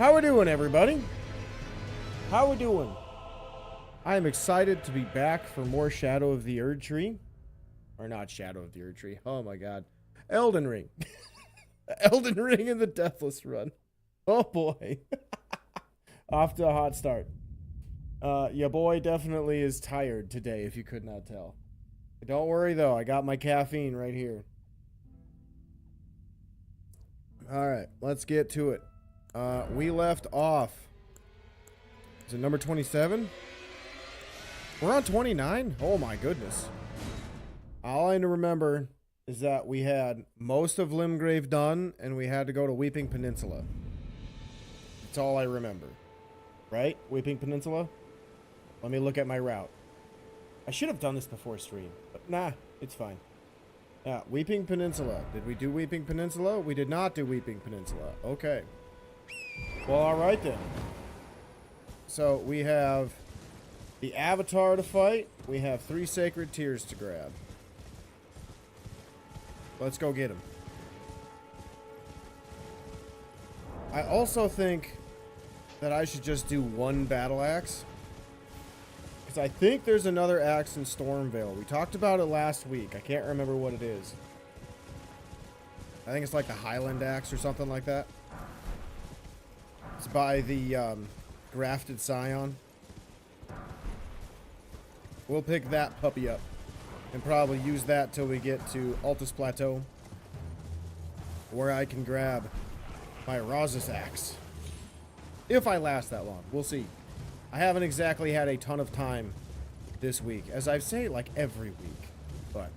How we doing, everybody? How we doing? I am excited to be back for more Shadow of the Erdtree. Or not Shadow of the Erdtree. Oh my god. Elden Ring. Elden Ring in the Deathless run. Oh boy. Off to a hot start. Your boy definitely is tired today, if you could not tell. Don't worry though, I got my caffeine right here. Alright, let's get to it. We left off. Is it number 27? We're on 29? Oh my goodness. All I remember is that we had most of Limgrave done, and we had to go to Weeping Peninsula. That's all I remember. Right? Weeping Peninsula? Let me look at my route. I should have done this before stream, but nah, it's fine. Yeah, Weeping Peninsula. Did we do Weeping Peninsula? We did not do Weeping Peninsula. Okay. Well, alright then. So, we have the Avatar to fight. We have 3 Sacred Tears to grab. Let's go get him. I also think that I should just do one battle axe. Because I think there's another axe in Stormveil. We talked about it last week. I can't remember what it is. I think it's like the Highland axe or something like that. It's by the Grafted Scion. We'll pick that puppy up. And probably use that till we get to Altus Plateau. Where I can grab my Roz's axe. If I last that long. We'll see. I haven't exactly had a ton of time this week. As I say, like every week. But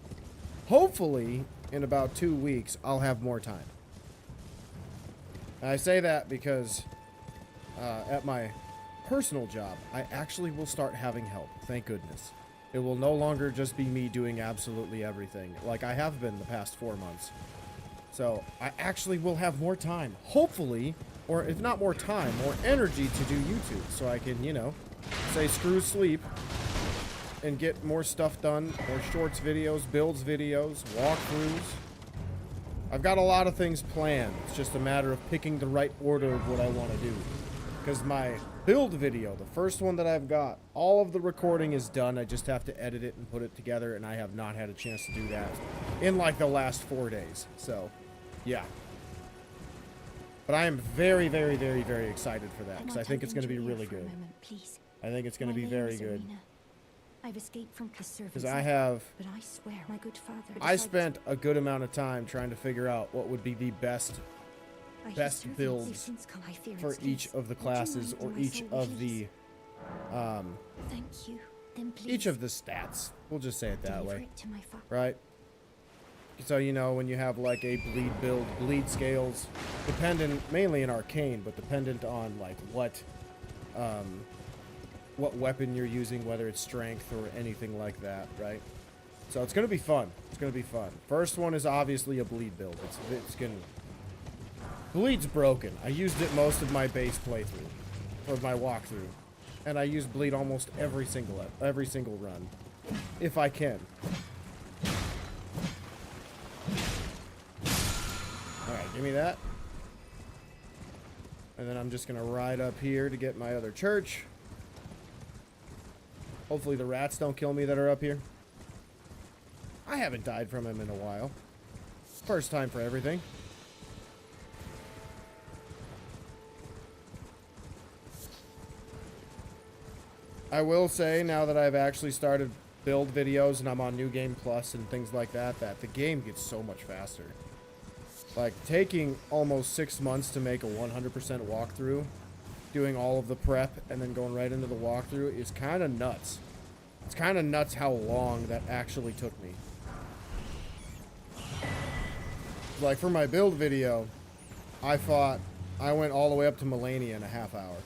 hopefully, in about 2 weeks, I'll have more time. And I say that because at my personal job, I actually will start having help. Thank goodness. It will no longer just be me doing absolutely everything, like I have been the past 4 months. So, I actually will have more time, hopefully, or if not more time, more energy to do YouTube, so I can, you know, say screw sleep, and get more stuff done, more shorts videos, builds videos, walkthroughs. I've got a lot of things planned, it's just a matter of picking the right order of what I want to do. Because my build video, the first one that I've got, all of the recording is done. I just have to edit it and put it together, and I have not had a chance to do that in like the last 4 days. So, yeah. But I am very, very, very, very excited for that, because I think it's going to be really good. I think it's going to be very good. I've escaped from because I have, but I swear, my good father. I spent a good amount of time trying to figure out what would be the best builds for each of the classes or each of the each of the stats. We'll just say it that way, right? So, you know, when you have like a bleed build, bleed scales, dependent mainly in arcane, but dependent on like what weapon you're using, whether it's strength or anything like that, right? So it's gonna be fun. It's gonna be fun. First one is obviously a bleed build. It's gonna. Bleed's broken. I used it most of my base playthrough, or my walkthrough, and I use bleed almost every single run, if I can. All right, give me that, and then I'm just gonna ride up here to get my other church. Hopefully the rats don't kill me that are up here. I haven't died from him in a while. First time for everything. I will say, now that I've actually started build videos and I'm on New Game Plus and things like that, that the game gets so much faster. Like, taking almost 6 months to make a 100% walkthrough, doing all of the prep, and then going right into the walkthrough is kind of nuts. It's kind of nuts how long that actually took me. Like, for my build video, I went all the way up to Leyndell in a half hour.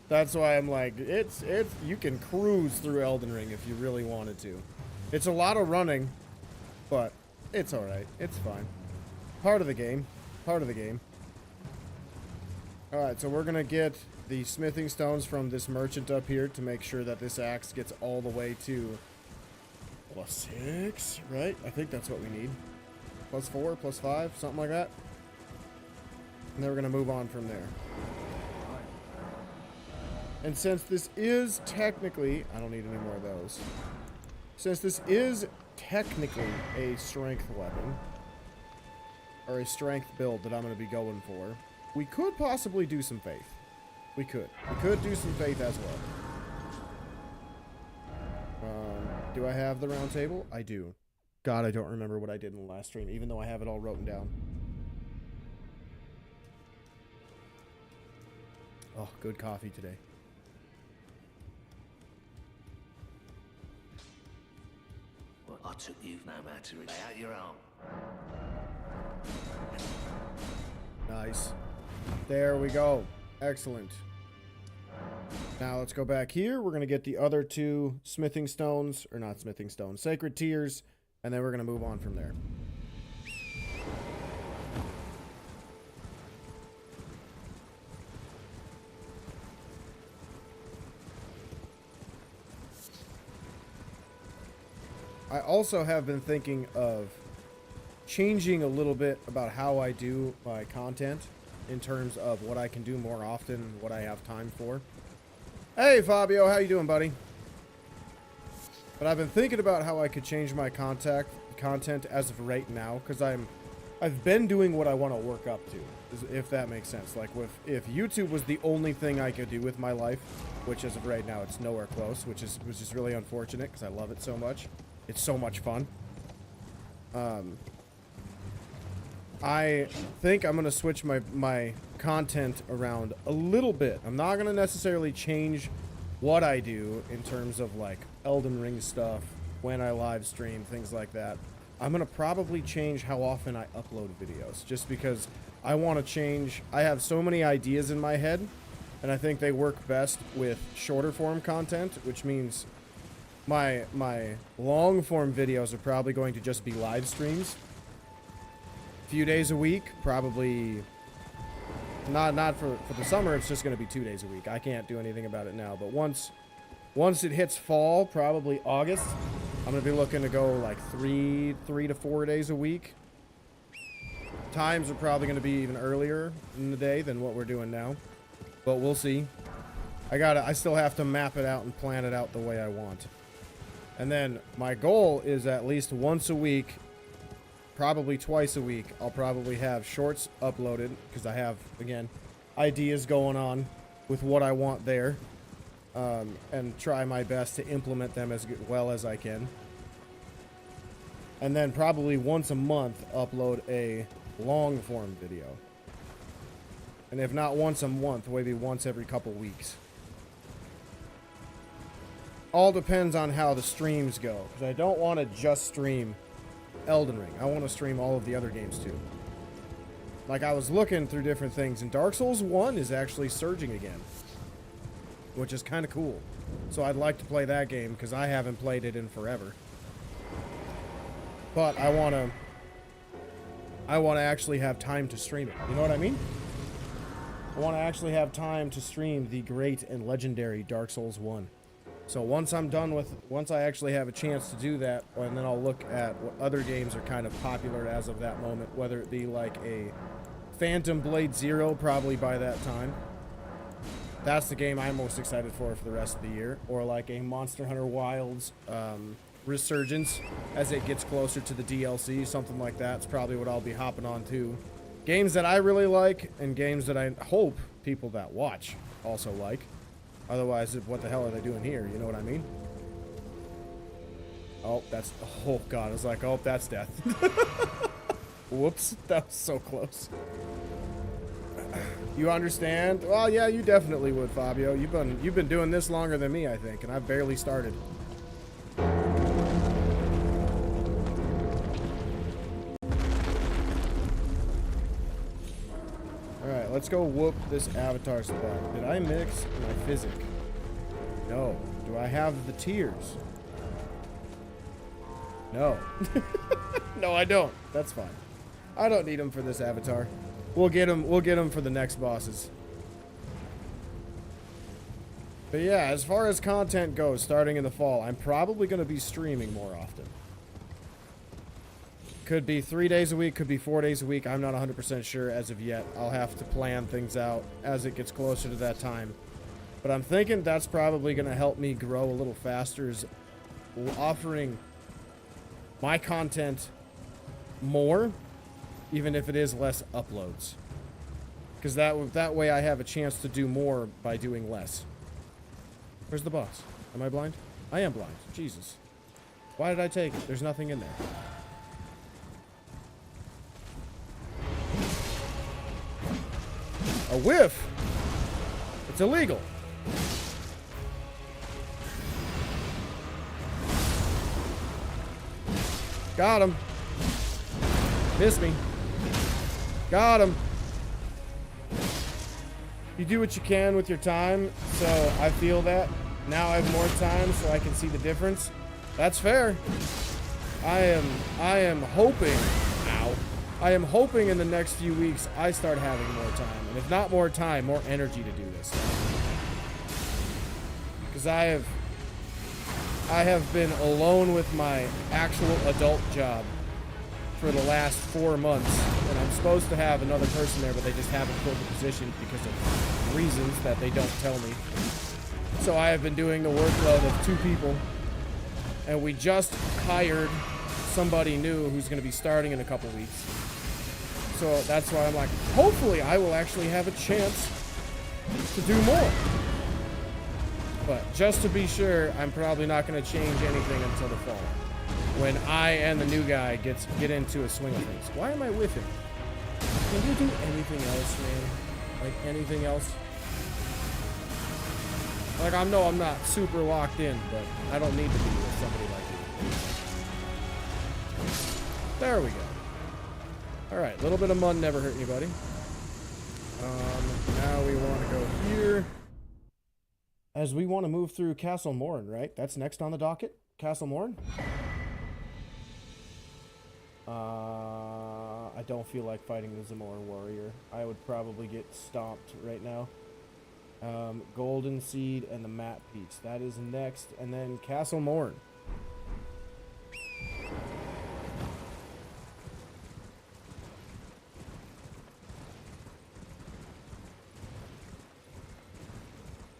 That's why I'm like, you can cruise through Elden Ring if you really wanted to. It's a lot of running, but it's alright. It's fine. Part of the game. Part of the game. Alright, so we're gonna get the smithing stones from this merchant up here to make sure that this axe gets all the way to +6, right? I think that's what we need. +4, +5, something like that. And then we're going to move on from there. And since this is technically... I don't need any more of those. Since this is technically a strength weapon, or a strength build that I'm going to be going for, we could possibly do some faith. We could. We could do some faith as well. Do I have the round table? I do. God, I don't remember what I did in the last stream, even though I have it all written down. Oh, good coffee today. Well, I took you no matter. Lay out your arm. Nice. There we go. Excellent. Now let's go back here. We're going to get the other two smithing stones, or not smithing stones, sacred tears, and then we're going to move on from there. I also have been thinking of changing a little bit about how I do my content in terms of what I can do more often, what I have time for. Hey Fabio, how you doing, buddy? But I've been thinking about how I could change my content as of right now, because I've been doing what I want to work up to, if that makes sense. Like if YouTube was the only thing I could do with my life, which as of right now it's nowhere close, which is really unfortunate because I love it so much. It's so much fun. I think I'm going to switch my content around a little bit. I'm not going to necessarily change what I do in terms of like Elden Ring stuff, when I live stream, things like that. I'm going to probably change how often I upload videos, just because I want to change. I have so many ideas in my head, and I think they work best with shorter form content, which means my long form videos are probably going to just be live streams. Few days a week, probably not for the summer. It's just going to be 2 days a week. I can't do anything about it now, but once it hits fall, probably August, I'm going to be looking to go like 3 to 4 days a week. Times are probably going to be even earlier in the day than what we're doing now, but we'll see. I still have to map it out and plan it out the way I want. And then my goal is at least once a week, probably twice a week, I'll probably have shorts uploaded, because I have, again, ideas going on with what I want there, and try my best to implement them as well as I can. And then probably once a month, upload a long form video. And if not once a month, maybe once every couple weeks. All depends on how the streams go, because I don't want to just stream Elden Ring. I want to stream all of the other games too. Like, I was looking through different things, and Dark Souls 1 is actually surging again, which is kind of cool. So I'd like to play that game, because I haven't played it in forever. But I want to actually have time to stream it. You know what I mean? I want to actually have time to stream the great and legendary Dark Souls 1. So once I actually have a chance to do that, and then I'll look at what other games are kind of popular as of that moment, whether it be like a Phantom Blade Zero, probably by that time. That's the game I'm most excited for the rest of the year. Or like a Monster Hunter Wilds Resurgence as it gets closer to the DLC, something like that. It's probably what I'll be hopping on to. Games that I really like, and games that I hope people that watch also like. Otherwise, what the hell are they doing here? You know what I mean? Oh, oh god, I was like, oh, that's death. Whoops, that was so close. You understand? Well, yeah, you definitely would, Fabio. You've been doing this longer than me, I think, and I've barely started. Alright, let's go whoop this avatar spot. Did I mix my physic? No. Do I have the tears? No. No, I don't. That's fine. I don't need them for this avatar. We'll get them for the next bosses. But yeah, as far as content goes, starting in the fall, I'm probably going to be streaming more often. Could be 3 days a week, could be 4 days a week. I'm not 100% sure as of yet. I'll have to plan things out as it gets closer to that time. But I'm thinking that's probably going to help me grow a little faster, is offering my content more, even if it is less uploads. Because that way I have a chance to do more by doing less. Where's the boss? Am I blind? I am blind. Jesus. Why did I take it? There's nothing in there. A whiff! It's illegal. Got him. Missed me. Got him. You do what you can with your time, so I feel that. Now I have more time so I can see the difference. That's fair. I am hoping, ow, I am hoping in the next few weeks I start having more time. And if not more time, more energy to do this. Because I have been alone with my actual adult job for the last 4 months. And I'm supposed to have another person there, but they just haven't filled the position because of reasons that they don't tell me. So I have been doing the workload of 2 people. And we just hired somebody new who's going to be starting in a couple weeks. So that's why I'm like, hopefully I will actually have a chance to do more. But just to be sure, I'm probably not going to change anything until the fall, when I and the new guy get into a swing of things. Why am I whiffing? Can you do anything else, man? Like anything else? Like, I know I'm not super locked in, but I don't need to be with somebody like you. There we go. Alright, a little bit of mud never hurt anybody. Now we want to go here. As we want to move through Castle Morn, right? That's next on the docket? Castle Morn? I don't feel like fighting the Zamoran warrior. I would probably get stomped right now. Golden Seed and the Map Peaks. That is next. And then Castle Morn.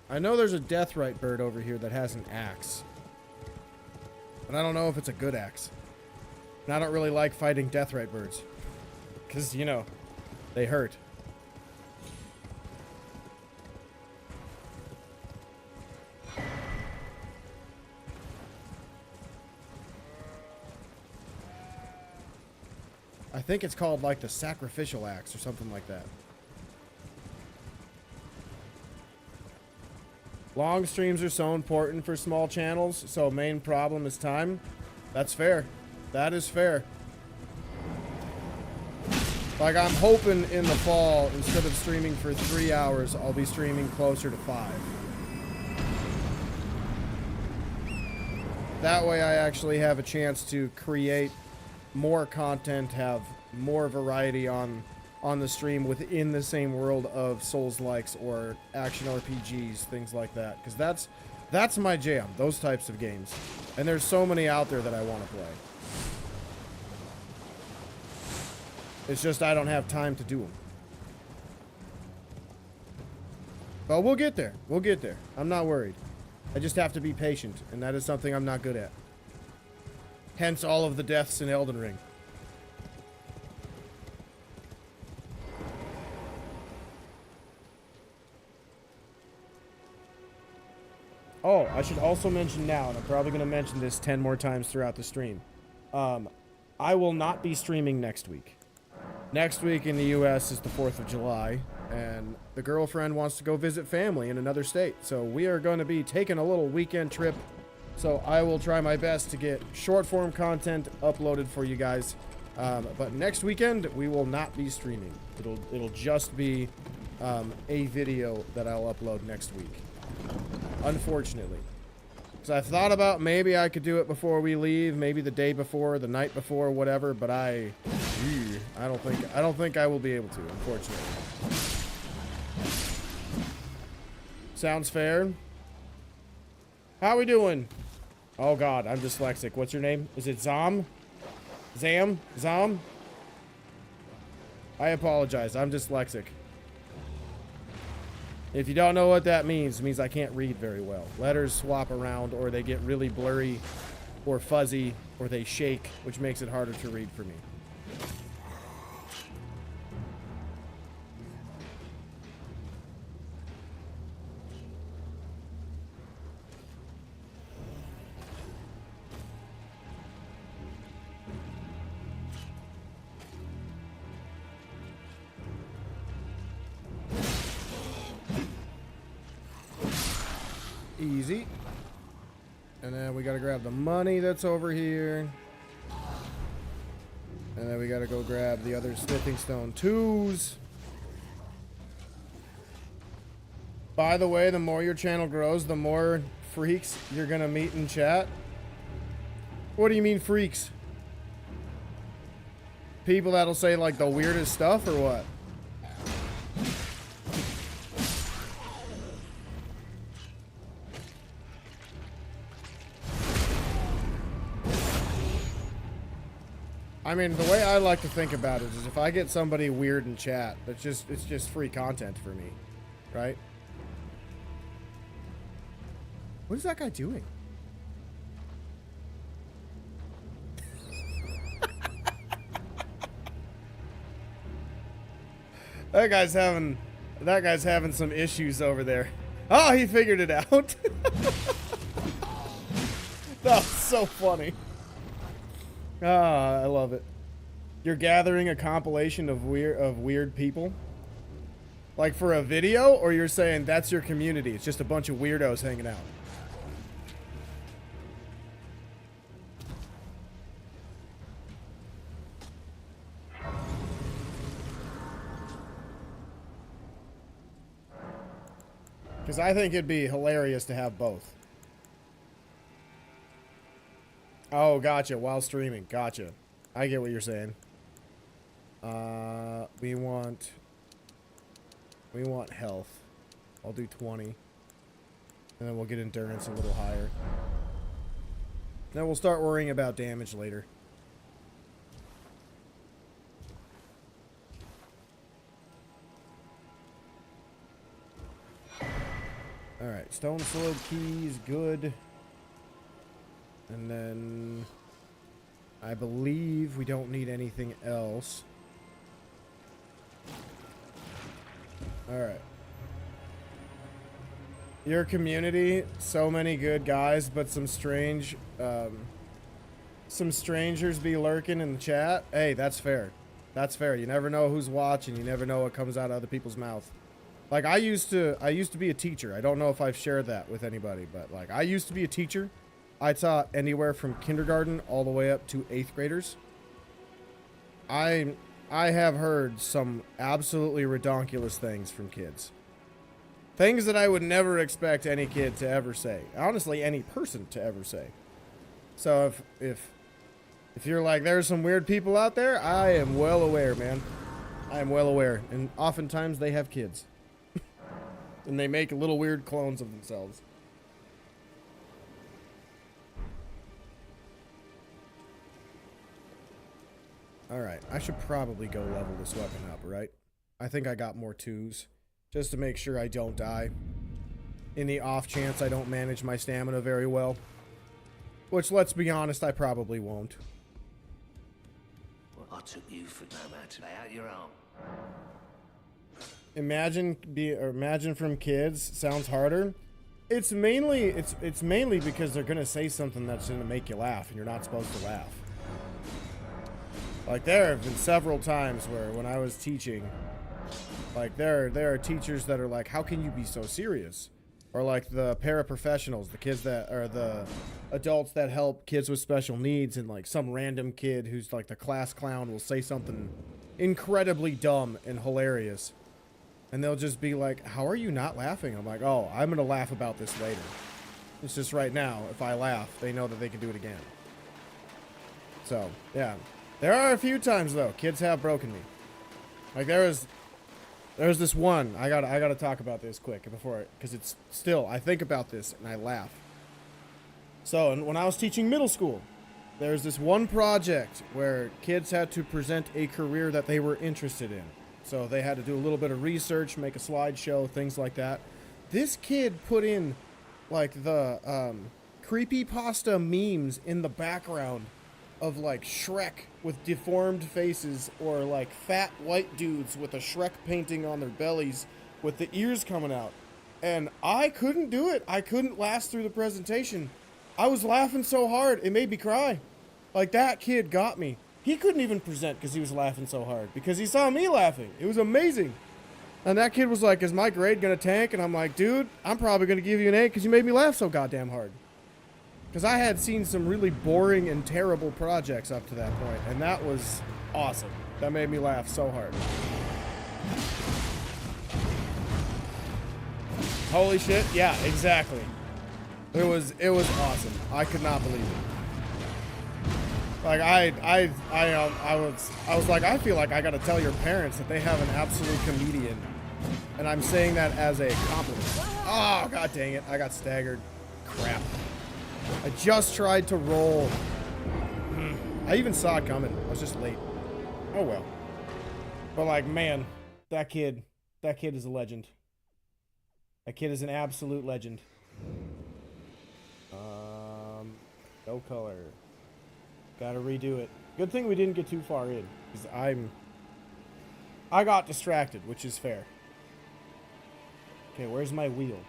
I know there's a Deathrite bird over here that has an axe. But I don't know if it's a good axe. And I don't really like fighting Deathrite birds. Because, you know, they hurt. I think it's called like the sacrificial axe or something like that. Long streams are so important for small channels, so main problem is time. That's fair. That is fair. Like, I'm hoping in the fall, instead of streaming for 3 hours, I'll be streaming closer to 5. That way I actually have a chance to create more content, have more variety on the stream within the same world of Soulslikes or action RPGs, things like that. Because that's my jam, those types of games. And there's so many out there that I want to play. It's just I don't have time to do them. But we'll get there. We'll get there. I'm not worried. I just have to be patient, and that is something I'm not good at. Hence all of the deaths in Elden Ring. Oh, I should also mention now, and I'm probably going to mention this 10 more times throughout the stream. I will not be streaming next week. Next week in the U.S. is the 4th of July, and the girlfriend wants to go visit family in another state. So we are going to be taking a little weekend trip. So I will try my best to get short-form content uploaded for you guys. But next weekend, we will not be streaming. It'll just be a video that I'll upload next week. Unfortunately. So I've thought about maybe I could do it before we leave, maybe the day before, the night before, whatever, but I don't think I will be able to, unfortunately. Sounds fair. How we doing? Oh god, I'm dyslexic. What's your name? Is it Zom? Zam? I apologize. I'm dyslexic. If you don't know what that means, it means I can't read very well. Letters swap around, or they get really blurry or fuzzy, or they shake, which makes it harder to read for me. Easy. And then we gotta grab the money that's over here. And then we gotta go grab the other smithing stone 2s. By the way, the more your channel grows, the more freaks you're gonna meet in chat. What do you mean freaks? People that'll say like the weirdest stuff or what? I mean, the way I like to think about it is if I get somebody weird in chat, it's just free content for me, right? What is that guy doing? That guy's having some issues over there. Oh, he figured it out. That was so funny. Ah, I love it. You're gathering a compilation of weird people? Like for a video, or you're saying that's your community? It's just a bunch of weirdos hanging out. Because I think it'd be hilarious to have both. Oh, gotcha. While streaming. Gotcha. I get what you're saying. We want health. I'll do 20. And then we'll get endurance a little higher. Then we'll start worrying about damage later. Alright, stone sword keys, good. And then I believe we don't need anything else. Alright. Your community, so many good guys, but some strangers be lurking in the chat. Hey, that's fair. That's fair. You never know who's watching. You never know what comes out of other people's mouth. Like I used to be a teacher. I don't know if I've shared that with anybody, but like I used to be a teacher. I taught anywhere from kindergarten all the way up to 8th graders. I have heard some absolutely redonkulous things from kids. Things that I would never expect any kid to ever say. Honestly, any person to ever say. So if you're like, there's some weird people out there, I am well aware, man. I am well aware. And oftentimes they have kids. And they make little weird clones of themselves. Alright, I should probably go level this weapon up, right? I think I got more 2s. Just to make sure I don't die. In the off chance I don't manage my stamina very well. Which, let's be honest, I probably won't. Well, I took you for no matter. Lay out your arm. Imagine from kids sounds harder. It's mainly because they're gonna say something that's gonna make you laugh, and you're not supposed to laugh. Like there have been several times where when I was teaching, like there are teachers that are like, "How can you be so serious?" Or like the paraprofessionals, the kids that are the adults that help kids with special needs, and like some random kid who's like the class clown will say something incredibly dumb and hilarious. And they'll just be like, "How are you not laughing?" I'm like, "Oh, I'm going to laugh about this later. It's just right now, if I laugh, they know that they can do it again." So, yeah. There are a few times, though, kids have broken me. Like, there's this one. I gotta talk about this quick before, because it's still, I think about this and I laugh. So, and when I was teaching middle school, there's this one project where kids had to present a career that they were interested in. So they had to do a little bit of research, make a slideshow, things like that. This kid put in, like, the creepypasta memes in the background of, like, Shrek with deformed faces, or, like, fat white dudes with a Shrek painting on their bellies with the ears coming out. And I couldn't do it. I couldn't last through the presentation. I was laughing so hard, it made me cry. Like, that kid got me. He couldn't even present because he was laughing so hard, because he saw me laughing. It was amazing. And that kid was like, is my grade going to tank? And I'm like, dude, I'm probably going to give you an A because you made me laugh so goddamn hard. Because I had seen some really boring and terrible projects up to that point, and that was awesome. That made me laugh so hard. Holy shit, yeah, exactly. It was awesome. I could not believe it. Like, I was like, I feel like I gotta tell your parents that they have an absolute comedian. And I'm saying that as a compliment. Oh, god dang it. I got staggered. Crap. I just tried to roll. I even saw it coming. I was just late. Oh well. But like, man, that kid is a legend. That kid is an absolute legend. No color. Gotta redo it. Good thing we didn't get too far in, because I got distracted, which is fair. Okay, where's my wheel?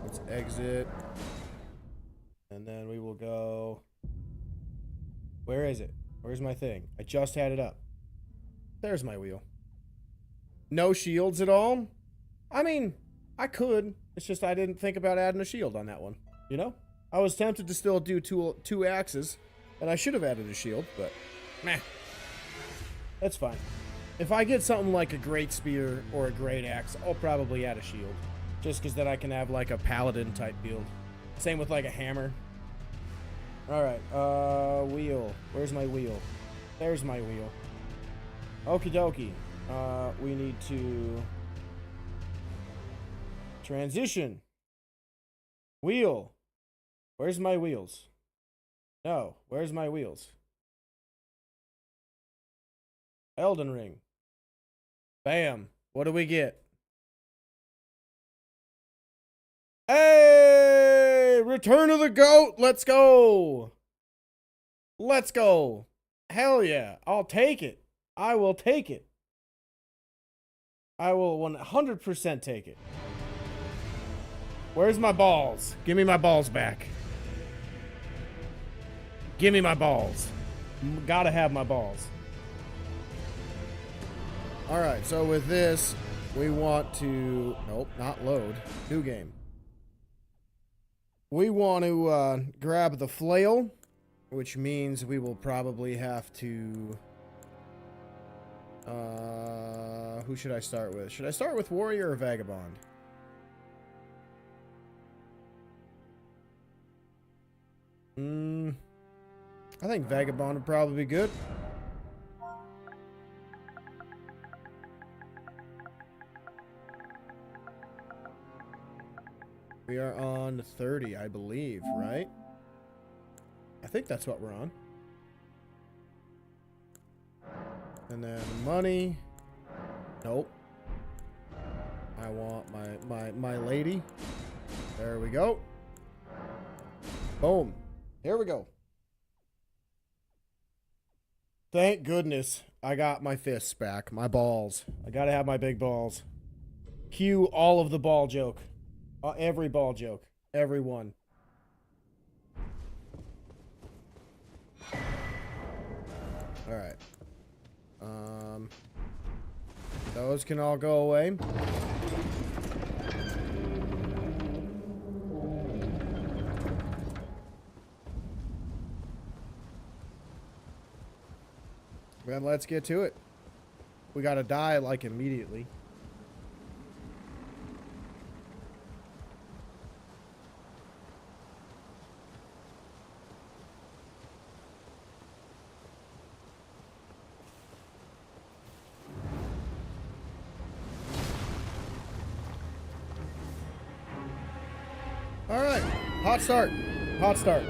Let's exit. And then we will go. Where is it? Where's my thing? I just had it up. There's my wheel. No shields at all? I mean, I could. It's just I didn't think about adding a shield on that one. You know? I was tempted to still do two axes, and I should have added a shield, but meh. That's fine. If I get something like a great spear or a great axe, I'll probably add a shield. Just because then I can have like a paladin type build. Same with like a hammer. Alright, wheel. Where's my wheel? There's my wheel. Okie dokie. We need to transition. Wheel. Where's my wheels? No, where's my wheels? Elden Ring. Bam. What do we get? Hey! Return of the Goat! Let's go! Let's go! Hell yeah. I'll take it. I will take it. I will 100% take it. Where's my balls? Give me my balls back. Give me my balls. Gotta have my balls. Alright, so with this, we want to... Nope, not load. New game. We want to grab the flail, which means we will probably have to... who should I start with? Should I start with warrior or vagabond? I think vagabond would probably be good. We are on 30, I believe, right? I think that's what we're on. And then money. Nope. I want my lady. There we go. Boom. Here we go. Thank goodness I got my fists back. My balls. I gotta have my big balls. Cue all of the ball joke. Every ball joke. Every one. Alright. Those can all go away. Then let's get to it. We gotta die like immediately. Hot start. Hot start.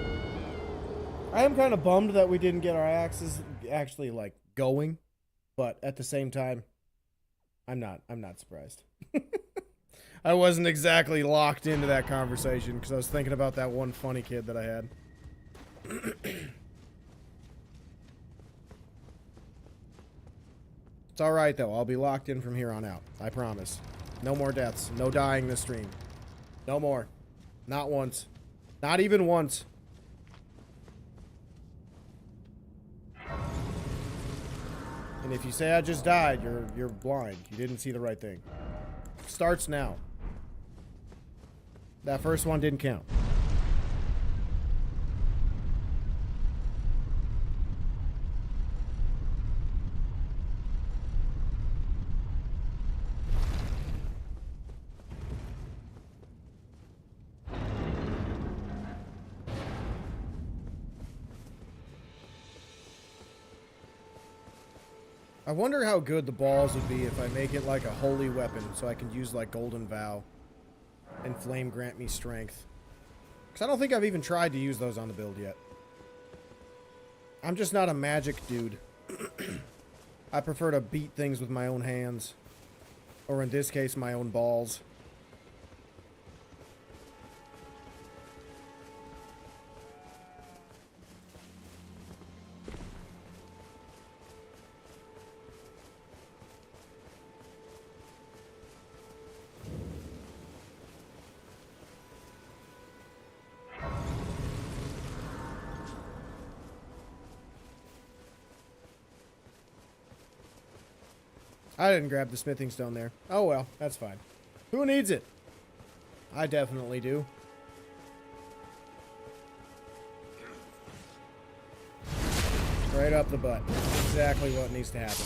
I am kind of bummed that we didn't get our axes actually, like, going. But at the same time, I'm not surprised. I wasn't exactly locked into that conversation because I was thinking about that one funny kid that I had. It's alright, though. I'll be locked in from here on out. I promise. No more deaths. No dying this stream. No more. Not once. Not even once. And if you say I just died, you're blind. You didn't see the right thing. Starts now. That first one didn't count. I wonder how good the balls would be if I make it like a holy weapon so I can use like Golden Vow and Flame grant me strength. Because I don't think I've even tried to use those on the build yet. I'm just not a magic dude. I prefer to beat things with my own hands. Or in this case, my own balls. I didn't grab the smithing stone there. Oh well, that's fine. Who needs it? I definitely do. Straight up the butt. Exactly what needs to happen.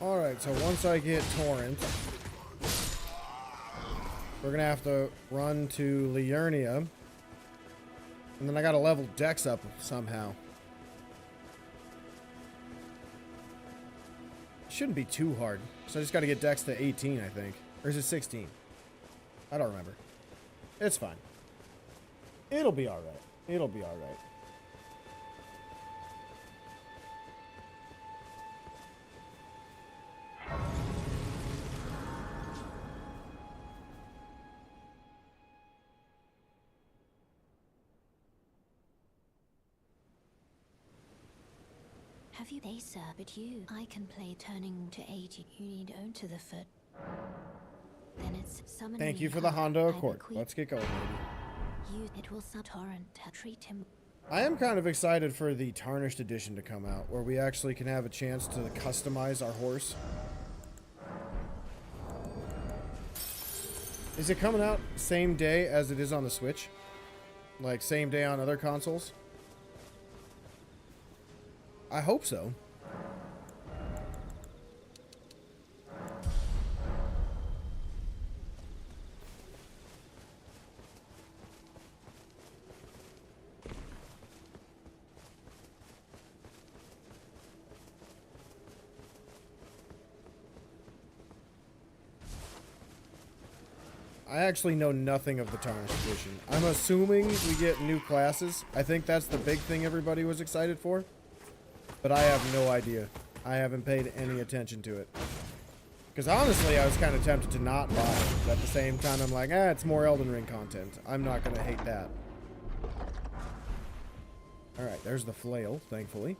Alright, so once I get Torrent, we're gonna have to run to Liurnia. And then I gotta level Dex up somehow. Shouldn't be too hard. So I just gotta get Dex to 18, I think. Or is it 16? I don't remember. It's fine. It'll be alright. It'll be alright. Have you they, sir? But you, I can play turning to 80. You need own to the foot. Then it's summon. Thank me you for the up. Hondo I'm Accord. equipped. Let's get going, lady. You, it will torrent. Treat him. I am kind of excited for the Tarnished Edition to come out, where we actually can have a chance to customize our horse. Is it coming out same day as it is on the Switch? Like, same day on other consoles? I hope so. I actually know nothing of the Tarnished Edition. I'm assuming we get new classes. I think that's the big thing everybody was excited for. But I have no idea. I haven't paid any attention to it. Because honestly, I was kind of tempted to not buy it. But at the same time, I'm like, it's more Elden Ring content. I'm not going to hate that. Alright, there's the flail, thankfully.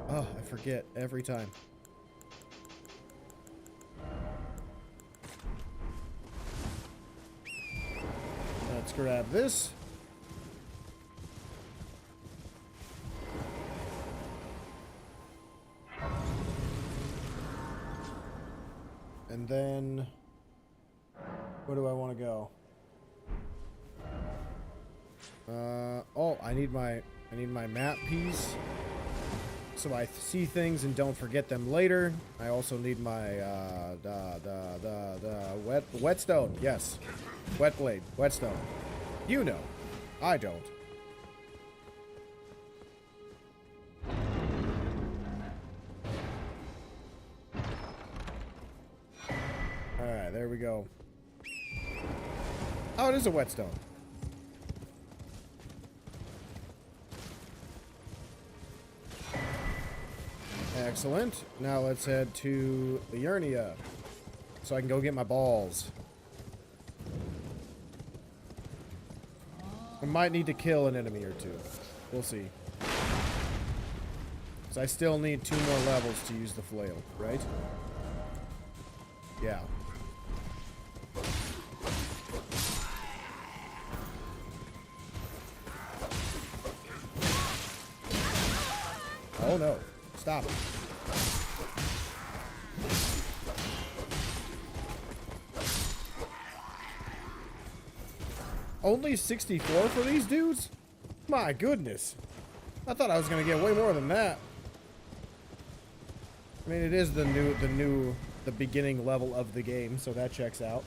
Oh, I forget every time. Let's grab this. And then, where do I want to go? Oh, I need my map piece. so I see things and don't forget them later. I also need my the whetstone. Yes, wet blade, whetstone. You know, I don't. All right, there we go. Oh, it is a whetstone. Excellent. Now let's head to Liurnia so I can go get my balls. I might need to kill an enemy or two. We'll see. So I still need 2 more levels to use the flail, right? Yeah. Oh no. Stop it. Only 64 for these dudes? My goodness. I thought I was gonna get way more than that. I mean, it is the beginning level of the game, so that checks out.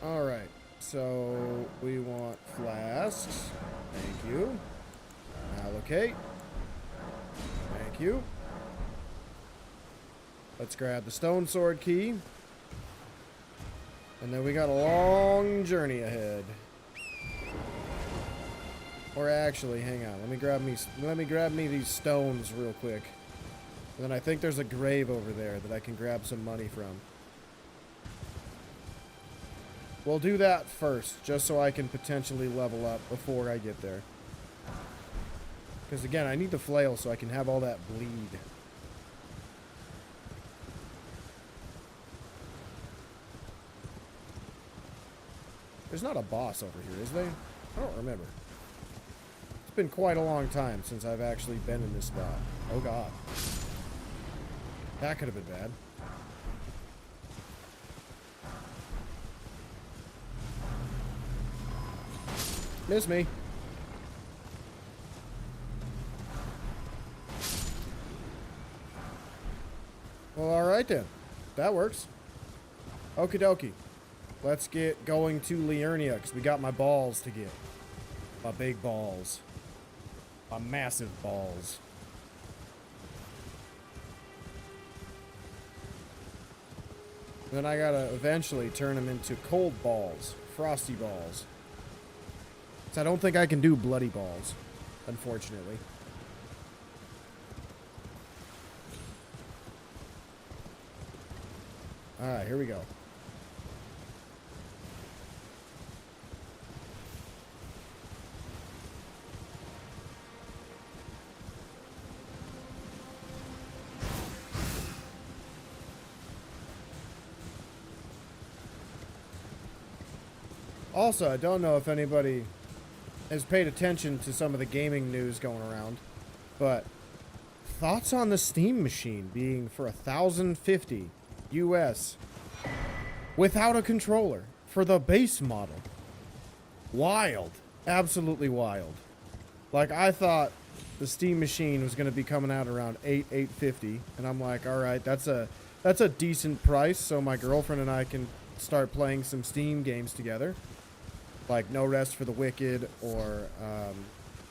Alright, so we want flasks. Thank you. Allocate. Thank you. Let's grab the stone sword key. And then we got a long journey ahead. Or actually, hang on. Let me grab me these stones real quick. And then I think there's a grave over there that I can grab some money from. We'll do that first, just so I can potentially level up before I get there. Because again, I need the flail so I can have all that bleed. There's not a boss over here, is there? I don't remember. It's been quite a long time since I've actually been in this spot. Oh god. That could have been bad. Miss me. Well, alright then. That works. Okie dokie. Let's get going to Liurnia, because we got my balls to get. My big balls. My massive balls. Then I gotta eventually turn them into cold balls. Frosty balls. So I don't think I can do bloody balls, unfortunately. Alright, here we go. Also, I don't know if anybody has paid attention to some of the gaming news going around, but thoughts on the Steam machine being for $1,050 US without a controller for the base model. Wild. Absolutely wild. Like, I thought the Steam machine was going to be coming out around $850, and I'm like, all right, that's a decent price, so my girlfriend and I can start playing some Steam games together. Like No Rest for the Wicked, or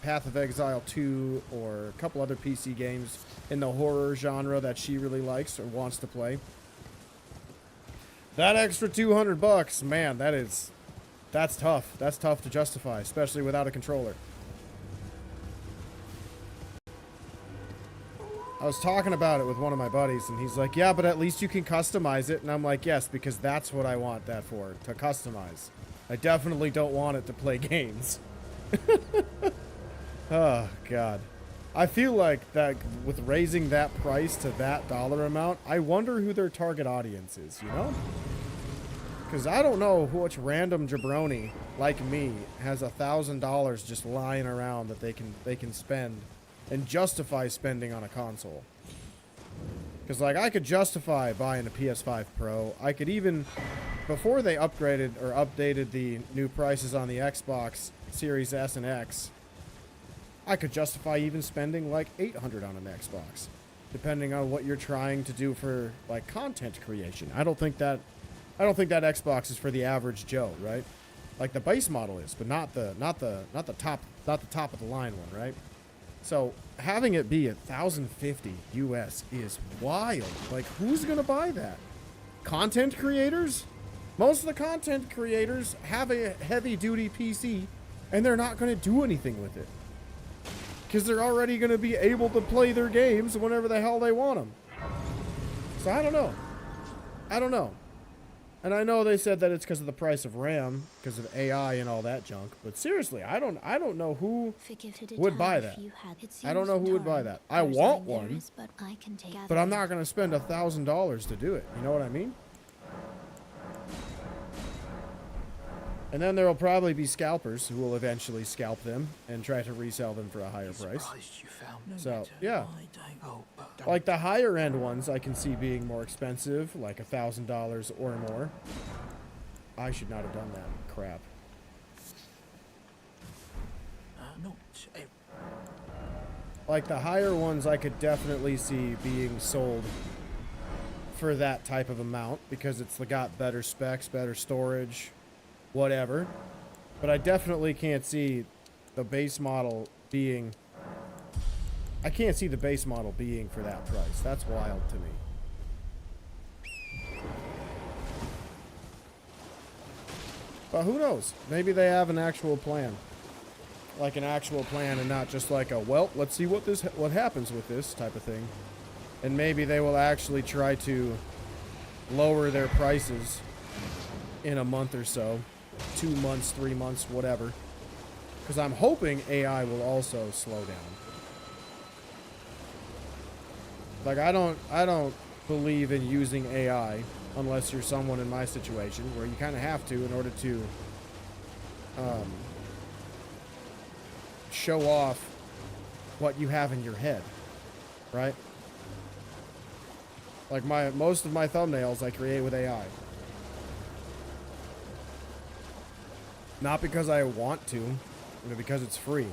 Path of Exile 2, or a couple other PC games in the horror genre that she really likes or wants to play. That extra $200, man, that's tough. That's tough to justify, especially without a controller. I was talking about it with one of my buddies, and he's like, yeah, but at least you can customize it. And I'm like, yes, because that's what I want that for, to customize. I definitely don't want it to play games. Oh, God. I feel like that with raising that price to that dollar amount, I wonder who their target audience is, you know? Because I don't know which random jabroni like me has $1,000 just lying around that they can spend and justify spending on a console. Because, like, I could justify buying a PS5 Pro. I could even, before they upgraded or updated the new prices on the Xbox Series S and X, I could justify even spending like $800 on an Xbox, depending on what you're trying to do for like content creation. I don't think that Xbox is for the average Joe, right? Like the base model is, but not the top of the line one, right? So having it be $1,050 US is wild. Like, who's gonna buy that? Content creators? Most of the content creators have a heavy-duty PC, and they're not gonna do anything with it, because they're already gonna be able to play their games whenever the hell they want them. So I don't know. And I know they said that it's because of the price of RAM, because of AI and all that junk. But seriously, I don't know who would buy that. I don't know who would buy that. I want one, but I'm not going to spend $1,000 to do it. You know what I mean? And then there will probably be scalpers who will eventually scalp them and try to resell them for a higher price. So, yeah. Like the higher end ones I can see being more expensive, like $1,000 or more. I should not have done that crap. Like the higher ones I could definitely see being sold for that type of amount, because it's got better specs, better storage, whatever. But I definitely can't see the base model being... I can't see the base model being for that price. That's wild to me. But who knows? Maybe they have an actual plan. Like an actual plan, and not just like a, well, let's see what happens with this type of thing. And maybe they will actually try to lower their prices in a month or so. 2 months, 3 months, whatever. Because I'm hoping AI will also slow down. Like, I don't believe in using AI unless you're someone in my situation, where you kind of have to in order to show off what you have in your head, right? Like most of my thumbnails I create with AI. Not because I want to, but because it's free.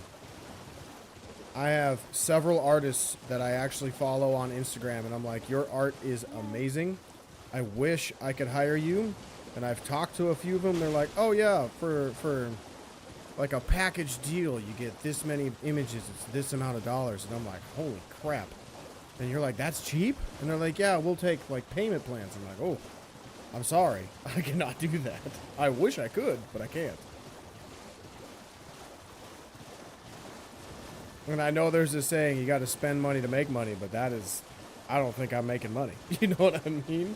I have several artists that I actually follow on Instagram, and I'm like, your art is amazing. I wish I could hire you. And I've talked to a few of them. They're like, oh yeah, for like a package deal, you get this many images, it's this amount of dollars. And I'm like, holy crap. And you're like, that's cheap? And they're like, yeah, we'll take like payment plans. I'm like, oh, I'm sorry. I cannot do that. I wish I could, but I can't. And I know there's this saying, you got to spend money to make money, but that is, I don't think I'm making money. You know what I mean?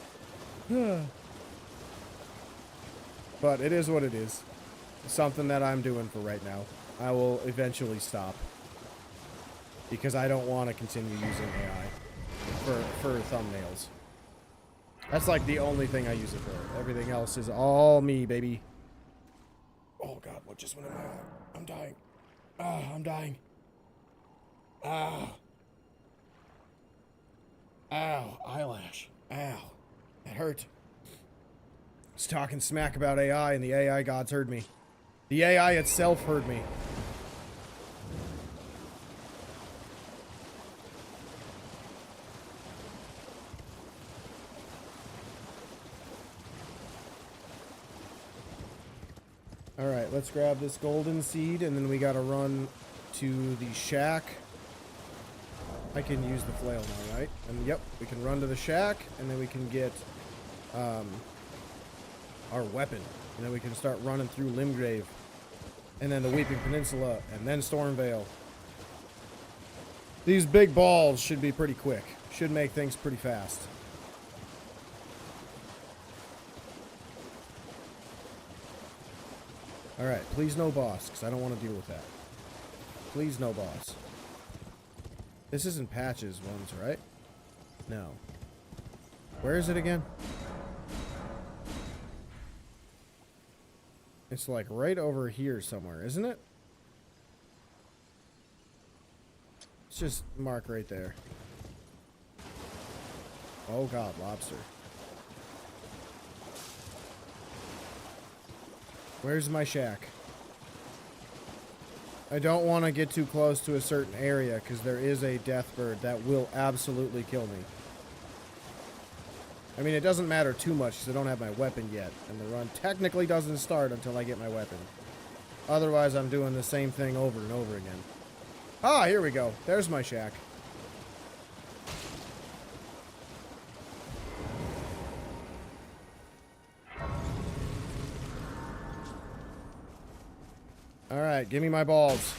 But it is what it is. Something that I'm doing for right now. I will eventually stop, because I don't want to continue using AI for thumbnails. That's like the only thing I use it for. Everything else is all me, baby. Oh God, what just went in my eye? I'm dying. Ah, I'm dying. Ow. Ow, eyelash. Ow. That hurt. I was talking smack about AI, and the AI gods heard me. The AI itself heard me. Alright, let's grab this golden seed, and then we gotta run to the shack. I can use the flail now, right? And yep, we can run to the shack, and then we can get our weapon. And then we can start running through Limgrave, and then the Weeping Peninsula, and then Stormveil. These big balls should be pretty quick. Should make things pretty fast. Alright, please no boss, because I don't want to deal with that. Please no boss. This isn't Patch's ones, right? No. Where is it again? It's like right over here somewhere, isn't it? Let's just mark right there. Oh god, lobster. Where's my shack? I don't want to get too close to a certain area because there is a death bird that will absolutely kill me. I mean, it doesn't matter too much because I don't have my weapon yet, and the run technically doesn't start until I get my weapon. Otherwise, I'm doing the same thing over and over again. Ah, here we go. There's my shack. Alright, give me my balls.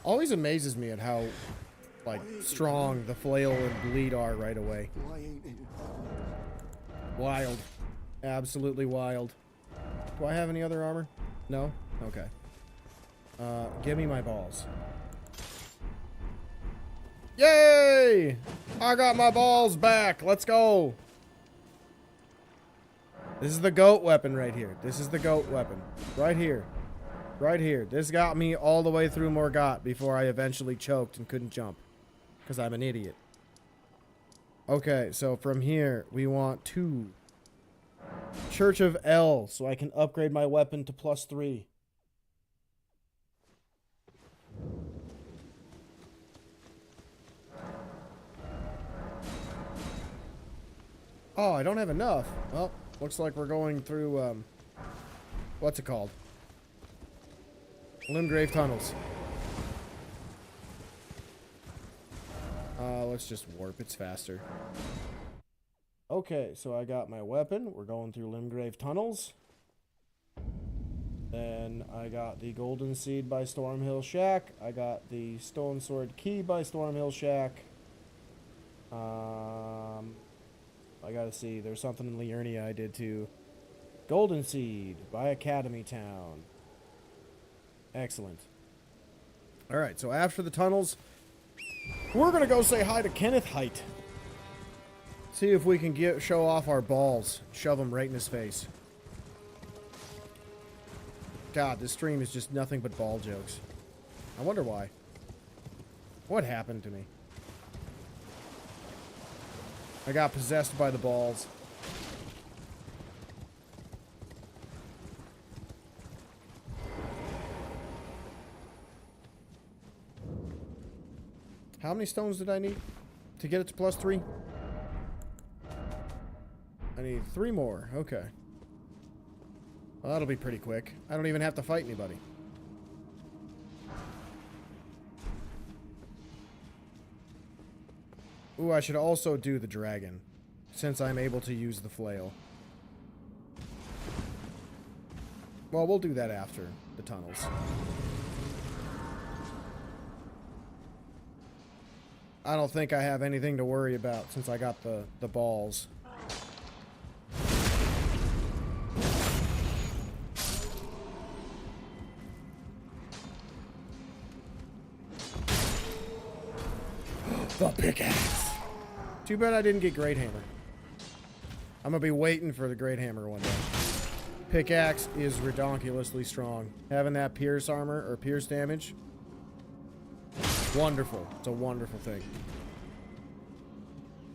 Always amazes me at how, like, strong the flail and bleed are right away. Wild. Absolutely wild. Do I have any other armor? No? Okay. Give me my balls. Yay! I got my balls back. Let's go. This is the goat weapon right here. This is the goat weapon. Right here. Right here. This got me all the way through Morgott before I eventually choked and couldn't jump. Because I'm an idiot. Okay, so from here, we want 2. Church of L, so I can upgrade my weapon to +3. Oh, I don't have enough. Well, looks like we're going through, what's it called? Limgrave tunnels. Let's just warp. It's faster. Okay, so I got my weapon. We're going through Limgrave tunnels. Then I got the Golden Seed by Stormhill Shack. I got the Stone Sword Key by Stormhill Shack. I gotta see. There's something in Liurnia I did too. Golden Seed by Academy Town. Excellent. Alright, so after the tunnels, we're gonna go say hi to Kenneth Height. See if we can show off our balls. Shove them right in his face. God, this stream is just nothing but ball jokes. I wonder why. What happened to me? I got possessed by the balls. How many stones did I need to get it to +3? I need 3 more. Okay. Well, that'll be pretty quick. I don't even have to fight anybody. Ooh, I should also do the dragon, since I'm able to use the flail. Well, we'll do that after the tunnels. I don't think I have anything to worry about since I got the balls. The pickaxe! Too bad I didn't get Great Hammer. I'm gonna be waiting for the Great Hammer one day. Pickaxe is redonkulously strong. Having that pierce armor, or pierce damage, wonderful. It's a wonderful thing.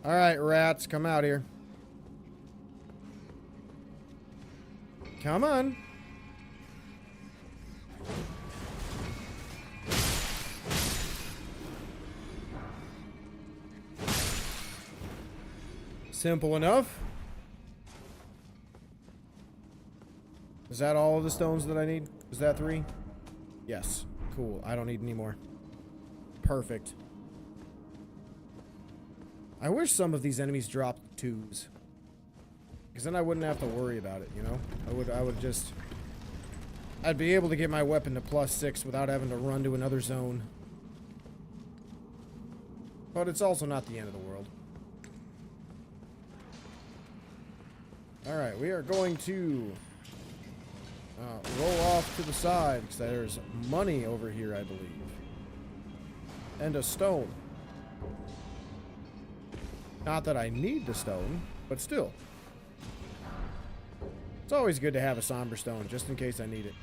Alright, rats, come out here. Come on. Simple enough. Is that all of the stones that I need? Is that 3? Yes. Cool. I don't need any more. Perfect. I wish some of these enemies dropped 2s. Because then I wouldn't have to worry about it, you know? I would just... I'd be able to get my weapon to +6 without having to run to another zone. But it's also not the end of the world. Alright, we are going to roll off to the side, because there's money over here, I believe. And a stone. Not that I need the stone, but still. It's always good to have a somber stone, just in case I need it.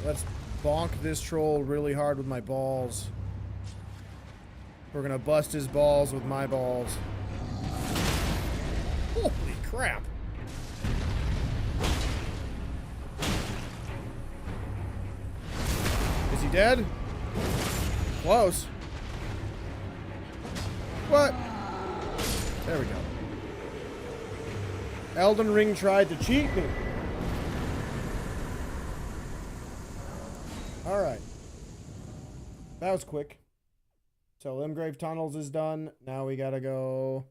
let's bonk this troll really hard with my balls. We're gonna bust his balls with my balls. Holy crap. Is he dead? Close. What? There we go. Elden Ring tried to cheat me. Alright. That was quick. So Limgrave Tunnels is done. Now we gotta go...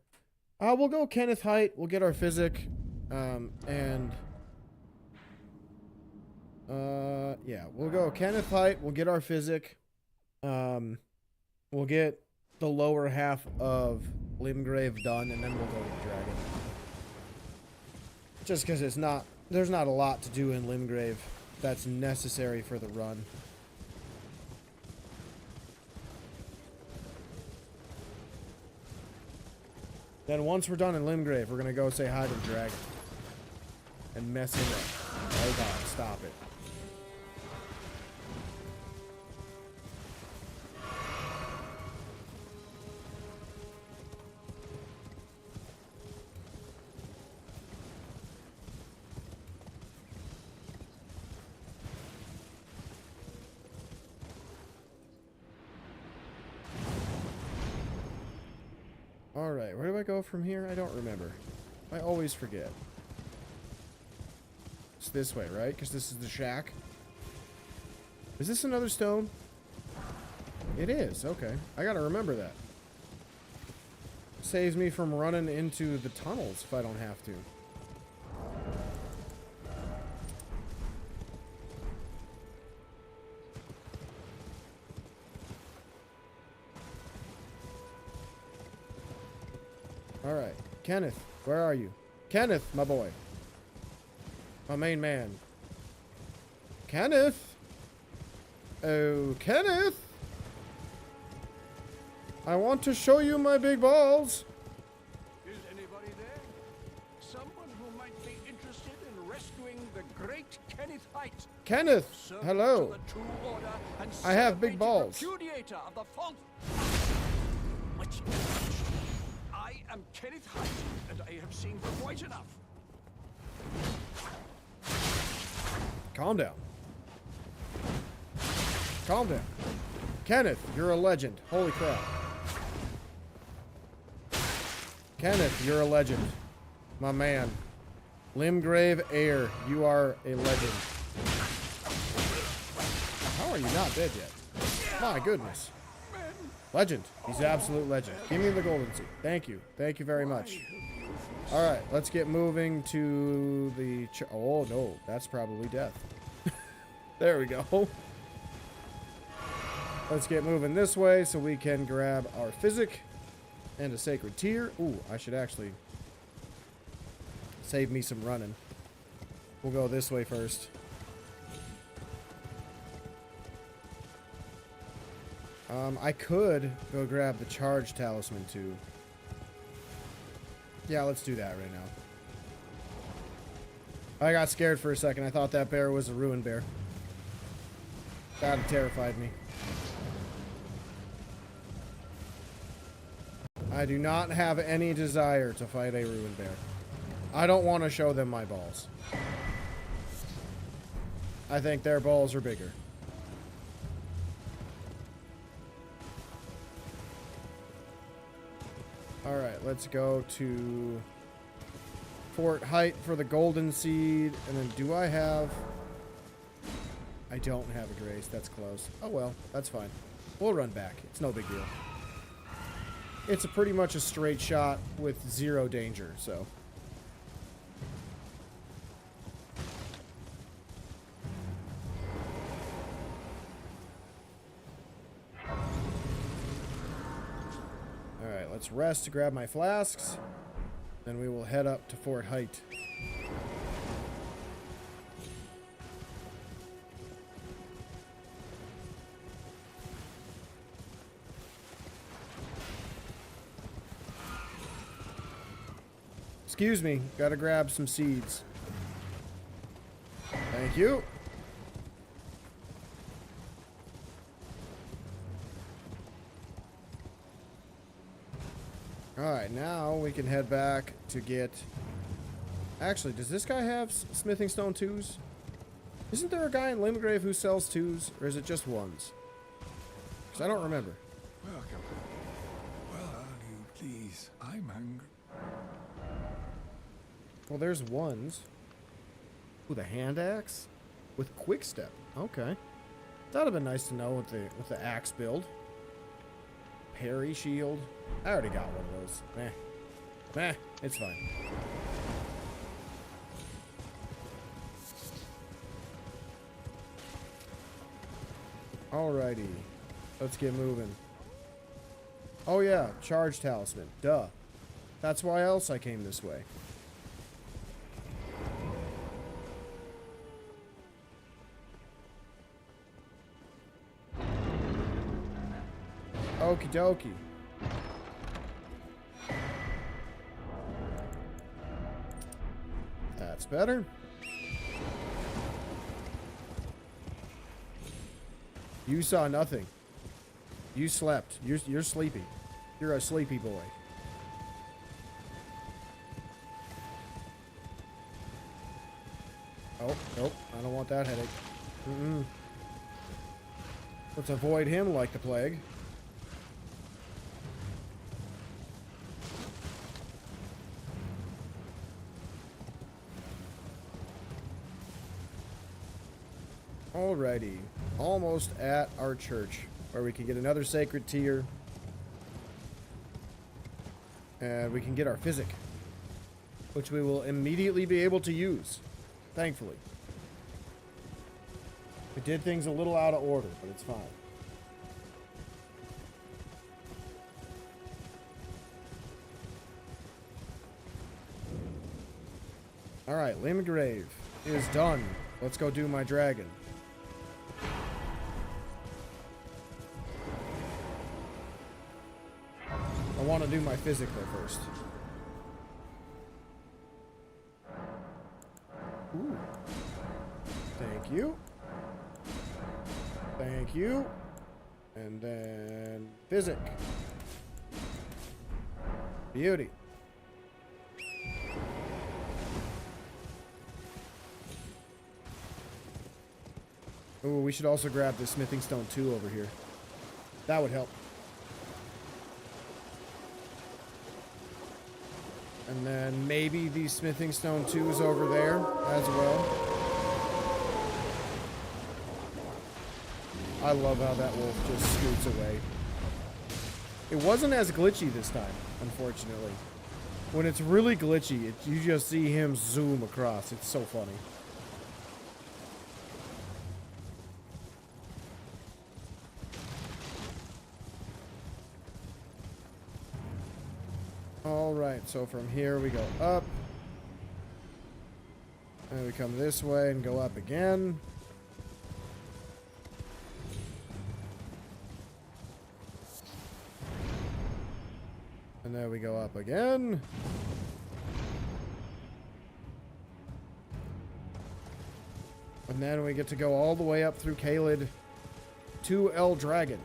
we'll go Kenneth Height. We'll get our physic. Yeah, we'll go Kenneth Height. We'll get our physic. We'll get the lower half of Limgrave done, and then we'll go to the dragon. Just because there's not a lot to do in Limgrave that's necessary for the run. Then once we're done in Limgrave, we're gonna go say hi to the dragon. And mess him up. Hold on, stop it. Alright, where do I go from here? I don't remember. I always forget. It's this way, right? Because this is the shack. Is this another stone? It is, okay. I gotta remember that. Saves me from running into the tunnels if I don't have to. Alright. Kenneth, where are you? Kenneth, my boy. My main man. Kenneth? Oh, Kenneth? I want to show you my big balls. Is anybody there? Someone who might be interested in rescuing the great Kenneth Height. Kenneth, Servant hello. to the True Order and I have big celebrated balls. repudiator of the false. Which I am Kenneth Height, and I have seen quite enough. Calm down. Calm down. Kenneth, you're a legend. Holy crap. Kenneth, you're a legend. My man. Limgrave heir, you are a legend. How are you not dead yet? My goodness. Legend. He's an absolute legend. Give me the golden seed. Thank you. Thank you very much. Alright, let's get moving to the... oh, no. That's probably death. There we go. Let's get moving this way so we can grab our physic and a sacred tear. Ooh, I should actually save me some running. We'll go this way first. I could go grab the charge talisman too. Yeah, let's do that right now. I got scared for a second. I thought that bear was a ruined bear. That terrified me. I do not have any desire to fight a ruined bear. I don't want to show them my balls. I think their balls are bigger. Alright, let's go to Fort Height for the golden seed. And then do I have... I don't have a grace. That's close. Oh well, that's fine. We'll run back. It's no big deal. It's pretty much a straight shot with zero danger, so... Alright, let's rest to grab my flasks. Then we will head up to Fort Height. Excuse me, gotta grab some seeds. Thank you. Alright, now we can head back to get... Actually, does this guy have smithing stone 2s? Isn't there a guy in Limgrave who sells 2s? Or is it just 1s? Because I don't remember. Welcome. Well, you please. I'm hungry. Well, there's 1s. Ooh, the hand axe? With quick step. Okay. That'd have been nice to know with the axe build. Parry shield. I already got one of those. Meh. Meh. It's fine. Alrighty. Let's get moving. Oh yeah, charge talisman. Duh. That's why else I came this way. Okie dokie. That's better. You saw nothing. You slept. You're sleepy. You're a sleepy boy. Oh, nope. I don't want that headache. Let's avoid him like the plague. Alrighty. Almost at our church, where we can get another sacred tier. And we can get our physic, which we will immediately be able to use, thankfully. We did things a little out of order, but it's fine. Alright, Limgrave is done. Let's go do my dragon. I want to do my physic though first. Ooh. Thank you. Thank you. And then physic. Beauty. Ooh, we should also grab the smithing stone 2 over here. That would help. And then maybe the smithing stone 2s over there as well. I love how that wolf just scoots away. It wasn't as glitchy this time, unfortunately. When it's really glitchy, you just see him zoom across. It's so funny. Alright, so from here we go up. And we come this way and go up again. And then we go up again. And then we get to go all the way up through Caelid to El Dragon.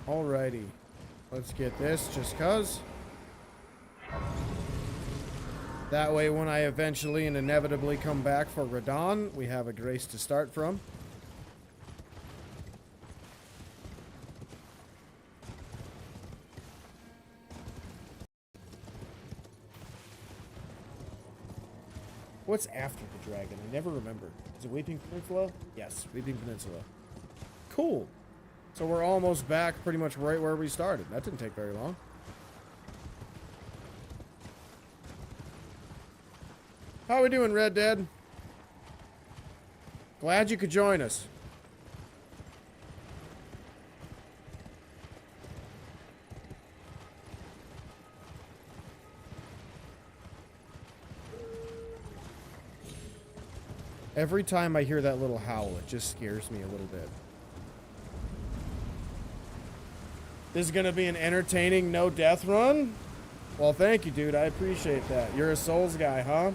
Alrighty, let's get this just cuz. That way when I eventually and inevitably come back for Radon, we have a grace to start from. What's after the dragon? I never remember. Is it Weeping Peninsula? Yes, Weeping Peninsula. Cool. So we're almost back pretty much right where we started. That didn't take very long. How we doing, Red Dead? Glad you could join us. Every time I hear that little howl, it just scares me a little bit. This is gonna be an entertaining no death run? Well, thank you, dude. I appreciate that. You're a Souls guy, huh?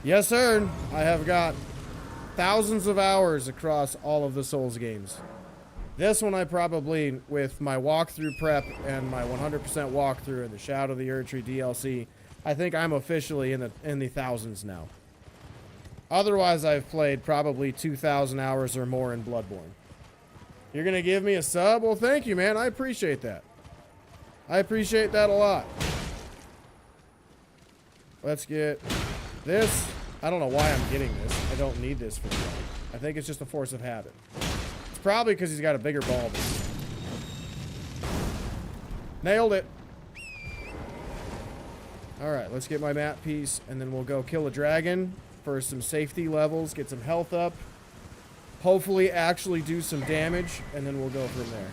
Yes, sir. I have got thousands of hours across all of the Souls games. This one I probably, with my walkthrough prep and my 100% walkthrough and the Shadow of the Erdtree DLC, I think I'm officially in the thousands now. Otherwise, I've played probably 2,000 hours or more in Bloodborne. You're gonna give me a sub? Well, thank you, man. I appreciate that. I appreciate that a lot. Let's get this. I don't know why I'm getting this. I don't need this for me. I think it's just a force of habit. It's probably because he's got a bigger ball than me. Nailed it. Alright, let's get my map piece, and then we'll go kill a dragon for some safety levels, get some health up, hopefully actually do some damage, and then we'll go from there.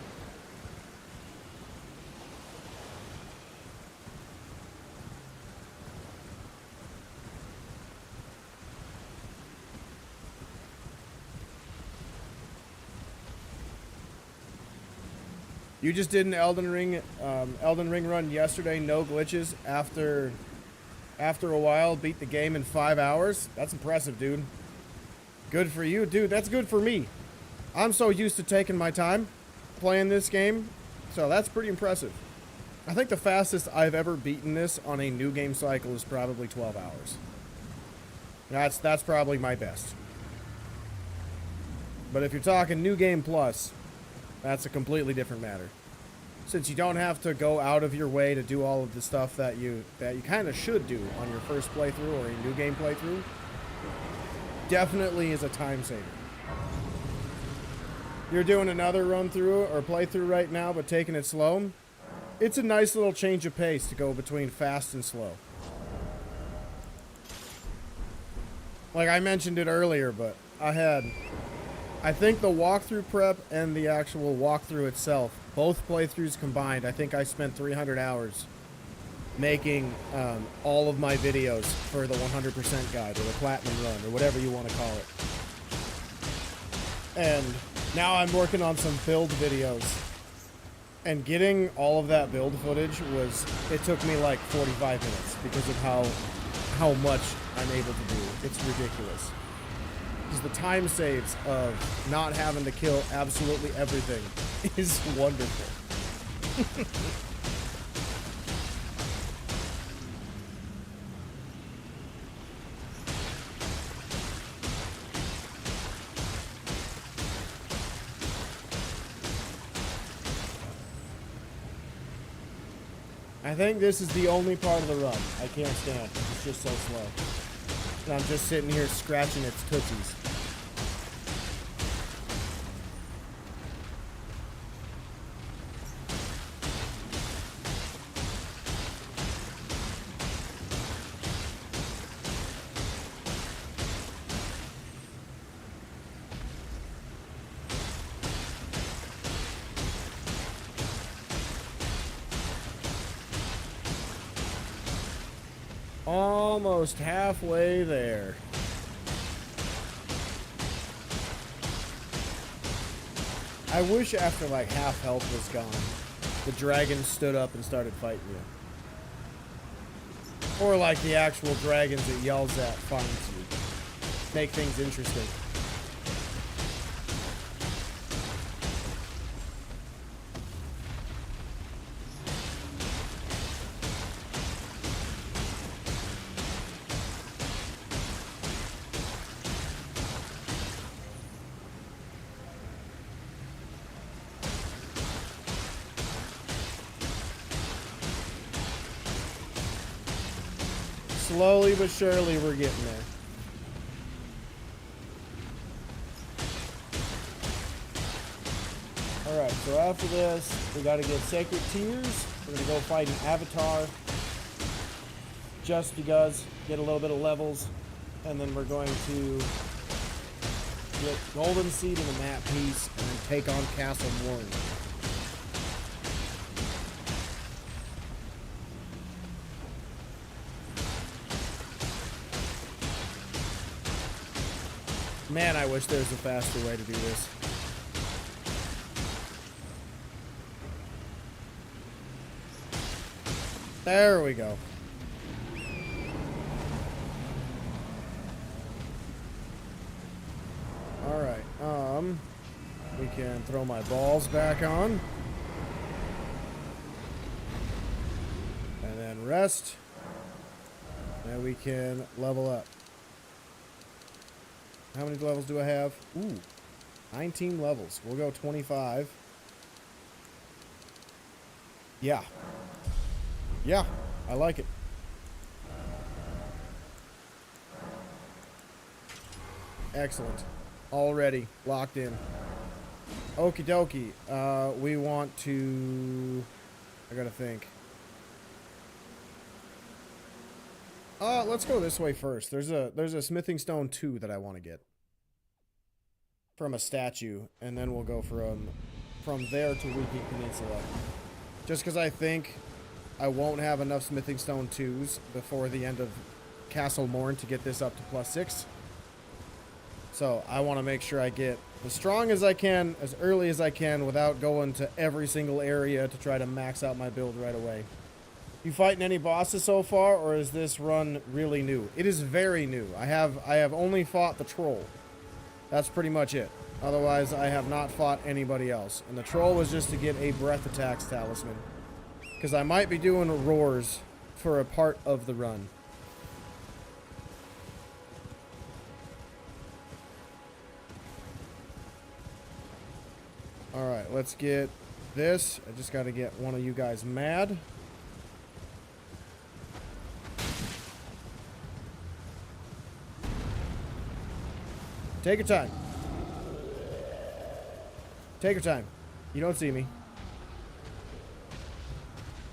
You just did an Elden Ring run yesterday, no glitches. After a while, beat the game in 5 hours. That's impressive, dude. Good for you, dude. That's good for me. I'm so used to taking my time playing this game, so that's pretty impressive. I think the fastest I've ever beaten this on a new game cycle is probably 12 hours. That's probably my best. But if you're talking new game plus, that's a completely different matter. Since you don't have to go out of your way to do all of the stuff that you kind of should do on your first playthrough or a new game playthrough, definitely is a time saver. You're doing another run through or playthrough right now, but taking it slow. It's a nice little change of pace to go between fast and slow. Like I mentioned it earlier, but I think the walkthrough prep and the actual walkthrough itself, both playthroughs combined, I think I spent 300 hours making all of my videos for the 100% guide or the platinum run or whatever you want to call it. And now I'm working on some build videos. And getting all of that build footage it took me like 45 minutes because of how much I'm able to do. It's ridiculous. Because the time saves of not having to kill absolutely everything is wonderful. I think this is the only part of the run I can't stand. It's just so slow. And I'm just sitting here scratching its tootsies. Almost halfway there. I wish after like half health was gone, the dragon stood up and started fighting you. Or like the actual dragons it yells at finds you. Make things interesting. Slowly but surely, we're getting there. Alright, so after this, we gotta get Sacred Tears. We're gonna go fight an Avatar. Just because, get a little bit of levels. And then we're going to get Golden Seed in the map piece, and then take on Castle Morn. Man, I wish there was a faster way to do this. There we go. Alright, we can throw my balls back on. And then rest. And we can level up. How many levels do I have? Ooh, 19 levels. We'll go 25. Yeah. Yeah, I like it. Excellent. Already locked in. Okie dokie. We want to... I gotta think. Let's go this way first. There's a smithing stone 2 that I want to get. From a statue. And then we'll go from there to Weeping Peninsula. Just because I think I won't have enough smithing stone 2s before the end of Castle Morn to get this up to +6. So I want to make sure I get as strong as I can, as early as I can, without going to every single area to try to max out my build right away. You fighting any bosses so far, or is this run really new? It is very new. I have only fought the troll. That's pretty much it. Otherwise, I have not fought anybody else. And the troll was just to get a breath attacks talisman. Because I might be doing roars for a part of the run. Alright, let's get this. I just got to get one of you guys mad. Take your time. Take your time. You don't see me.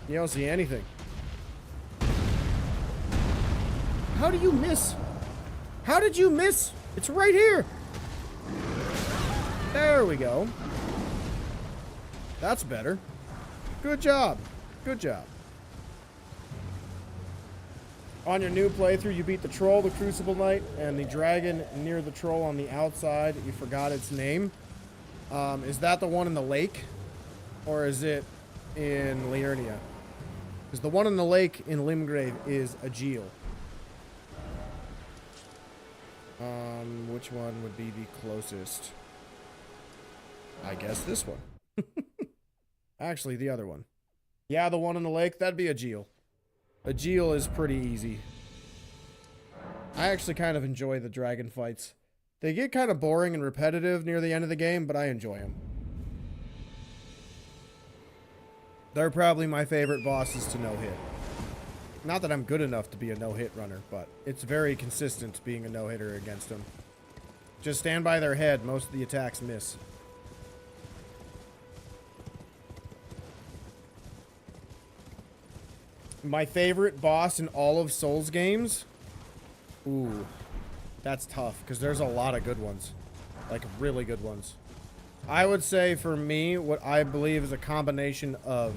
You don't see anything. How do you miss? How did you miss? It's right here. There we go. That's better. Good job. Good job. On your new playthrough, you beat the troll, the Crucible Knight, and the dragon near the troll on the outside. You forgot its name. Is that the one in the lake? Or is it in Liurnia? Because the one in the lake in Limgrave is a Geel. Which one would be the closest? I guess this one. Actually, the other one. Yeah, the one in the lake, that'd be a Geel. A Geel is pretty easy. I actually kind of enjoy the dragon fights. They get kind of boring and repetitive near the end of the game, but I enjoy them. They're probably my favorite bosses to no-hit. Not that I'm good enough to be a no-hit runner, but it's very consistent being a no-hitter against them. Just stand by their head, most of the attacks miss. My favorite boss in all of Souls games? Ooh, that's tough, because there's a lot of good ones. Like, really good ones. I would say, for me, what I believe is a combination of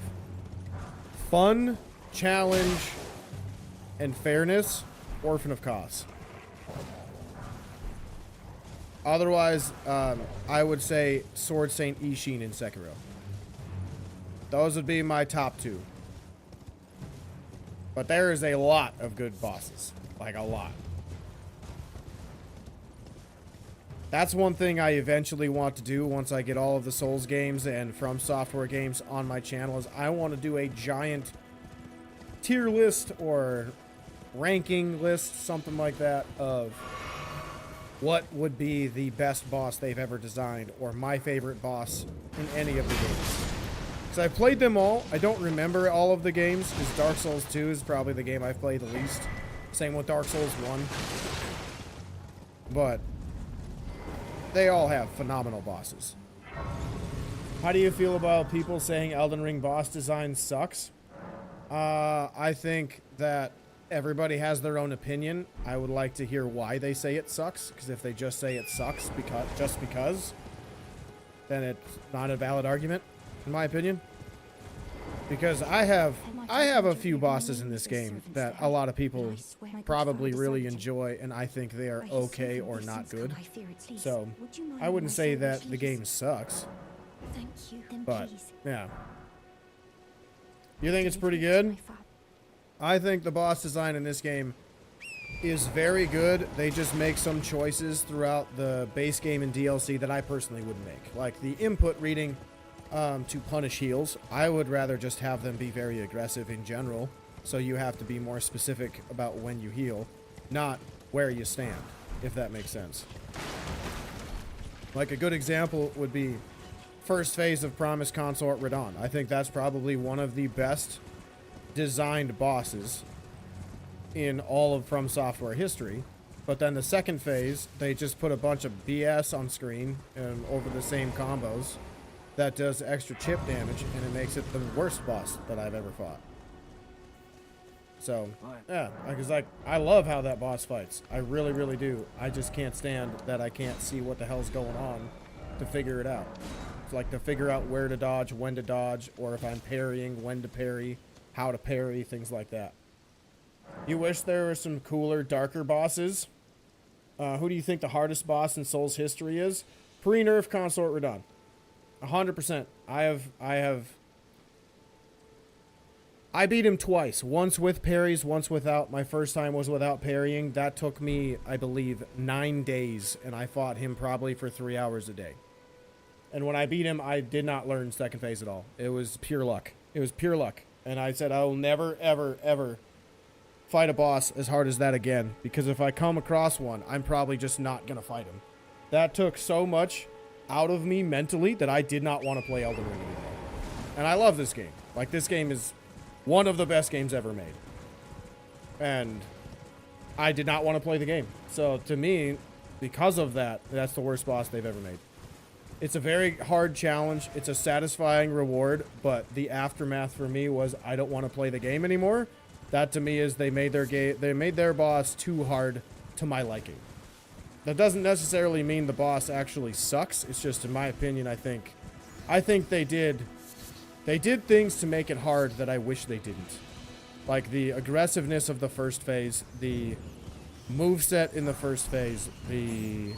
fun, challenge, and fairness, Orphan of Kos. Otherwise, I would say Sword Saint Ishin in Sekiro. Those would be my top two. But there is a lot of good bosses. Like, a lot. That's one thing I eventually want to do once I get all of the Souls games and From Software games on my channel, is I want to do a giant tier list or ranking list, something like that, of what would be the best boss they've ever designed, or my favorite boss in any of the games. Because I've played them all. I don't remember all of the games, because Dark Souls 2 is probably the game I've played the least. Same with Dark Souls 1. But they all have phenomenal bosses. How do you feel about people saying Elden Ring boss design sucks? I think that everybody has their own opinion. I would like to hear why they say it sucks, because if they just say it sucks just because, then it's not a valid argument, in my opinion. Because I have a few bosses in this game that a lot of people probably really enjoy, and I think they are okay or not good. So I wouldn't say that the game sucks. But yeah. You think it's pretty good? I think the boss design in this game is very good. They just make some choices throughout the base game and DLC that I personally wouldn't make. Like the input reading to punish heals. I would rather just have them be very aggressive in general. So you have to be more specific about when you heal, not where you stand, if that makes sense. Like a good example would be first phase of Promised Consort Radon. I think that's probably one of the best designed bosses in all of From Software history. But then the second phase, they just put a bunch of BS on screen and over the same combos that does extra chip damage, and it makes it the worst boss that I've ever fought. So, yeah, because like, I love how that boss fights. I really, really do. I just can't stand that I can't see what the hell's going on to figure it out. It's like to figure out where to dodge, when to dodge, or if I'm parrying, when to parry, how to parry, things like that. You wish there were some cooler, darker bosses? Who do you think the hardest boss in Souls history is? Pre-nerf Consort Radon. 100%. I beat him twice. Once with parries, once without. My first time was without parrying. That took me, I believe, 9 days, and I fought him probably for 3 hours a day. And when I beat him, I did not learn second phase at all. It was pure luck. It was pure luck. And I said I will never, ever, ever fight a boss as hard as that again, because if I come across one, I'm probably just not going to fight him. That took so much out of me mentally that I did not want to play Elden Ring anymore. And I love this game. Like, this game is one of the best games ever made. And I did not want to play the game. So to me, because of that, that's the worst boss they've ever made. It's a very hard challenge. It's a satisfying reward, but the aftermath for me was I don't want to play the game anymore. That to me is they made their boss too hard to my liking. That doesn't necessarily mean the boss actually sucks. It's just, in my opinion, I think they did things to make it hard that I wish they didn't. Like the aggressiveness of the first phase, the moveset in the first phase, the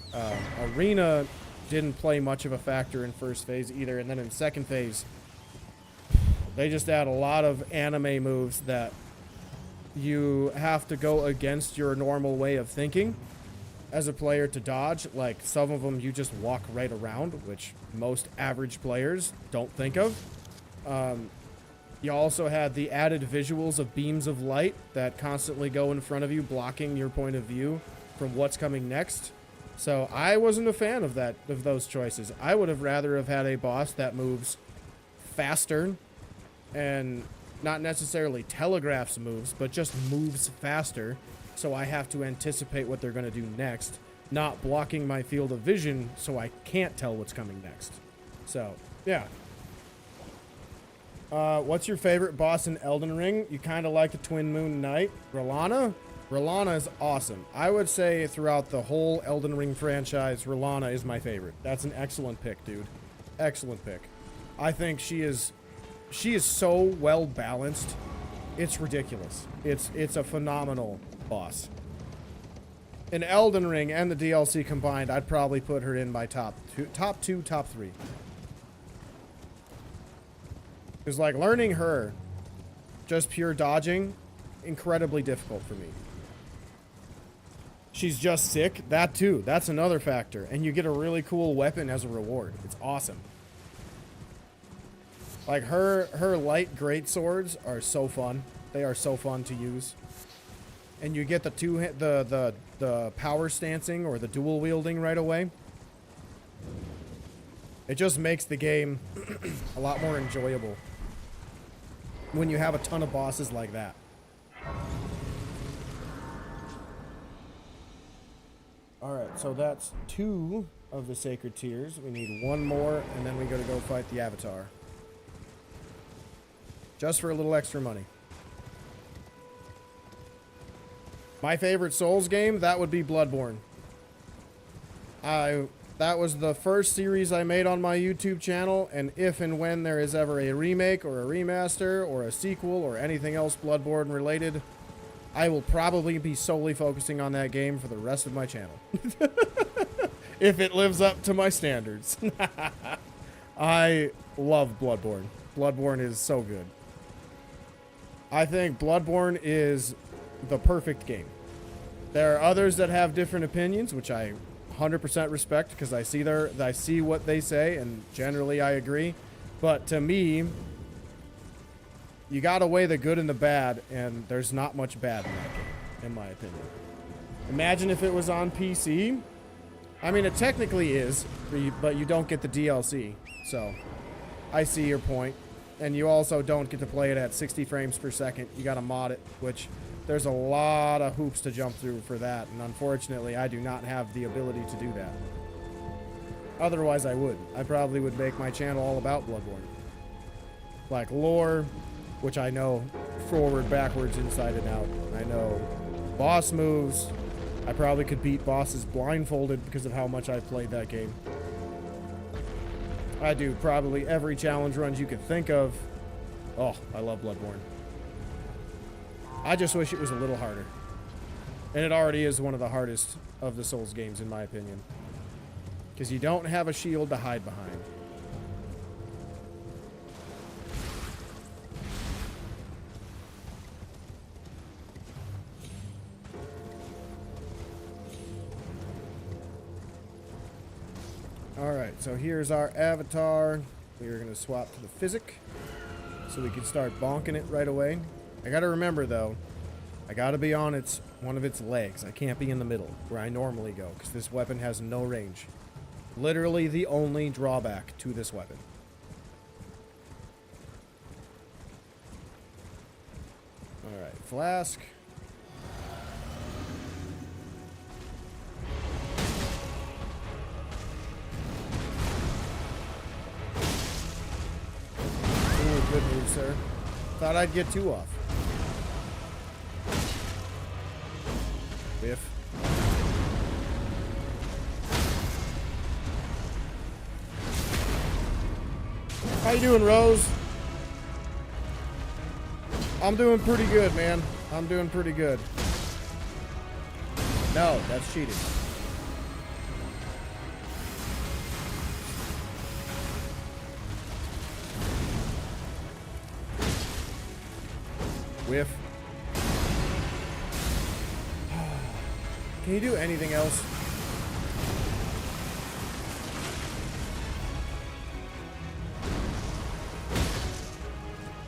arena didn't play much of a factor in first phase either. And then in second phase, they just add a lot of anime moves that you have to go against your normal way of thinking as a player to dodge. Like some of them you just walk right around, which most average players don't think of. You also had the added visuals of beams of light that constantly go in front of you, blocking your point of view from what's coming next. So I wasn't a fan of those choices. I would have rather have had a boss that moves faster and not necessarily telegraphs moves, but just moves faster. So I have to anticipate what they're going to do next, not blocking my field of vision so I can't tell what's coming next. So, yeah. What's your favorite boss in Elden Ring? You kind of like the Twin Moon Knight. R'Lana? R'Lana is awesome. I would say throughout the whole Elden Ring franchise, R'Lana is my favorite. That's an excellent pick, dude. Excellent pick. I think she is so well balanced. It's ridiculous. It's a phenomenal boss. In Elden Ring and the DLC combined, I'd probably put her in my top 2, top 3. Because, like, learning her, just pure dodging, incredibly difficult for me. She's just sick. That, too. That's another factor. And you get a really cool weapon as a reward. It's awesome. Like, her light greatswords are so fun. They are so fun to use. And you get the power stancing or the dual wielding right away. It just makes the game a lot more enjoyable when you have a ton of bosses like that. Alright, so that's 2 of the Sacred Tears. We need 1 more, and then we gotta go fight the Avatar. Just for a little extra money. My favorite Souls game, that would be Bloodborne. That was the first series I made on my YouTube channel, and if and when there is ever a remake or a remaster or a sequel or anything else Bloodborne related, I will probably be solely focusing on that game for the rest of my channel. If it lives up to my standards. I love Bloodborne. Bloodborne is so good. I think Bloodborne is the perfect game. There are others that have different opinions, which I 100% respect because I see what they say, and generally I agree. But to me, you gotta weigh the good and the bad, and there's not much bad in that game, in my opinion. Imagine if it was on PC. I mean, it technically is, but you don't get the DLC. So, I see your point. And you also don't get to play it at 60 frames per second. You gotta mod it, which there's a lot of hoops to jump through for that. And unfortunately, I do not have the ability to do that. Otherwise, I would. I probably would make my channel all about Bloodborne. Like lore, which I know forward, backwards, inside and out. I know boss moves. I probably could beat bosses blindfolded because of how much I played that game. I do probably every challenge runs you could think of. Oh, I love Bloodborne. I just wish it was a little harder. And it already is one of the hardest of the Souls games, in my opinion. Because you don't have a shield to hide behind. Alright, so here's our avatar. We're going to swap to the physic so we can start bonking it right away. I got to remember, though, I got to be on one of its legs. I can't be in the middle where I normally go because this weapon has no range. Literally the only drawback to this weapon. Alright, flask. Good move, sir. Thought I'd get 2 off. Biff. How you doing, Rose? I'm doing pretty good, man. I'm doing pretty good. No, that's cheating. Whiff. Can you do anything else?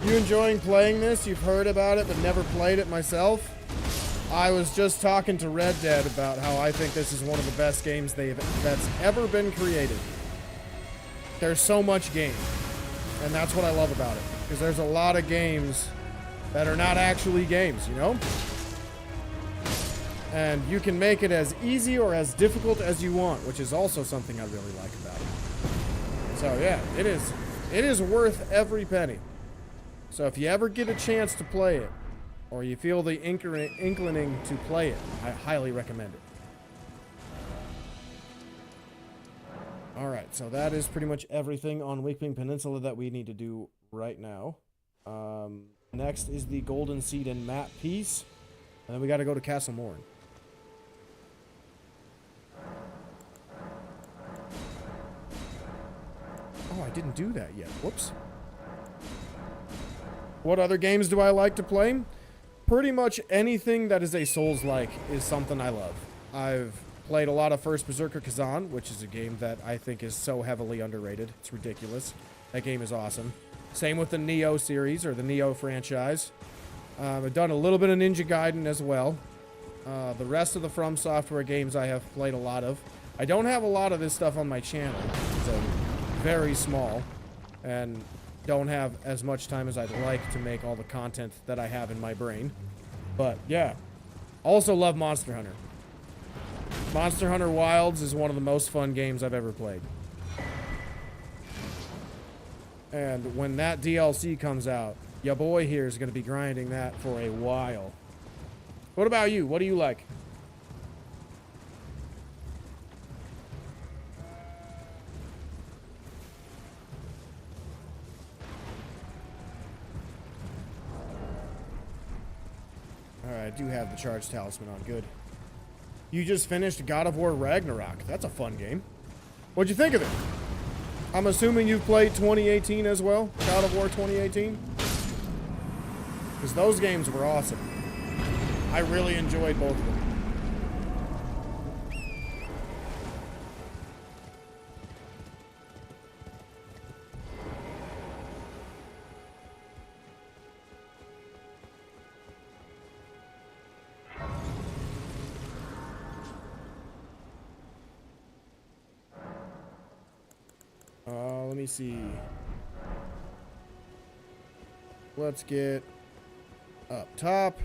You enjoying playing this? You've heard about it but never played it myself? I was just talking to Red Dead about how I think this is one of the best games that's ever been created. There's so much game. And that's what I love about it. Because there's a lot of games that are not actually games, you know? And you can make it as easy or as difficult as you want, which is also something I really like about it. So yeah, it is worth every penny. So if you ever get a chance to play it, or you feel the inclining to play it, I highly recommend it. Alright, so that is pretty much everything on Weeping Peninsula that we need to do right now. Next is the Golden Seed and Map piece. And then we gotta go to Castle Morn. Oh, I didn't do that yet. Whoops. What other games do I like to play? Pretty much anything that is a Souls-like is something I love. I've played a lot of First Berserker Kazan, which is a game that I think is so heavily underrated. It's ridiculous. That game is awesome. Same with the Neo series, or the Neo franchise. I've done a little bit of Ninja Gaiden as well. The rest of the From Software games I have played a lot of. I don't have a lot of this stuff on my channel. It's very small, and don't have as much time as I'd like to make all the content that I have in my brain. But, yeah. Also love Monster Hunter. Monster Hunter Wilds is one of the most fun games I've ever played. And when that DLC comes out, your boy here is going to be grinding that for a while. What about you? What do you like? Alright, I do have the Charged Talisman on. Good. You just finished God of War Ragnarok. That's a fun game. What'd you think of it? I'm assuming you've played 2018 as well? God of War 2018? Because those games were awesome. I really enjoyed both of them. Let me see. Let's get up top.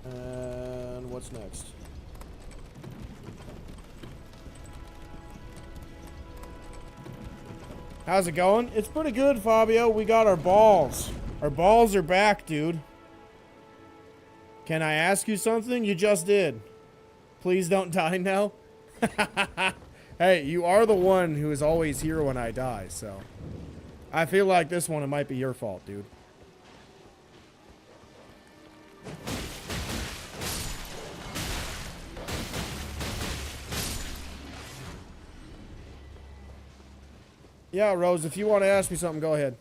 And what's next? How's it going? It's pretty good, Fabio. We got our balls. Our balls are back, dude. Can I ask you something? You just did. Please don't die now. Hey, you are the one who is always here when I die, so I feel like this one, it might be your fault, dude. Yeah, Rose, if you want to ask me something, go ahead.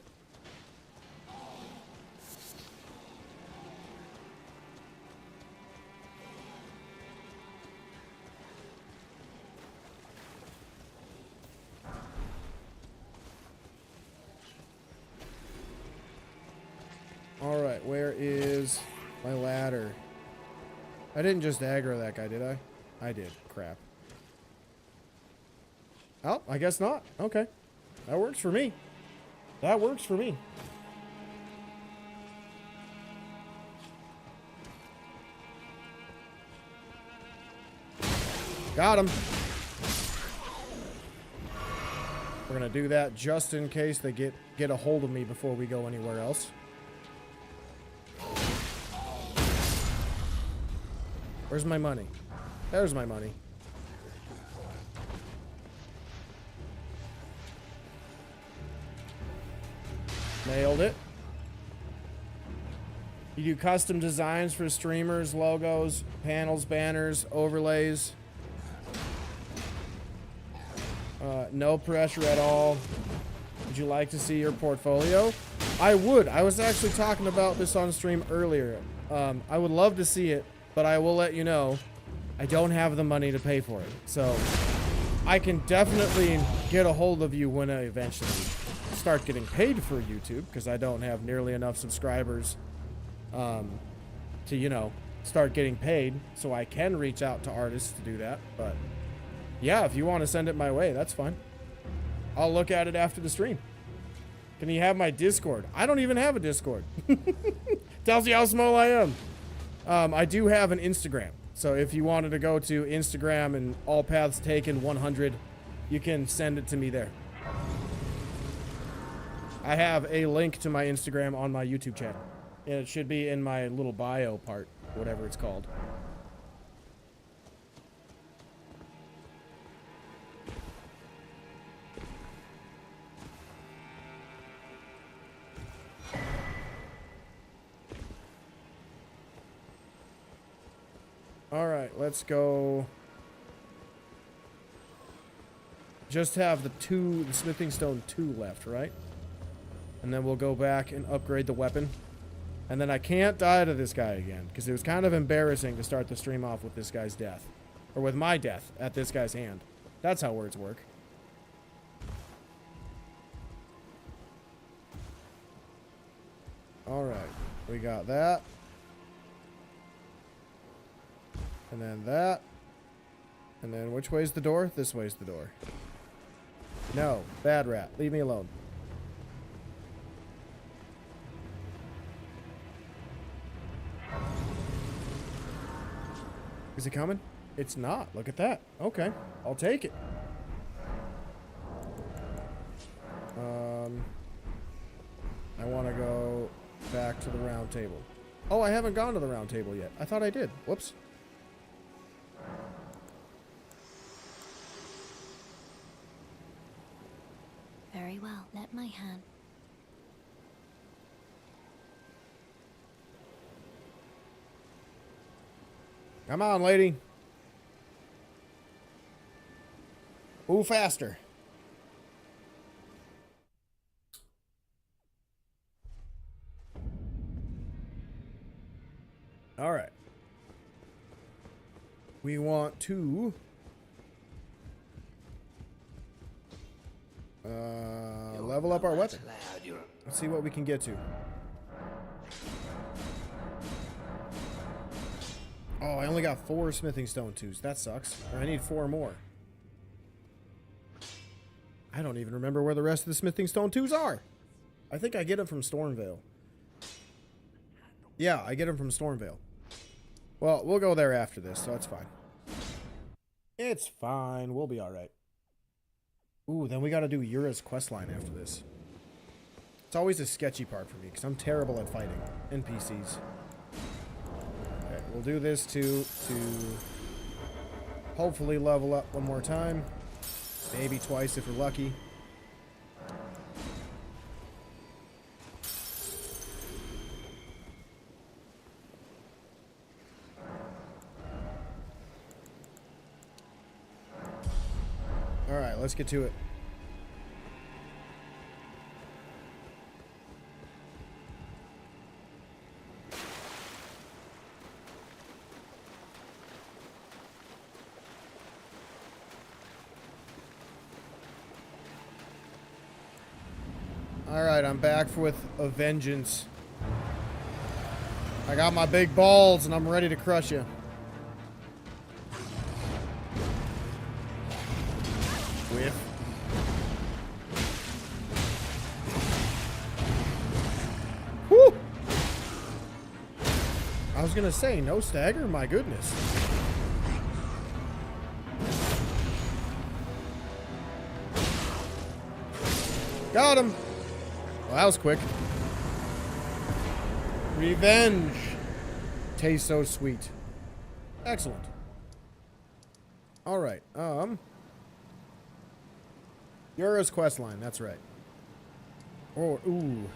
Alright, where is my ladder? I didn't just aggro that guy, did I? I did. Crap. Oh, I guess not. Okay. That works for me. That works for me. Got him. We're gonna do that just in case they get a hold of me before we go anywhere else. Where's my money? There's my money. Nailed it. You do custom designs for streamers, logos, panels, banners, overlays. No pressure at all. Would you like to see your portfolio? I would. I was actually talking about this on stream earlier. I would love to see it, but I will let you know I don't have the money to pay for it. So I can definitely get a hold of you when I eventually start getting paid for YouTube, because I don't have nearly enough subscribers to, you know, start getting paid, so I can reach out to artists to do that. But yeah, if you want to send it my way, that's fine. I'll look at it after the stream. Can you have my Discord? I don't even have a Discord. Tells you how small I am. I do have an Instagram, so if you wanted to go to Instagram and all paths taken 100, you can send it to me there. I have a link to my Instagram on my YouTube channel, and it should be in my little bio part, whatever it's called. All right, let's go. Just have the smithing stone 2 left, right? And then we'll go back and upgrade the weapon. And then I can't die to this guy again, because it was kind of embarrassing to start the stream off with this guy's death. Or with my death at this guy's hand. That's how words work. Alright, we got that. And then that. And then which way's the door? This way's the door. No, bad rat. Leave me alone. Is it coming? It's not. Look at that. Okay, I'll take it. I want to go back to the round table. Oh, I haven't gone to the round table yet. I thought I did. Whoops. Very well. Let my hand. Come on, lady. Move faster. All right. We want to level up our weapon. Let's see what we can get to. Oh, I only got 4 smithing stone tools. That sucks. Or I need 4 more. I don't even remember where the rest of the smithing stone tools are. I think I get them from Stormveil. Yeah, I get them from Stormveil. Well, we'll go there after this, so it's fine. It's fine. We'll be alright. Ooh, then we gotta do Yura's questline after this. It's always a sketchy part for me, because I'm terrible at fighting NPCs. Okay, we'll do this to hopefully level up one more time. Maybe twice if we're lucky. Alright, let's get to it. Alright, I'm back with a vengeance. I got my big balls and I'm ready to crush you. Whiff. Whew! I was gonna say, no stagger? My goodness. Got him! Well, that was quick. Revenge. Tastes so sweet. Excellent. Alright, Yura's questline, that's right. Oh, ooh.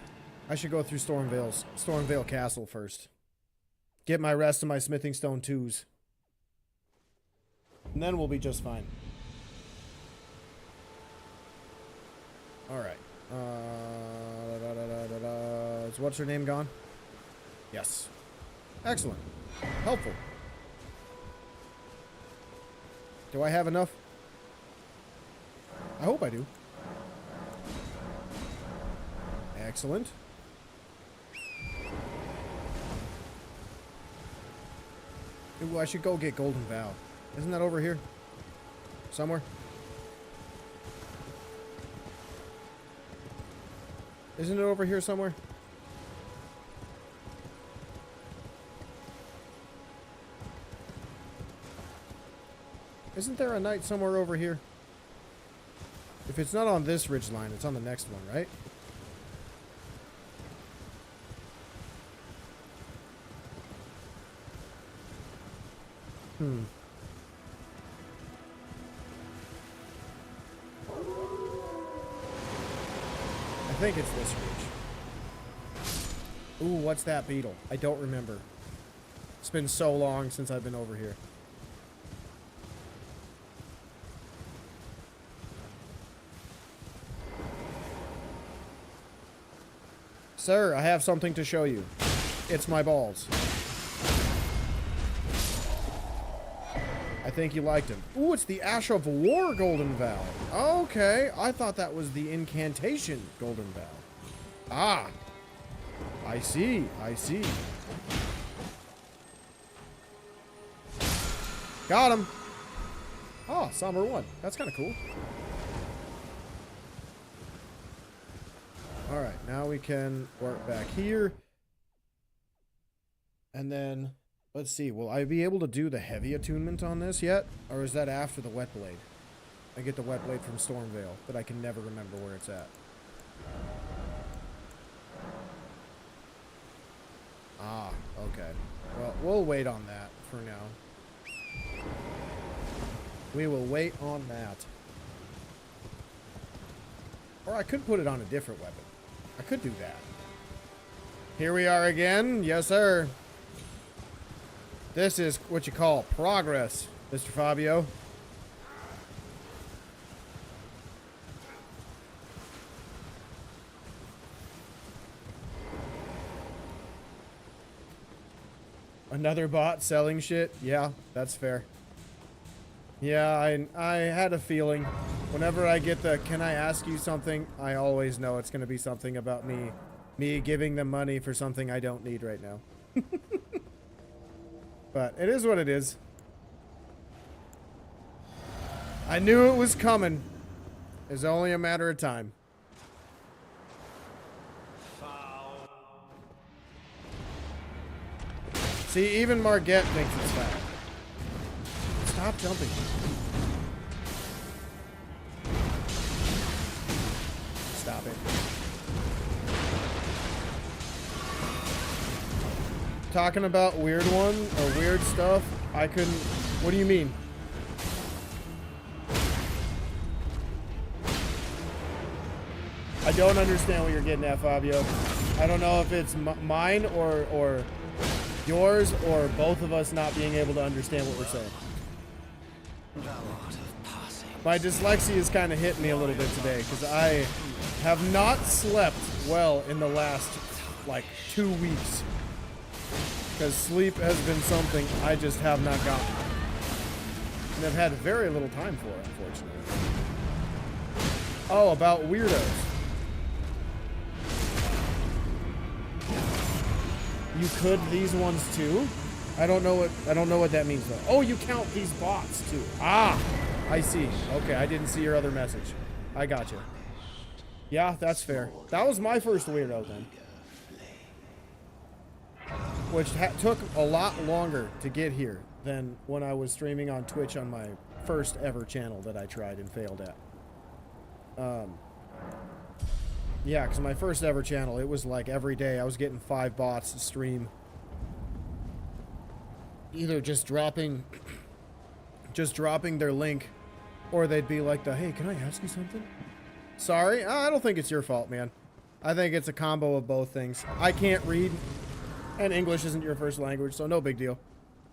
I should go through Stormveil Castle first. Get my rest of my smithing stone twos. And then we'll be just fine. Alright. So what's her name gone? Yes. Excellent. Helpful. Do I have enough? I hope I do. Excellent. Ooh, I should go get Golden Vow. Isn't that over here? Somewhere? Isn't it over here somewhere? Isn't there a knight somewhere over here? If it's not on this ridge line, it's on the next one, right? I think it's this ridge. Ooh, what's that beetle? I don't remember. It's been so long since I've been over here. Sir, I have something to show you. It's my balls. I think you liked him. Ooh, it's the Ash of War Golden Vow. Okay, I thought that was the Incantation Golden Vow. Ah, I see, I see. Got him. Oh, Somber 1. That's kind of cool. Alright, now we can work back here. And then, let's see, will I be able to do the heavy attunement on this yet? Or is that after the Wet Blade? I get the Wet Blade from Stormveil, but I can never remember where it's at. Ah, okay. Well, we'll wait on that for now. We will wait on that. Or I could put it on a different weapon. I could do that. Here we are again. Yes, sir. This is what you call progress, Mr. Fabio. Another bot selling shit? Yeah, that's fair. Yeah, I had a feeling. Whenever I get the, can I ask you something? I always know it's going to be something about me giving them money for something I don't need right now. But it is what it is. I knew it was coming. It's only a matter of time. See, even Morgott thinks it's foul. Stop jumping. Stop it. Talking about weird one or weird stuff, I couldn't. What do you mean? I don't understand what you're getting at, Fabio. I don't know if it's mine or yours or both of us not being able to understand what we're saying. My dyslexia is kind of hitting me a little bit today because I have not slept well in the last like 2 weeks. Because sleep has been something I just have not gotten. And I've had very little time for it, unfortunately. Oh, about weirdos. You could these ones too? I don't know what that means though. Oh, you count these bots too. Ah, I see. Okay, I didn't see your other message. I got you. Yeah, that's fair. That was my first weirdo then. Which took a lot longer to get here than when I was streaming on Twitch on my first ever channel that I tried and failed at. Yeah, because my first ever channel, it was like every day I was getting 5 bots to stream. Either just dropping their link, or they'd be like hey, can I ask you something? Sorry, I don't think it's your fault, man. I think it's a combo of both things. I can't read, and English isn't your first language, so no big deal.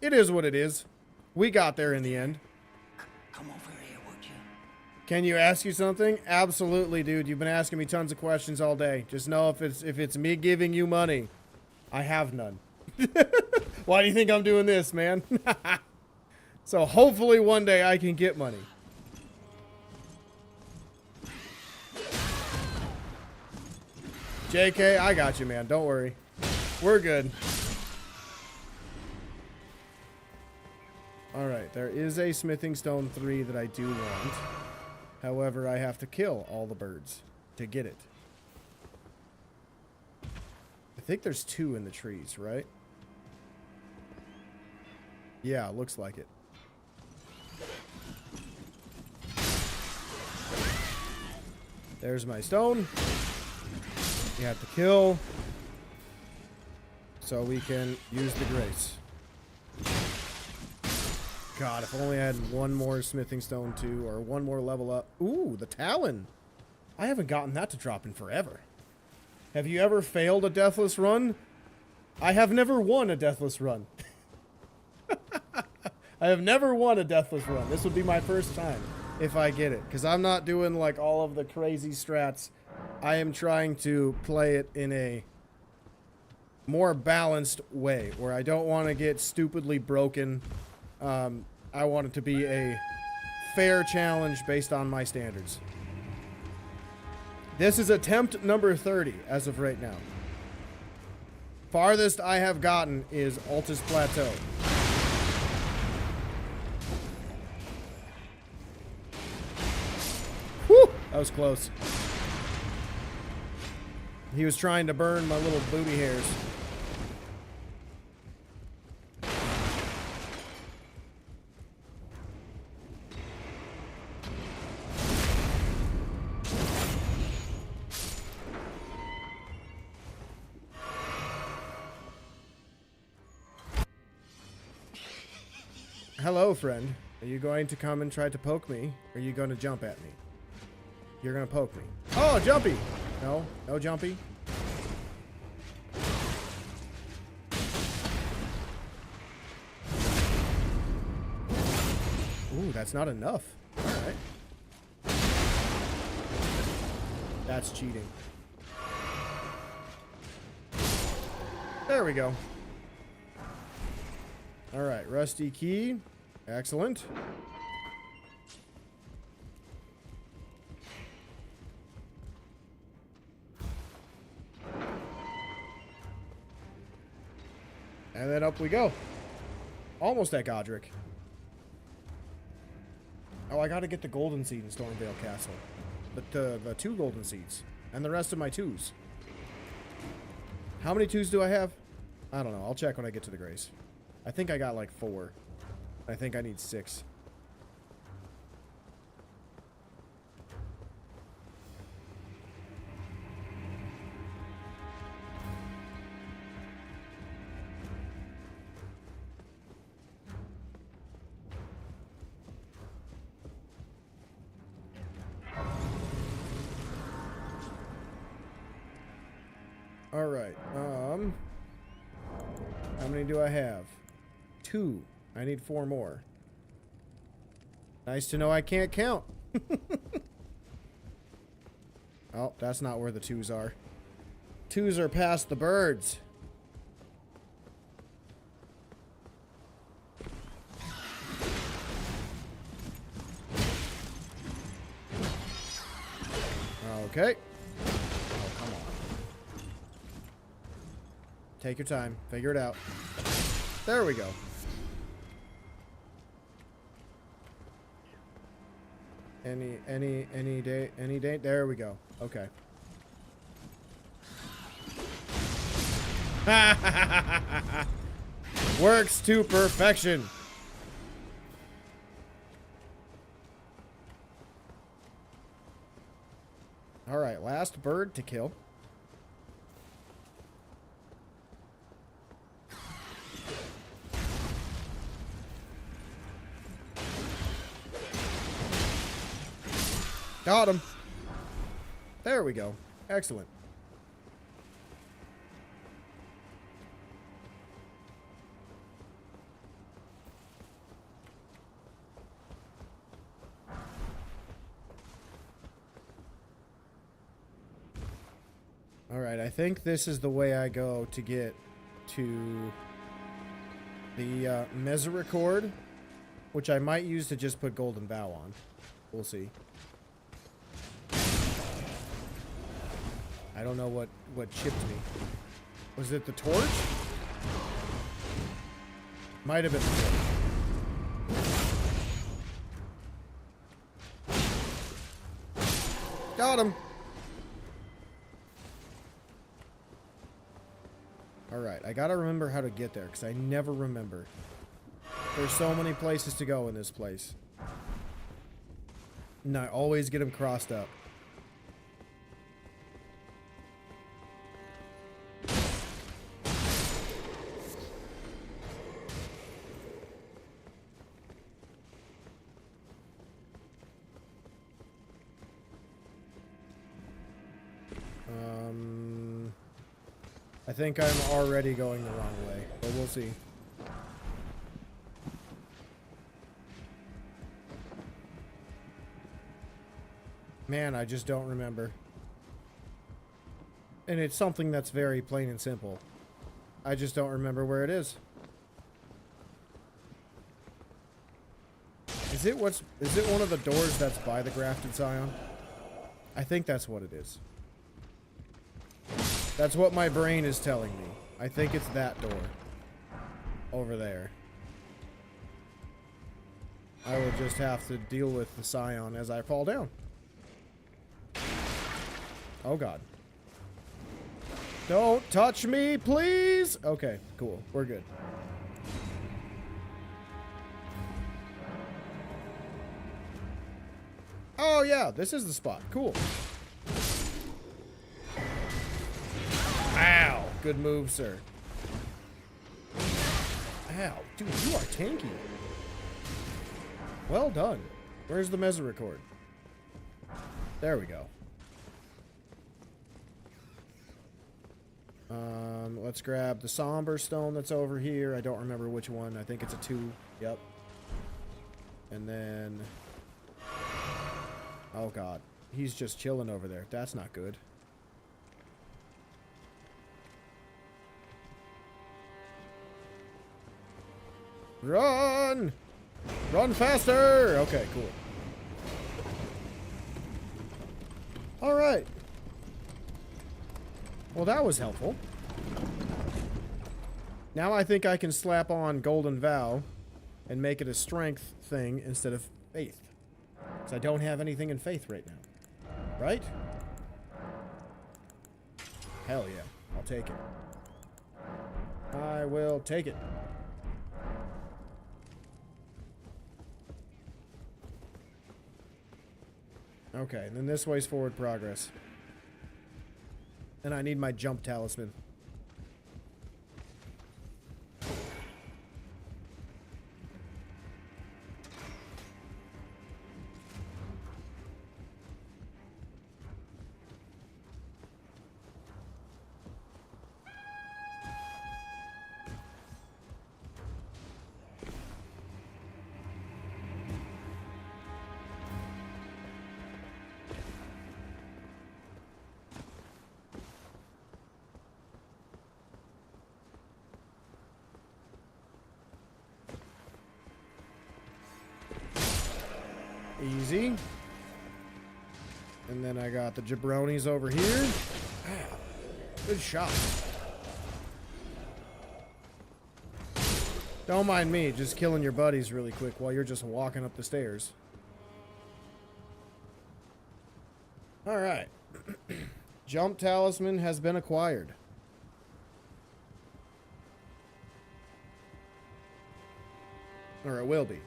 It is what it is. We got there in the end. Come over here, would you? Can you ask you something? Absolutely, dude. You've been asking me tons of questions all day. Just know if it's me giving you money, I have none. Why do you think I'm doing this, man? So hopefully one day I can get money. JK, I got you, man. Don't worry. We're good. Alright, there is a smithing stone 3 that I do want. However, I have to kill all the birds to get it. I think there's 2 in the trees, right? Yeah, looks like it. There's my stone. You have to kill so we can use the grace. God, if only I had one more smithing stone 2 or one more level up. Ooh, the Talon. I haven't gotten that to drop in forever. Have you ever failed a deathless run? I have never won a deathless run. I have never won a deathless run. This would be my first time if I get it. Because I'm not doing like all of the crazy strats. I am trying to play it in a more balanced way. Where I don't want to get stupidly broken. I want it to be a fair challenge based on my standards. This is attempt number 30 as of right now. Farthest I have gotten is Altus Plateau. Whew, that was close. He was trying to burn my little booty hairs. Hello, friend. Are you going to come and try to poke me? Or are you going to jump at me? You're going to poke me. Oh, jumpy! No, no jumpy. Ooh, that's not enough. Alright. That's cheating. There we go. Alright, rusty key. Excellent. And then up we go. Almost at Godric. Oh, I gotta get the golden seed in Stormveil Castle. The 2 golden seeds. And the rest of my 2s. How many 2s do I have? I don't know. I'll check when I get to the Grace. I think I got like 4. I think I need 6. All right. How many do I have? 2. I need 4 more. Nice to know I can't count. Oh, that's not where the 2s are. 2s are past the birds. Okay. Oh, come on. Take your time. Figure it out. There we go. Any day. There we go. Okay. Works to perfection. All right, last bird to kill. Got him. There we go. Excellent. Alright, I think this is the way I go to get to the Misericord, which I might use to just put Golden Bow on. We'll see. I don't know what chipped me. Was it the torch? Might have been the torch. Got him. Alright, I gotta remember how to get there, because I never remember. There's so many places to go in this place. And I always get them crossed up. I think I'm already going the wrong way, but we'll see. Man, I just don't remember. And it's something that's very plain and simple. I just don't remember where it is. Is it one of the doors that's by the Grafted Scion? I think that's what it is. That's what my brain is telling me. I think it's that door. Over there. I will just have to deal with the Scion as I fall down. Oh god. Don't touch me, please! Okay, cool. We're good. Oh yeah, this is the spot. Cool. Ow! Good move, sir. Ow. Dude, you are tanky. Well done. Where's the Misericord? There we go. Let's grab the Somber Stone that's over here. I don't remember which one. I think it's a 2. Yep. And then... Oh, God. He's just chilling over there. That's not good. Run! Run faster! Okay, cool. Alright. Well, that was helpful. Now I think I can slap on Golden Vow and make it a strength thing instead of faith. Because I don't have anything in faith right now. Right? Hell yeah. I'll take it. I will take it. Okay, then this way's forward progress. And I need my jump talisman. Easy. And then I got the jabronis over here. Ah, good shot. Don't mind me, just killing your buddies really quick while you're just walking up the stairs. Alright. Jump talisman has been acquired. Or it will be.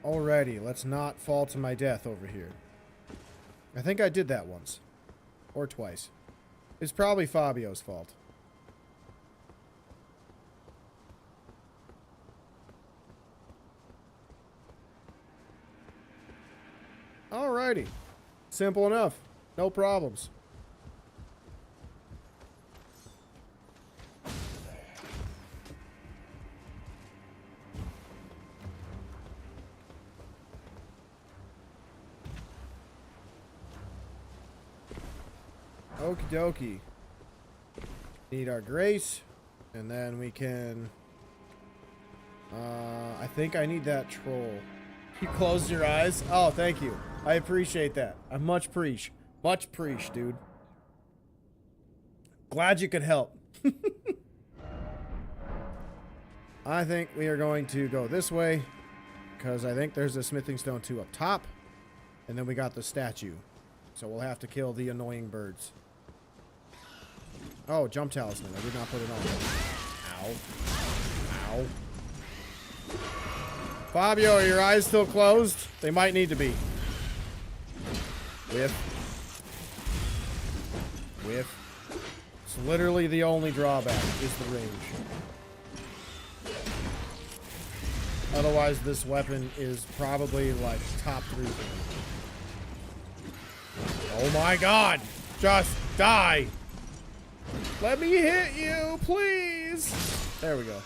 Alrighty, let's not fall to my death over here. I think I did that once. Or twice. It's probably Fabio's fault. Alrighty. Simple enough. No problems. Okie dokie. Need our grace. And then we can... I think I need that troll. You closed your eyes? Oh, thank you. I appreciate that. I much preach. Much preach, dude. Glad you could help. I think we are going to go this way. Because I think there's a smithing stone 2 up top. And then we got the statue. So we'll have to kill the annoying birds. Oh, jump talisman. I did not put it on. Ow. Ow. Fabio, are your eyes still closed? They might need to be. Whiff. Whiff. It's literally the only drawback is the range. Otherwise, this weapon is probably like top 3. Oh my god! Just die! Let me hit you, please! There we go.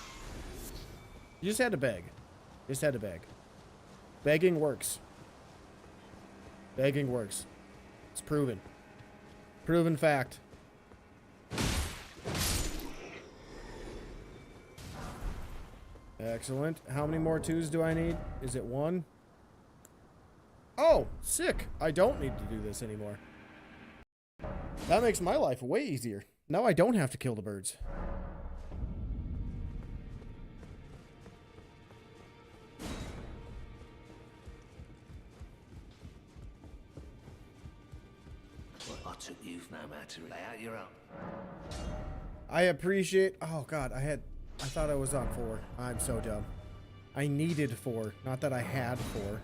You just had to beg. Just had to beg. Begging works. Begging works. It's proven. Proven fact. Excellent. How many more 2s do I need? Is it 1? Oh, sick. I don't need to do this anymore. That makes my life way easier. Now I don't have to kill the birds. Well, I took you no matter. Lay out your own. I appreciate... Oh, God. I thought I was on 4. I'm so dumb. I needed 4. Not that I had 4.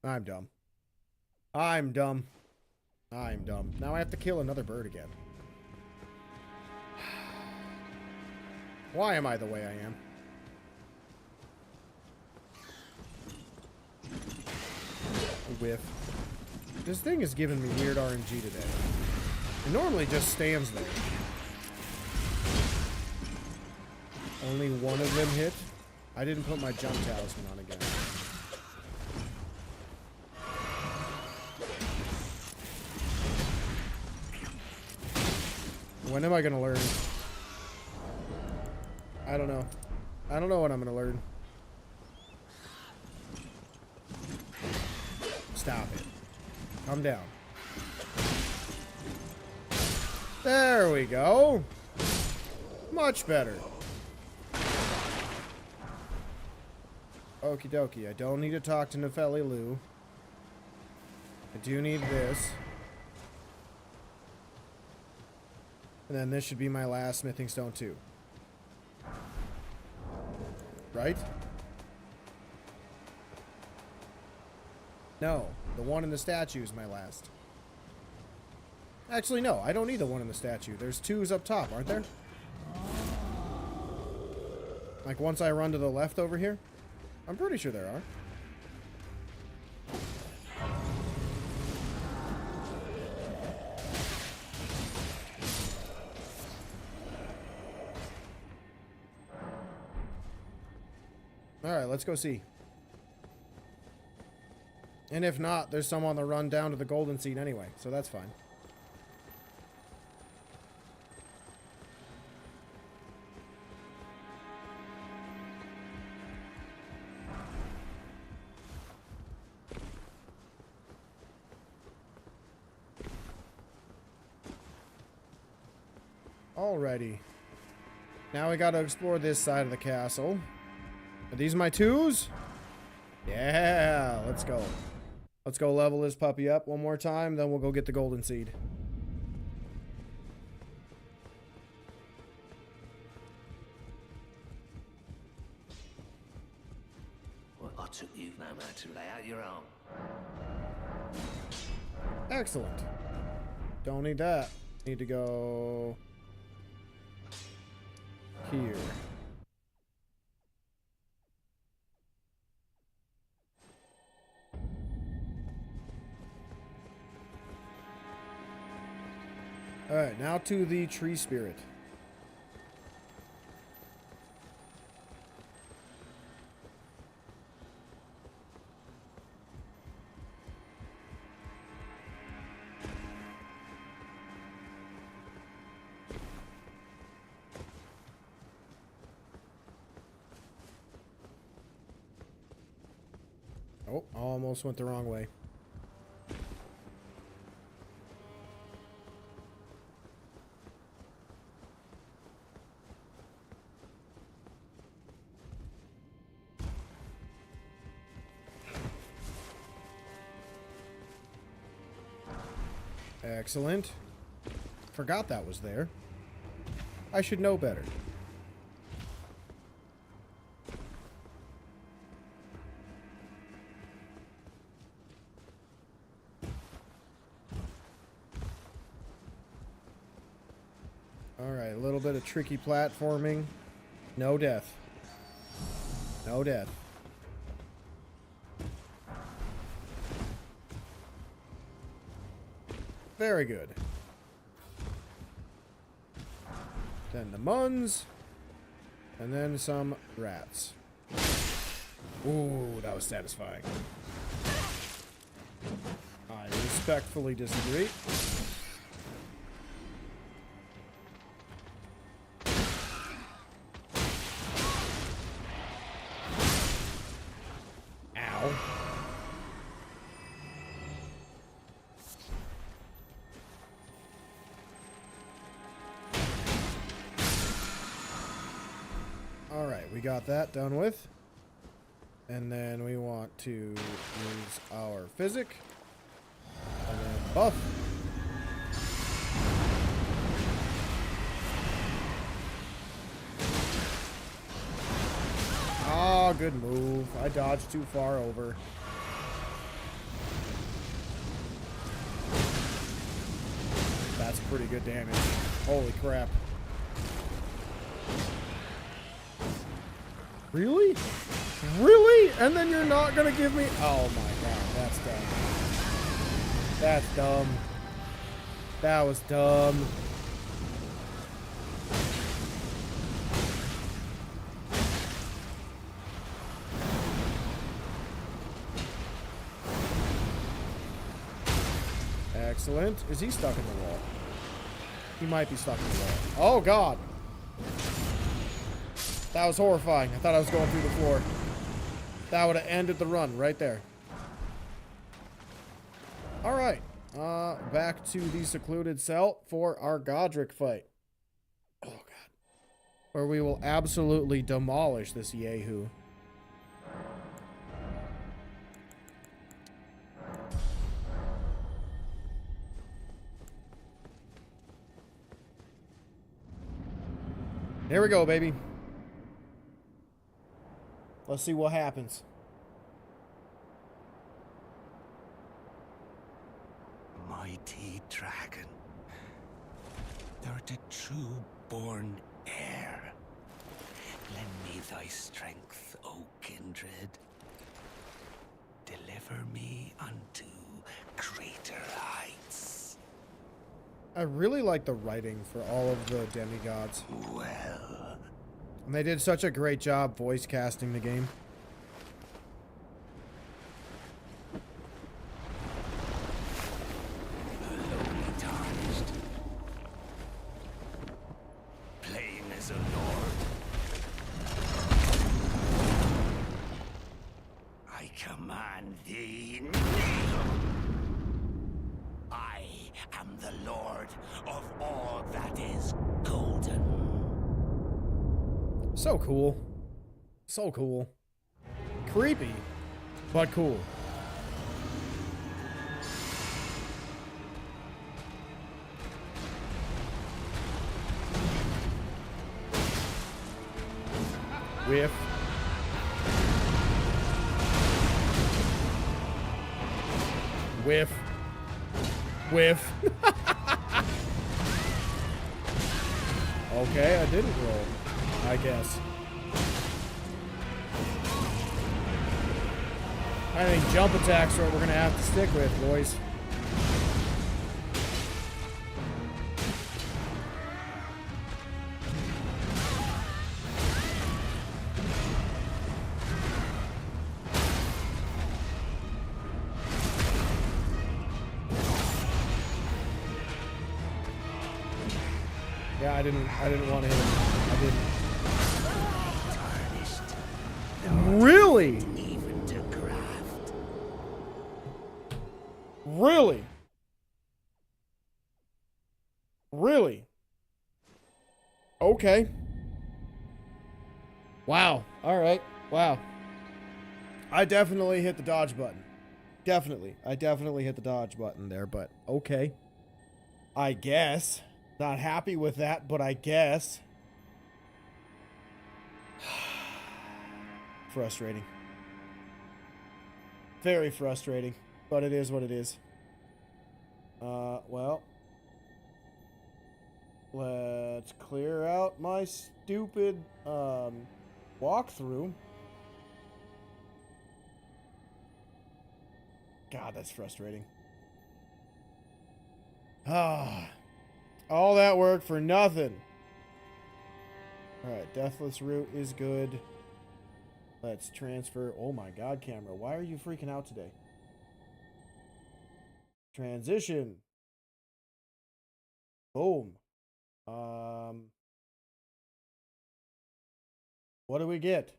I'm dumb. I'm dumb. I'm dumb. Now I have to kill another bird again. Why am I the way I am? Whiff. This thing is giving me weird RNG today. It normally just stands there. Only one of them hit. I didn't put my jump talisman on again. When am I gonna learn? I don't know. I don't know when I'm gonna learn. Stop it. Come down. There we go. Much better. Okie dokie. I don't need to talk to Nefeli Lou. I do need this. And then this should be my last smithing stone too. Right? No, the one in the statue is my last. Actually, no, I don't need the one in the statue. There's twos up top, aren't there? Like once I run to the left over here? I'm pretty sure there are. Alright, let's go see. And if not, there's some on the run down to the golden seed anyway, so that's fine. Alrighty. Now we gotta explore this side of the castle. Are these my twos? Yeah, let's go. Let's go level this puppy up one more time, then we'll go get the golden seed. Well, I took you no matter to lay out your own. Excellent. Don't need that. Need to go here. Alright, now to the tree spirit. Oh, almost went the wrong way. Excellent. Forgot that was there. I should know better. Alright, a little bit of tricky platforming. No death. No death. Very good. Then the muns. And then some rats. Ooh, that was satisfying. I respectfully disagree. Alright, we got that done with. And then we want to use our physic. And then buff. Oh, good move. I dodged too far over. That's pretty good damage. Holy crap. Really? Really? And then you're not gonna give me... Oh my god, that's dumb. That's dumb. That was dumb. Excellent. Is he stuck in the wall? He might be stuck in the wall. Oh, God. That was horrifying. I thought I was going through the floor. That would have ended the run right there. All right. Back to the secluded cell for our Godric fight. Oh, God. Where we will absolutely demolish this Yehu. Here we go, baby. Let's see what happens. Mighty dragon, thou'rt a true-born heir. Lend me thy strength, O kindred. Deliver me unto greater heights. I really like the writing for all of the demigods. Well, And they did such a great job voice casting the game. lowly tarnished, playing as a lord. I command thee, kneel! I am the lord of all that is golden. So cool. So cool. Creepy, but cool. Whiff. Whiff. Whiff. Okay, I didn't roll, I guess. I think jump attacks are what we're going to have to stick with, boys. Yeah, I didn't want to hit him. I didn't. Really? Even to craft. Really? Really? Okay. Wow. All right. Wow. I definitely hit the dodge button. Definitely. I definitely hit the dodge button there, but okay. I guess. Not happy with that, but I guess. Frustrating. Very frustrating, but it is what it is. Well, let's clear out my stupid walkthrough. God, that's frustrating. Ah, all that work for nothing. All right, Deathless Root is good. Let's transfer. Oh my God, camera. Why are you freaking out today? Transition. Boom. What do we get?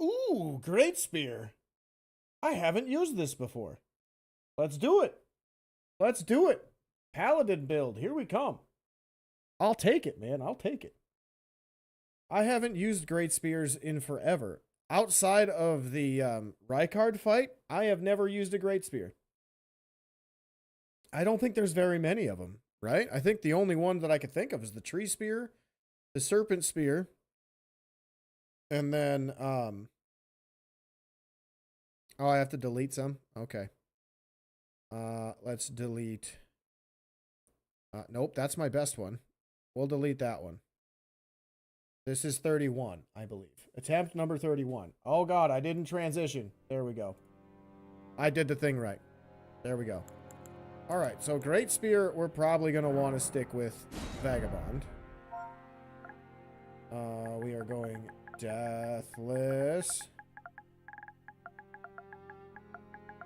Ooh, Great Spear. I haven't used this before. Let's do it. Let's do it. Paladin build. Here we come. I'll take it, man. I'll take it. I haven't used Great Spears in forever. Outside of the Rykard fight, I have never used a Great Spear. I don't think there's very many of them, right? I think the only one that I could think of is the Tree Spear, the Serpent Spear, and then, oh, I have to delete some? Okay. Let's delete. Nope, that's my best one. We'll delete that one. This is 31, I believe. Attempt number 31. Oh, God, I didn't transition. There we go. I did the thing right. There we go. All right, so Great Spear, we're probably going to want to stick with Vagabond. We are going Deathless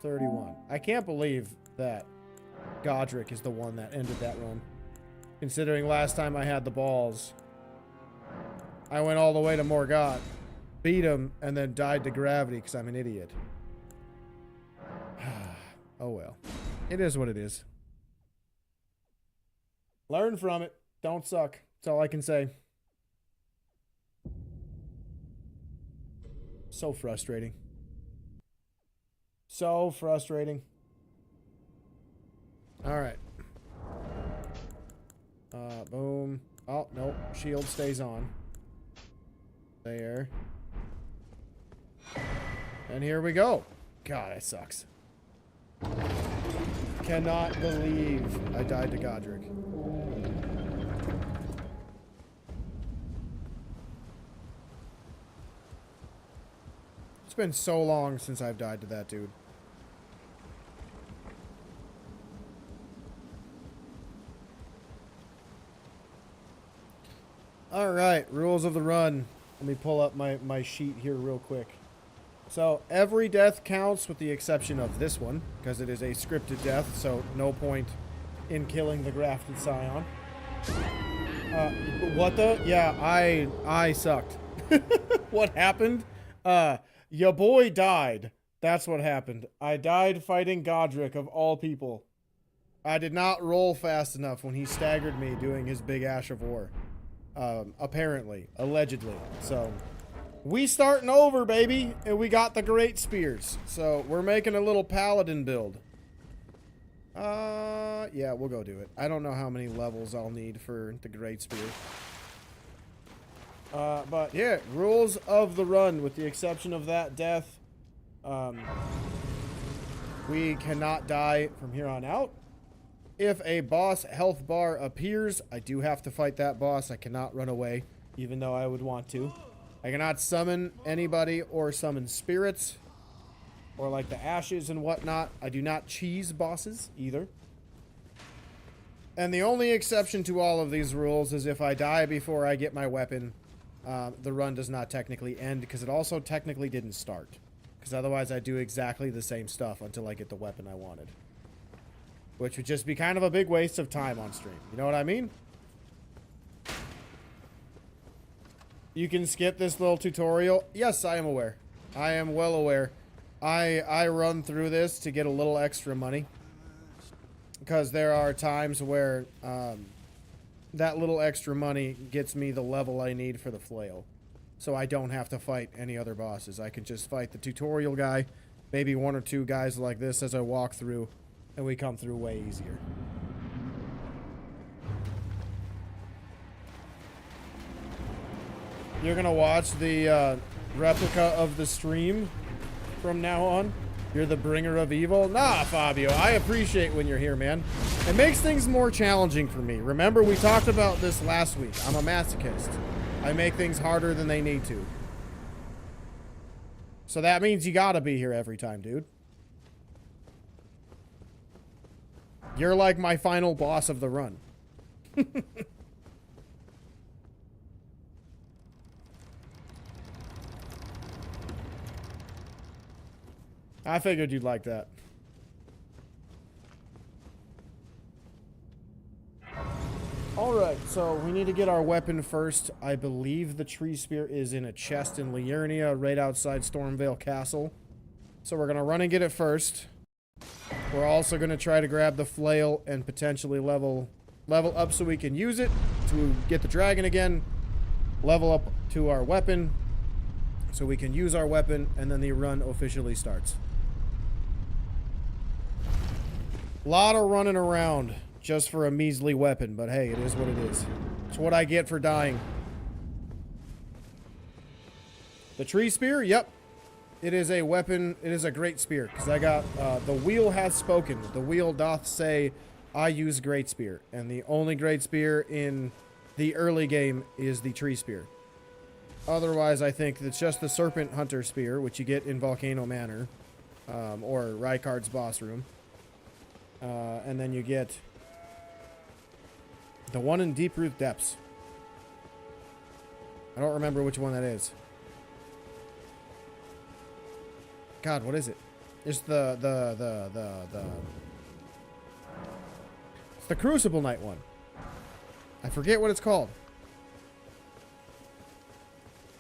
31. I can't believe that Godric is the one that ended that run. Considering last time I had the balls, I went all the way to Morgott, beat him, and then died to gravity because I'm an idiot. Oh well. It is what it is. Learn from it. Don't suck. That's all I can say. So frustrating. So frustrating. Alright. Boom. Oh, nope. Shield stays on. There. And here we go. God, that sucks. Cannot believe I died to Godric. It's been so long since I've died to that dude. Alright, rules of the run. Let me pull up my sheet here real quick. So, every death counts with the exception of this one, because it is a scripted death, so no point in killing the grafted scion. What the? Yeah, I sucked. What happened? Your boy died. That's what happened. I died fighting Godric, of all people. I did not roll fast enough when he staggered me doing his big Ash of War. Apparently. Allegedly. So, we starting over, baby. And we got the Great Spears. So, we're making a little Paladin build. Yeah, we'll go do it. I don't know how many levels I'll need for the Great Spear. But yeah, rules of the run, with the exception of that death. We cannot die from here on out. If a boss health bar appears, I do have to fight that boss. I cannot run away, even though I would want to. I cannot summon anybody or summon spirits, or like the ashes and whatnot. I do not cheese bosses either. And the only exception to all of these rules is if I die before I get my weapon, the run does not technically end, because it also technically didn't start. Because otherwise I do exactly the same stuff until I get the weapon I wanted. Which would just be kind of a big waste of time on stream. You know what I mean? You can skip this little tutorial. Yes, I am aware. I am well aware. I run through this to get a little extra money. Because there are times where that little extra money gets me the level I need for the flail. So I don't have to fight any other bosses. I can just fight the tutorial guy, maybe one or two guys like this as I walk through, and we come through way easier. You're gonna watch the replica of the stream from now on? You're the bringer of evil? Nah, Fabio, I appreciate when you're here, man. It makes things more challenging for me. Remember, we talked about this last week. I'm a masochist. I make things harder than they need to. So that means you gotta be here every time, dude. You're like my final boss of the run. I figured you'd like that. Alright, so we need to get our weapon first. I believe the tree spear is in a chest in Liurnia, right outside Stormveil Castle. So we're going to run and get it first. We're also going to try to grab the flail and potentially level up so we can use it to get the dragon again. Level up to our weapon so we can use our weapon, and then the run officially starts. Lot of running around just for a measly weapon, but hey, it is what it is. It's what I get for dying. The tree spear? Yep. It is a weapon. It is a great spear, because I got, the wheel has spoken. The wheel doth say, I use great spear. And the only great spear in the early game is the tree spear. Otherwise, I think it's just the serpent hunter spear, which you get in Volcano Manor, or Rykard's boss room. And then you get the one in Deep-Root Depths. I don't remember which one that is. God, what is it? It's it's the Crucible Knight one. I forget what it's called.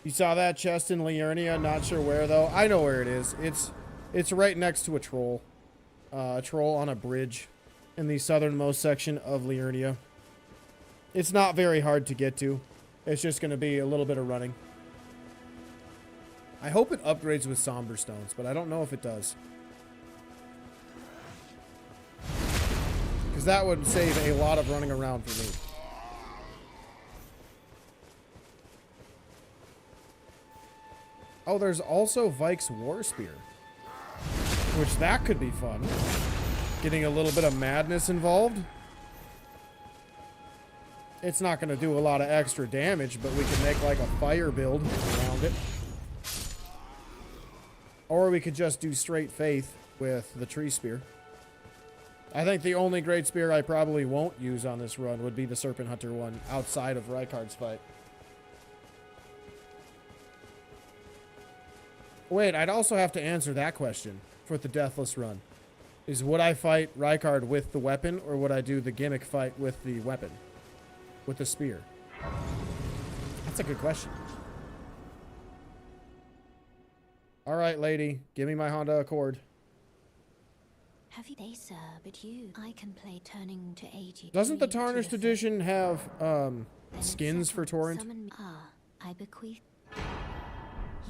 You saw that chest in Liurnia? Not sure where though. I know where it is. It's right next to a troll. A troll on a bridge in the southernmost section of Liurnia. It's not very hard to get to. It's just going to be a little bit of running. I hope it upgrades with Somber Stones, but I don't know if it does. Because that would save a lot of running around for me. Oh, there's also Vike's War Spear. Which that could be fun. Getting a little bit of madness involved. It's not going to do a lot of extra damage, but we can make like a fire build around it. Or we could just do straight faith with the tree spear. I think the only great spear I probably won't use on this run would be the Serpent Hunter one outside of Rykard's fight. Wait, I'd also have to answer that question for the Deathless run. Is would I fight Rykard with the weapon, or would I do the gimmick fight with the weapon? With the spear? That's a good question. Alright, lady. Give me my Honda Accord. Have you they, sir, but you I can play turning to AG. Doesn't the Tarnished Edition have skins for Torrent? I bequeath.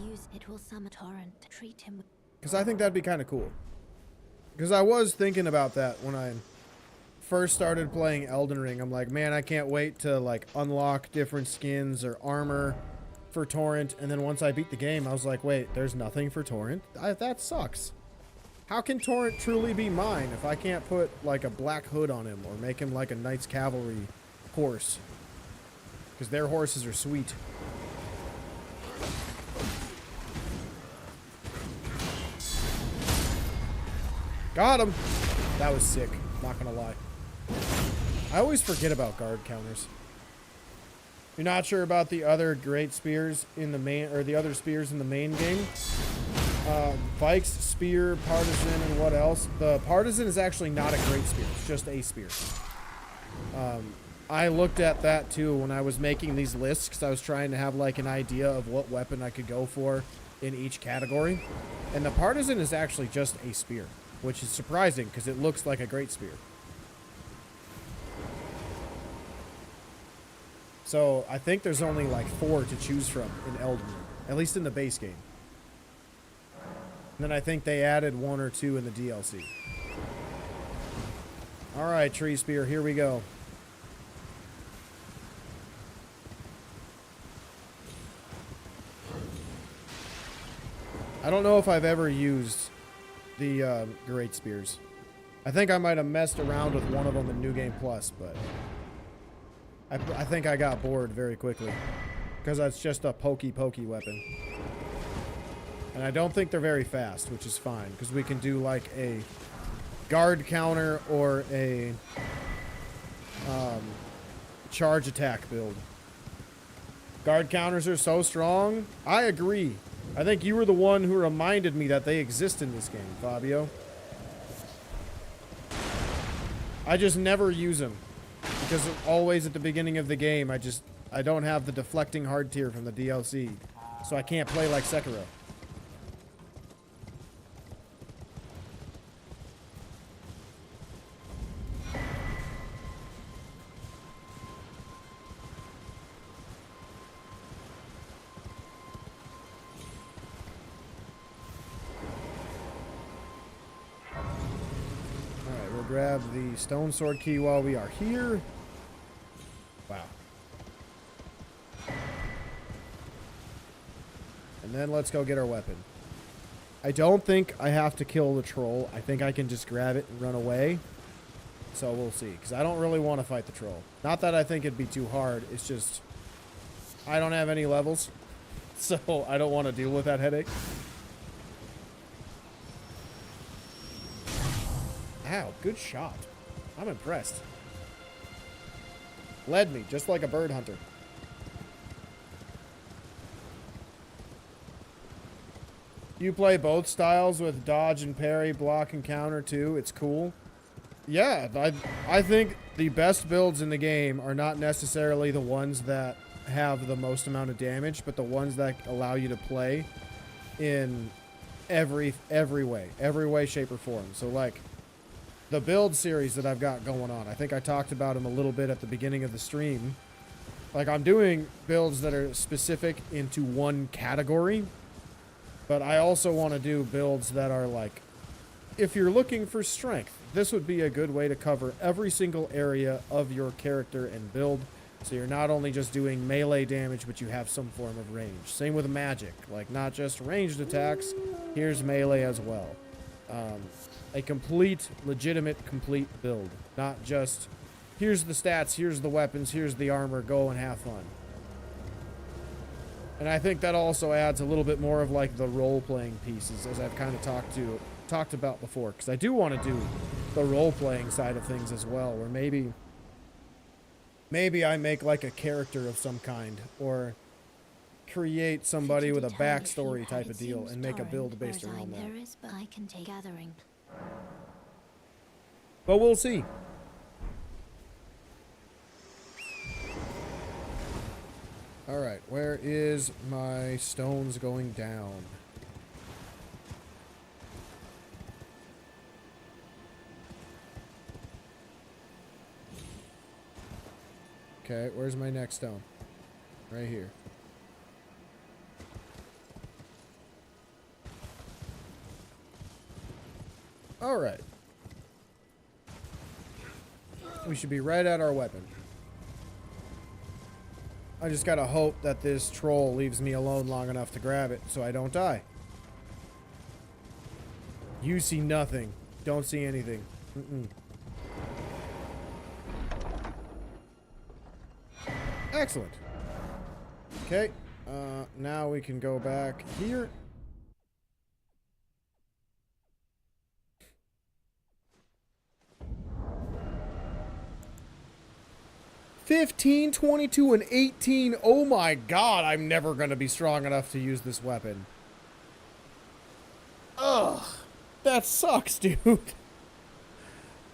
Use it will summon Torrent. Treat him. Because I think that'd be kind of cool. Because I was thinking about that when I first started playing Elden Ring. I'm like, man, I can't wait to like unlock different skins or armor for Torrent. And then once I beat the game, I was like, wait, there's nothing for Torrent? That sucks. How can Torrent truly be mine if I can't put like a black hood on him or make him like a Knights Cavalry horse? Because their horses are sweet. Got him! That was sick, not gonna lie. I always forget about guard counters. You're not sure about the other great spears in the main, or the other spears in the main game? Vike's spear, partisan, and what else? The partisan is actually not a great spear, it's just a spear. I looked at that too when I was making these lists, because I was trying to have like an idea of what weapon I could go for in each category. And the partisan is actually just a spear, which is surprising because it looks like a great spear. So I think there's only like 4 to choose from in Elden Ring, at least in the base game. And then I think they added 1 or 2 in the DLC. Alright, tree spear, here we go. I don't know if I've ever used the great spears. I think I might have messed around with one of them in New Game Plus, but I think I got bored very quickly because it's just a pokey weapon. And I don't think they're very fast, which is fine because we can do like a guard counter or a charge attack build. Guard counters are so strong. I agree. I think you were the one who reminded me that they exist in this game, Fabio. I just never use them. Because always at the beginning of the game, I don't have the deflecting hard tier from the DLC. So I can't play like Sekiro. Grab the stone sword key while we are here. Wow. And then let's go get our weapon. I don't think I have to kill the troll. I think I can just grab it and run away. So we'll see. Because I don't really want to fight the troll. Not that I think it'd be too hard. It's just I don't have any levels. So I don't want to deal with that headache. Ow, good shot. I'm impressed. Led me, just like a bird hunter. You play both styles with dodge and parry, block and counter too. It's cool. Yeah, I think the best builds in the game are not necessarily the ones that have the most amount of damage, but the ones that allow you to play in every way, shape, or form. So like the build series that I've got going on, I think I talked about them a little bit at the beginning of the stream. Like I'm doing builds that are specific into one category, but I also want to do builds that are like, if you're looking for strength, this would be a good way to cover every single area of your character and build. So you're not only just doing melee damage, but you have some form of range. Same with magic, like not just ranged attacks, here's melee as well. A complete, legitimate, complete build. Not just, here's the stats, here's the weapons, here's the armor, go and have fun. And I think that also adds a little bit more of like the role-playing pieces, as I've kind of talked about before. Because I do want to do the role-playing side of things as well, where maybe I make like a character of some kind, or create somebody with a backstory type of deal and make a build based around that. I can take gathering. But we'll see. Alright, where is my stones going down? Okay, where's my next stone? Right here. Alright. We should be right at our weapon. I just gotta hope that this troll leaves me alone long enough to grab it so I don't die. You see nothing. Don't see anything. Excellent. Okay. Now we can go back here. $15, $22, and $18. Oh my god, I'm never gonna be strong enough to use this weapon. Ugh. That sucks, dude.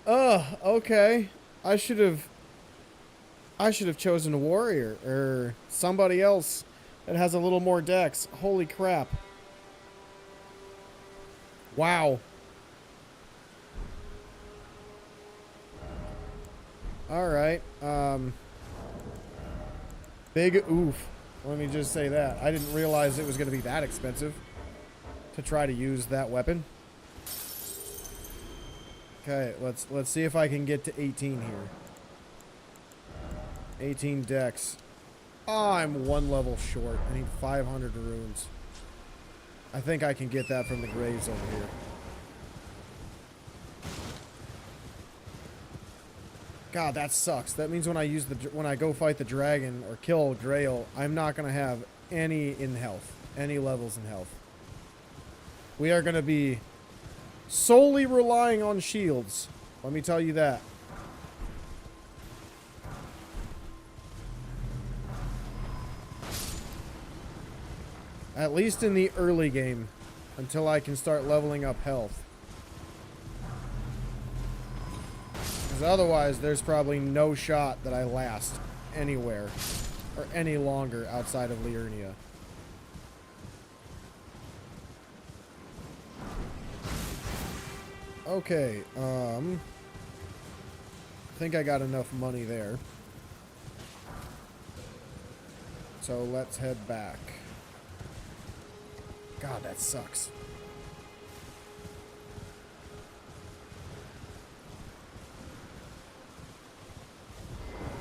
Okay. I should have chosen a warrior or somebody else that has a little more dex. Holy crap. Wow. Alright. Big oof. Let me just say that. I didn't realize it was going to be that expensive to try to use that weapon. Okay, let's see if I can get to 18 here. 18 dex. Oh, I'm one level short. I need 500 runes. I think I can get that from the graves over here. God, that sucks. That means when I go fight the dragon or kill Grail, I'm not gonna have any levels in health. We are gonna be solely relying on shields. Let me tell you that. At least in the early game, until I can start leveling up health. Because otherwise, there's probably no shot that I last anywhere or any longer outside of Liurnia. Okay, I think I got enough money there. So let's head back. God, that sucks.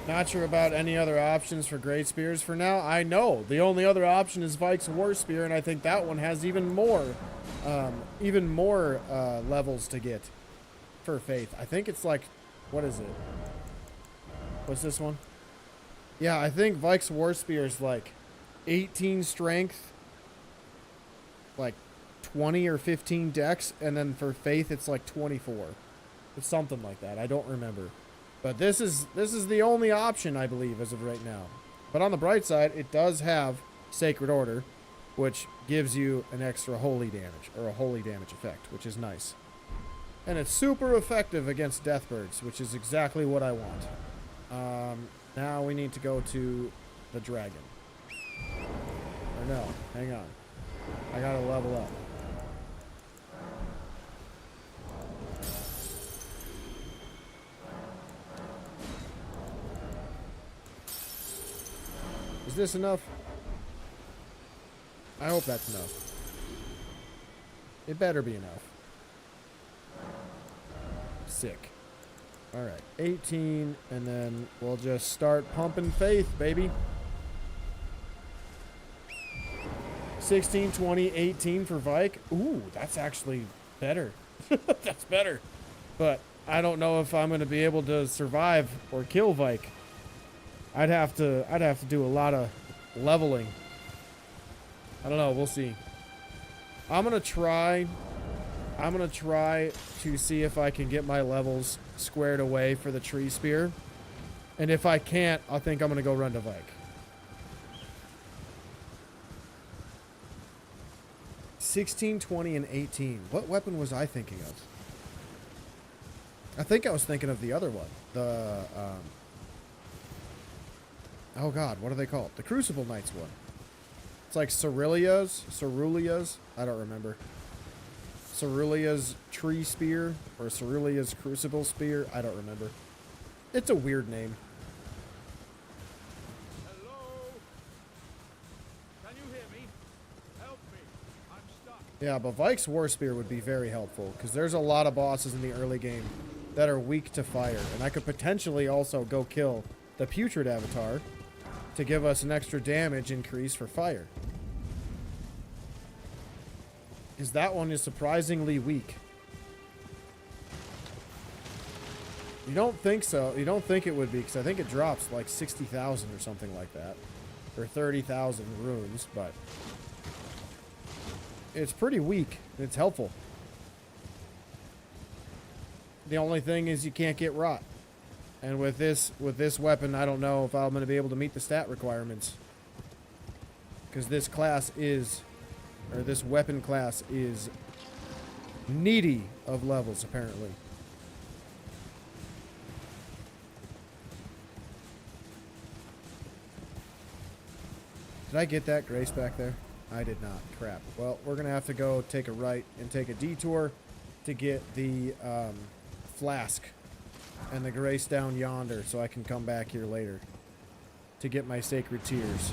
Not sure about any other options for Great Spears for now. I know the only other option is Vike's War Spear, and I think that one has even more levels to get for Faith. I think it's like, what is it? What's this one? Yeah, I think Vike's War Spear is like 18 strength, like 20 or 15 dex, and then for Faith it's like 24. It's something like that. I don't remember. But this is the only option, I believe, as of right now. But on the bright side, it does have Sacred Order, which gives you an extra holy damage, or a holy damage effect, which is nice. And it's super effective against Deathbirds, which is exactly what I want. Now we need to go to the dragon. Or no, hang on. I gotta level up. Is this enough? I hope that's enough. It better be enough. Sick. Alright, 18, and then we'll just start pumping faith, baby. 16, 20, 18 for Vike. Ooh, that's actually better. That's better. But I don't know if I'm going to be able to survive or kill Vike. I'd have to do a lot of leveling. I don't know, we'll see. I'm going to try to see if I can get my levels squared away for the tree spear. And if I can't, I think I'm going to go run to Vike. 16, 20, and 18. What weapon was I thinking of? I think I was thinking of the other one. The, oh god, what are they called? The Crucible Knights one. It's like Cerulea's, I don't remember. Cerulea's Tree Spear, or Cerulea's Crucible Spear, I don't remember. It's a weird name. Hello? Can you hear me? Help me. I'm stuck. Yeah, but Vike's War Spear would be very helpful, because there's a lot of bosses in the early game that are weak to fire, and I could potentially also go kill the Putrid Avatar to give us an extra damage increase for fire. Because that one is surprisingly weak. You don't think so? You don't think it would be, because I think it drops like 60,000 or something like that. Or 30,000 runes, but it's pretty weak. It's helpful. The only thing is you can't get rot. And with this weapon, I don't know if I'm going to be able to meet the stat requirements. Because this class is, or this weapon class is needy of levels, apparently. Did I get that Grace back there? I did not. Crap. Well, we're going to have to go take a right and take a detour to get the flask and the Grace down yonder so I can come back here later to get my Sacred Tears.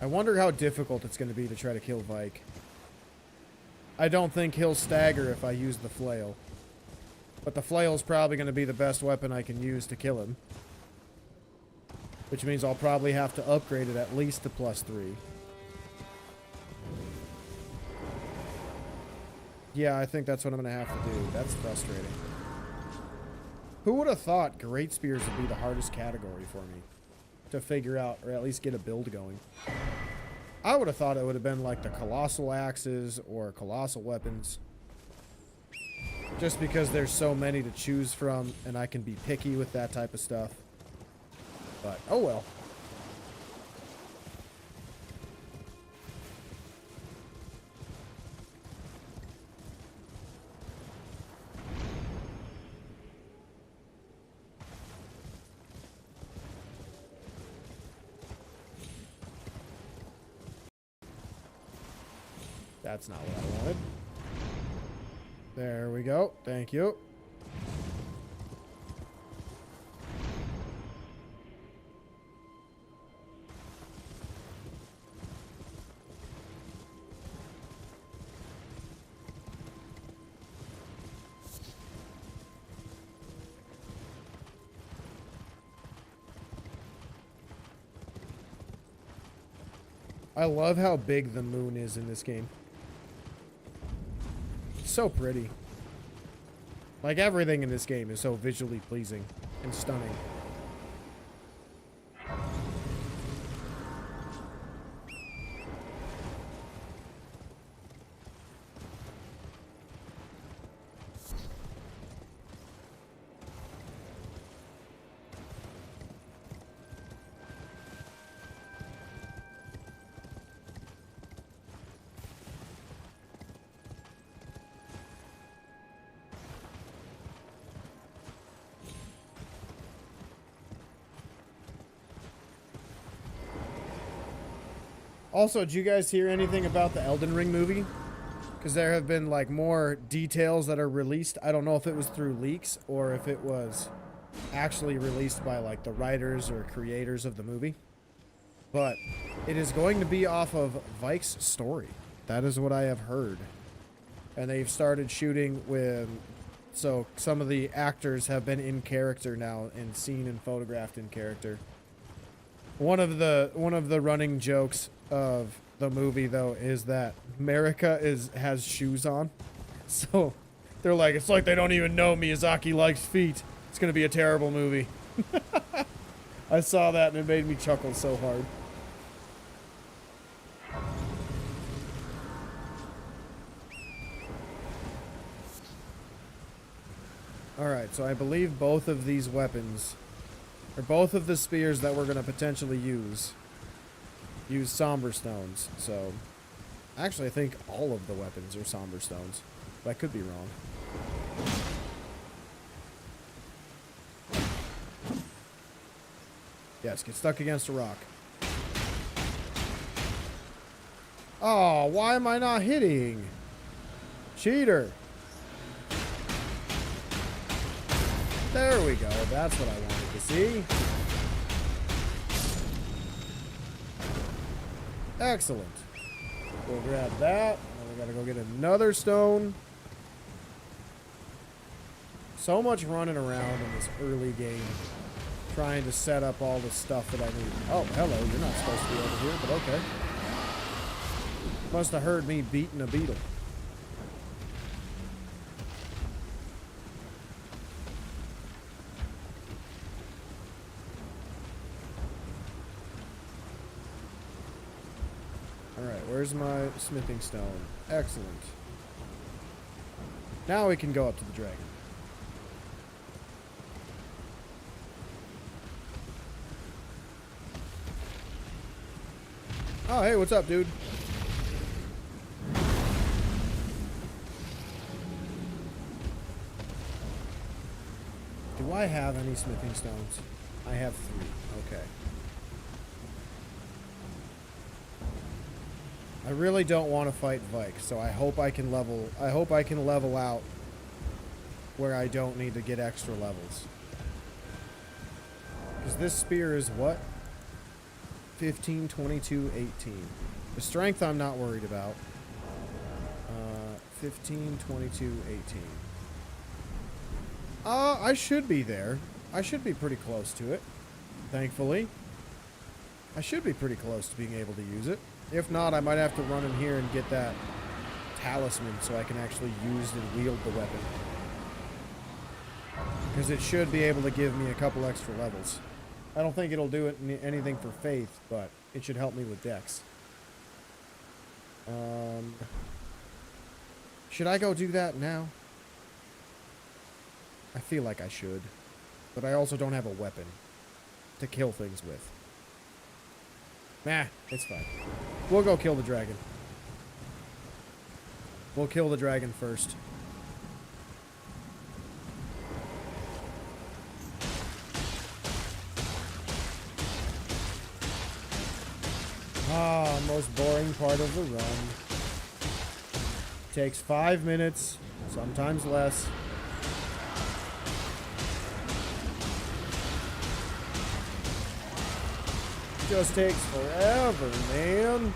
I wonder how difficult it's going to be to try to kill Vike. I don't think he'll stagger if I use the flail. But the flail is probably going to be the best weapon I can use to kill him. Which means I'll probably have to upgrade it at least to +3. Yeah, I think that's what I'm going to have to do. That's frustrating. Who would have thought Great Spears would be the hardest category for me to figure out, or at least get a build going? I would have thought it would have been like the Colossal Axes or Colossal Weapons. Just because there's so many to choose from, and I can be picky with that type of stuff. But, oh well. That's not what I wanted. There we go. Thank you. I love how big the moon is in this game. It's so pretty. Like, everything in this game is so visually pleasing and stunning. Also, did you guys hear anything about the Elden Ring movie? Because there have been like more details that are released. I don't know if it was through leaks or if it was actually released by like the writers or creators of the movie. But it is going to be off of Vike's story. That is what I have heard. And they've started shooting with... So some of the actors have been in character now and seen and photographed in character. One of the running jokes of the movie though is that Marika has shoes on. So they're like, it's like they don't even know Miyazaki likes feet. It's gonna be a terrible movie. I saw that and it made me chuckle so hard. Alright, so I believe both of these weapons, or both of the spears that we're going to potentially use somber stones. So, actually I think all of the weapons are somber stones. But I could be wrong. Yes, get stuck against a rock. Oh, why am I not hitting? Cheater. There we go. That's what I wanted to see. Excellent. We'll grab that. Now we gotta go get another stone. So much running around in this early game. Trying to set up all the stuff that I need. Oh, hello. You're not supposed to be over here, but okay. Must have heard me beating a beetle. Alright, where's my smithing stone? Excellent. Now we can go up to the dragon. Oh, hey, what's up, dude? Do I have any smithing stones? I have 3. Okay. I really don't want to fight Vike, so I hope I can level out where I don't need to get extra levels. Because this spear is what? 15, 22, 18. The strength I'm not worried about. 15, 22, 18. I should be there. I should be pretty close to it. Thankfully. I should be pretty close to being able to use it. If not, I might have to run in here and get that talisman so I can actually use and wield the weapon. Because it should be able to give me a couple extra levels. I don't think it'll do anything for faith, but it should help me with dex. Should I go do that now? I feel like I should. But I also don't have a weapon to kill things with. Nah, it's fine. We'll go kill the dragon. We'll kill the dragon first. Ah, most boring part of the run. Takes 5 minutes, sometimes less. Just takes forever, man.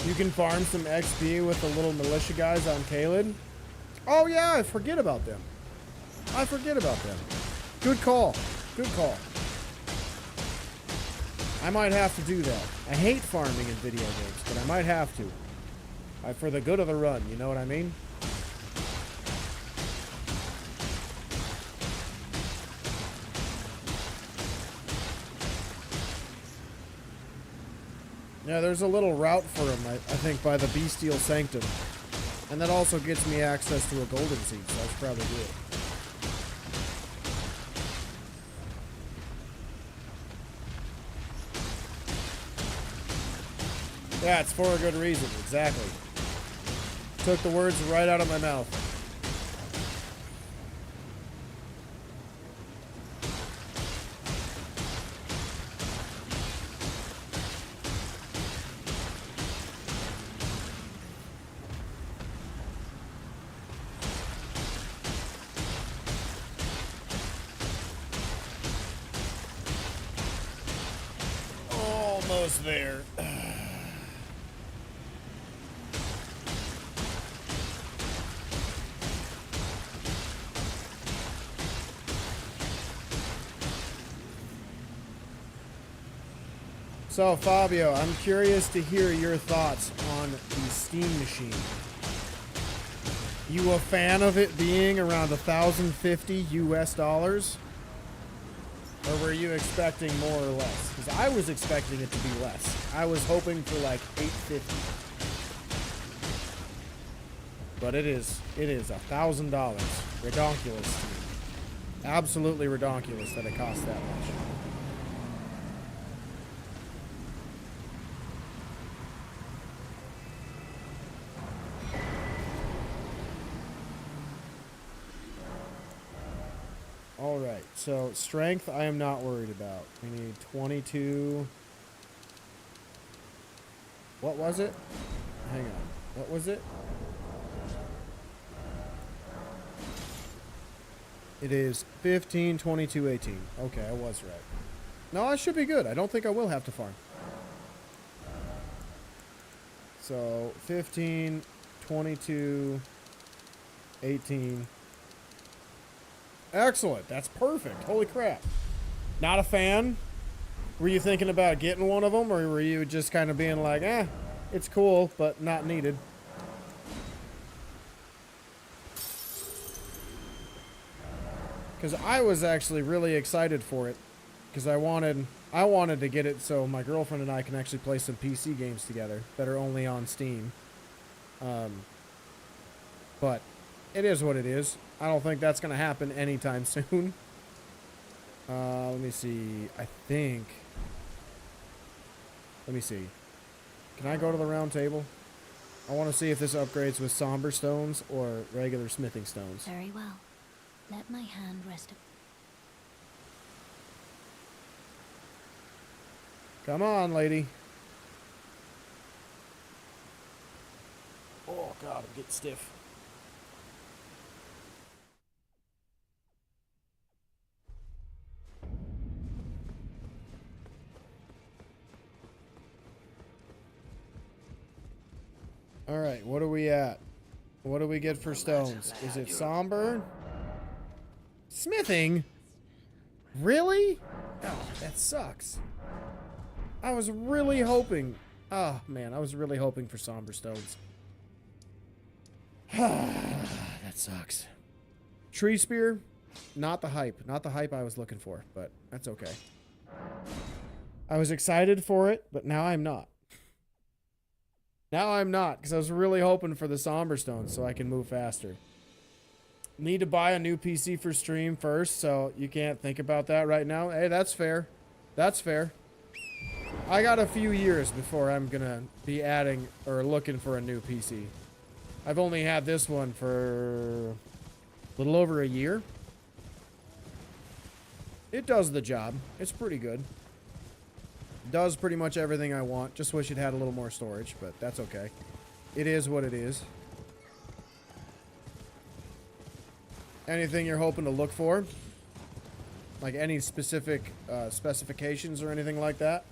You can farm some XP with the little militia guys on Caelid. Oh yeah, I forget about them. I forget about them. Good call. Good call. I might have to do that. I hate farming in video games, but I might have to. For the good of the run, you know what I mean? Yeah, there's a little route for him, I think, by the Bestial Sanctum. And that also gets me access to a golden seed, so I should probably do it. Yeah, it's for a good reason, exactly. Took the words right out of my mouth. Almost there. So, Fabio, I'm curious to hear your thoughts on the Steam machine. You a fan of it being around $1,050 US? Or were you expecting more or less? Because I was expecting it to be less. I was hoping for like $850. But it is $1,000. Redonkulous to me. Absolutely redonkulous that it costs that much. Alright, so strength I am not worried about. We need 22. What was it? Hang on. What was it? It is 15, 22, 18. Okay, I was right. No, I should be good. I don't think I will have to farm. So, 15, 22, 18. Excellent. That's perfect. Holy crap. Not a fan? Were you thinking about getting one of them, or were you just kind of being like, it's cool, but not needed? Because I was actually really excited for it. Because I wanted to get it so my girlfriend and I can actually play some PC games together that are only on Steam. But it is what it is. I don't think that's going to happen anytime soon. Let me see. I think... Let me see. Can I go to the round table? I want to see if this upgrades with somber stones or regular smithing stones. Very well. Let my hand rest. Come on, lady. Oh, God, I'm getting stiff. All right, what are we at? What do we get for stones? Is it somber? Smithing? Really? Oh, that sucks. I was really hoping. Oh, man, I was really hoping for somber stones. That sucks. Tree spear? Not the hype. Not the hype I was looking for, but that's okay. I was excited for it, but now I'm not. Now I'm not, because I was really hoping for the somber stones so I can move faster. Need to buy a new PC for stream first, so you can't think about that right now. Hey, that's fair. That's fair. I got a few years before I'm going to be adding or looking for a new PC. I've only had this one for a little over a year. It does the job. It's pretty good. Does pretty much everything I want. Just wish it had a little more storage, but that's okay. It is what it is. Anything you're hoping to look for? Like any specific specifications or anything like that?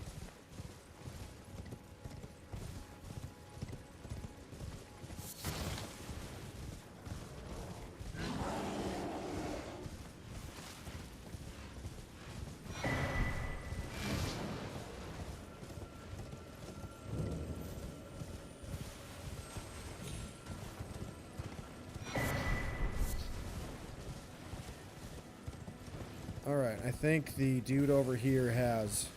Alright, I think the dude over here has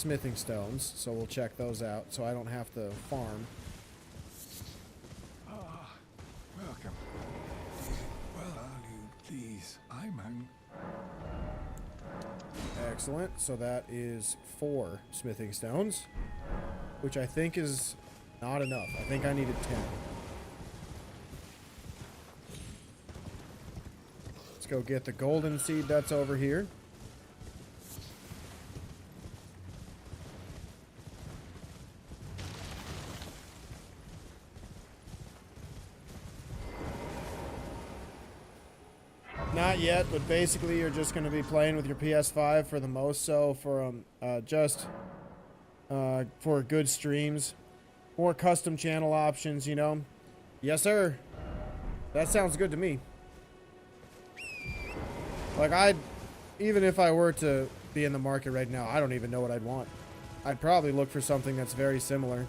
smithing stones, so we'll check those out so I don't have to farm. Welcome. Well, are you please? I'm hungry. Excellent. So that is 4 smithing stones, which I think is not enough. I think I needed 10. Let's go get the golden seed that's over here. Not yet, but basically you're just going to be playing with your PS5 for the most so for for good streams. More custom channel options, you know. Yes, sir. That sounds good to me. Like, even if I were to be in the market right now, I don't even know what I'd want. I'd probably look for something that's very similar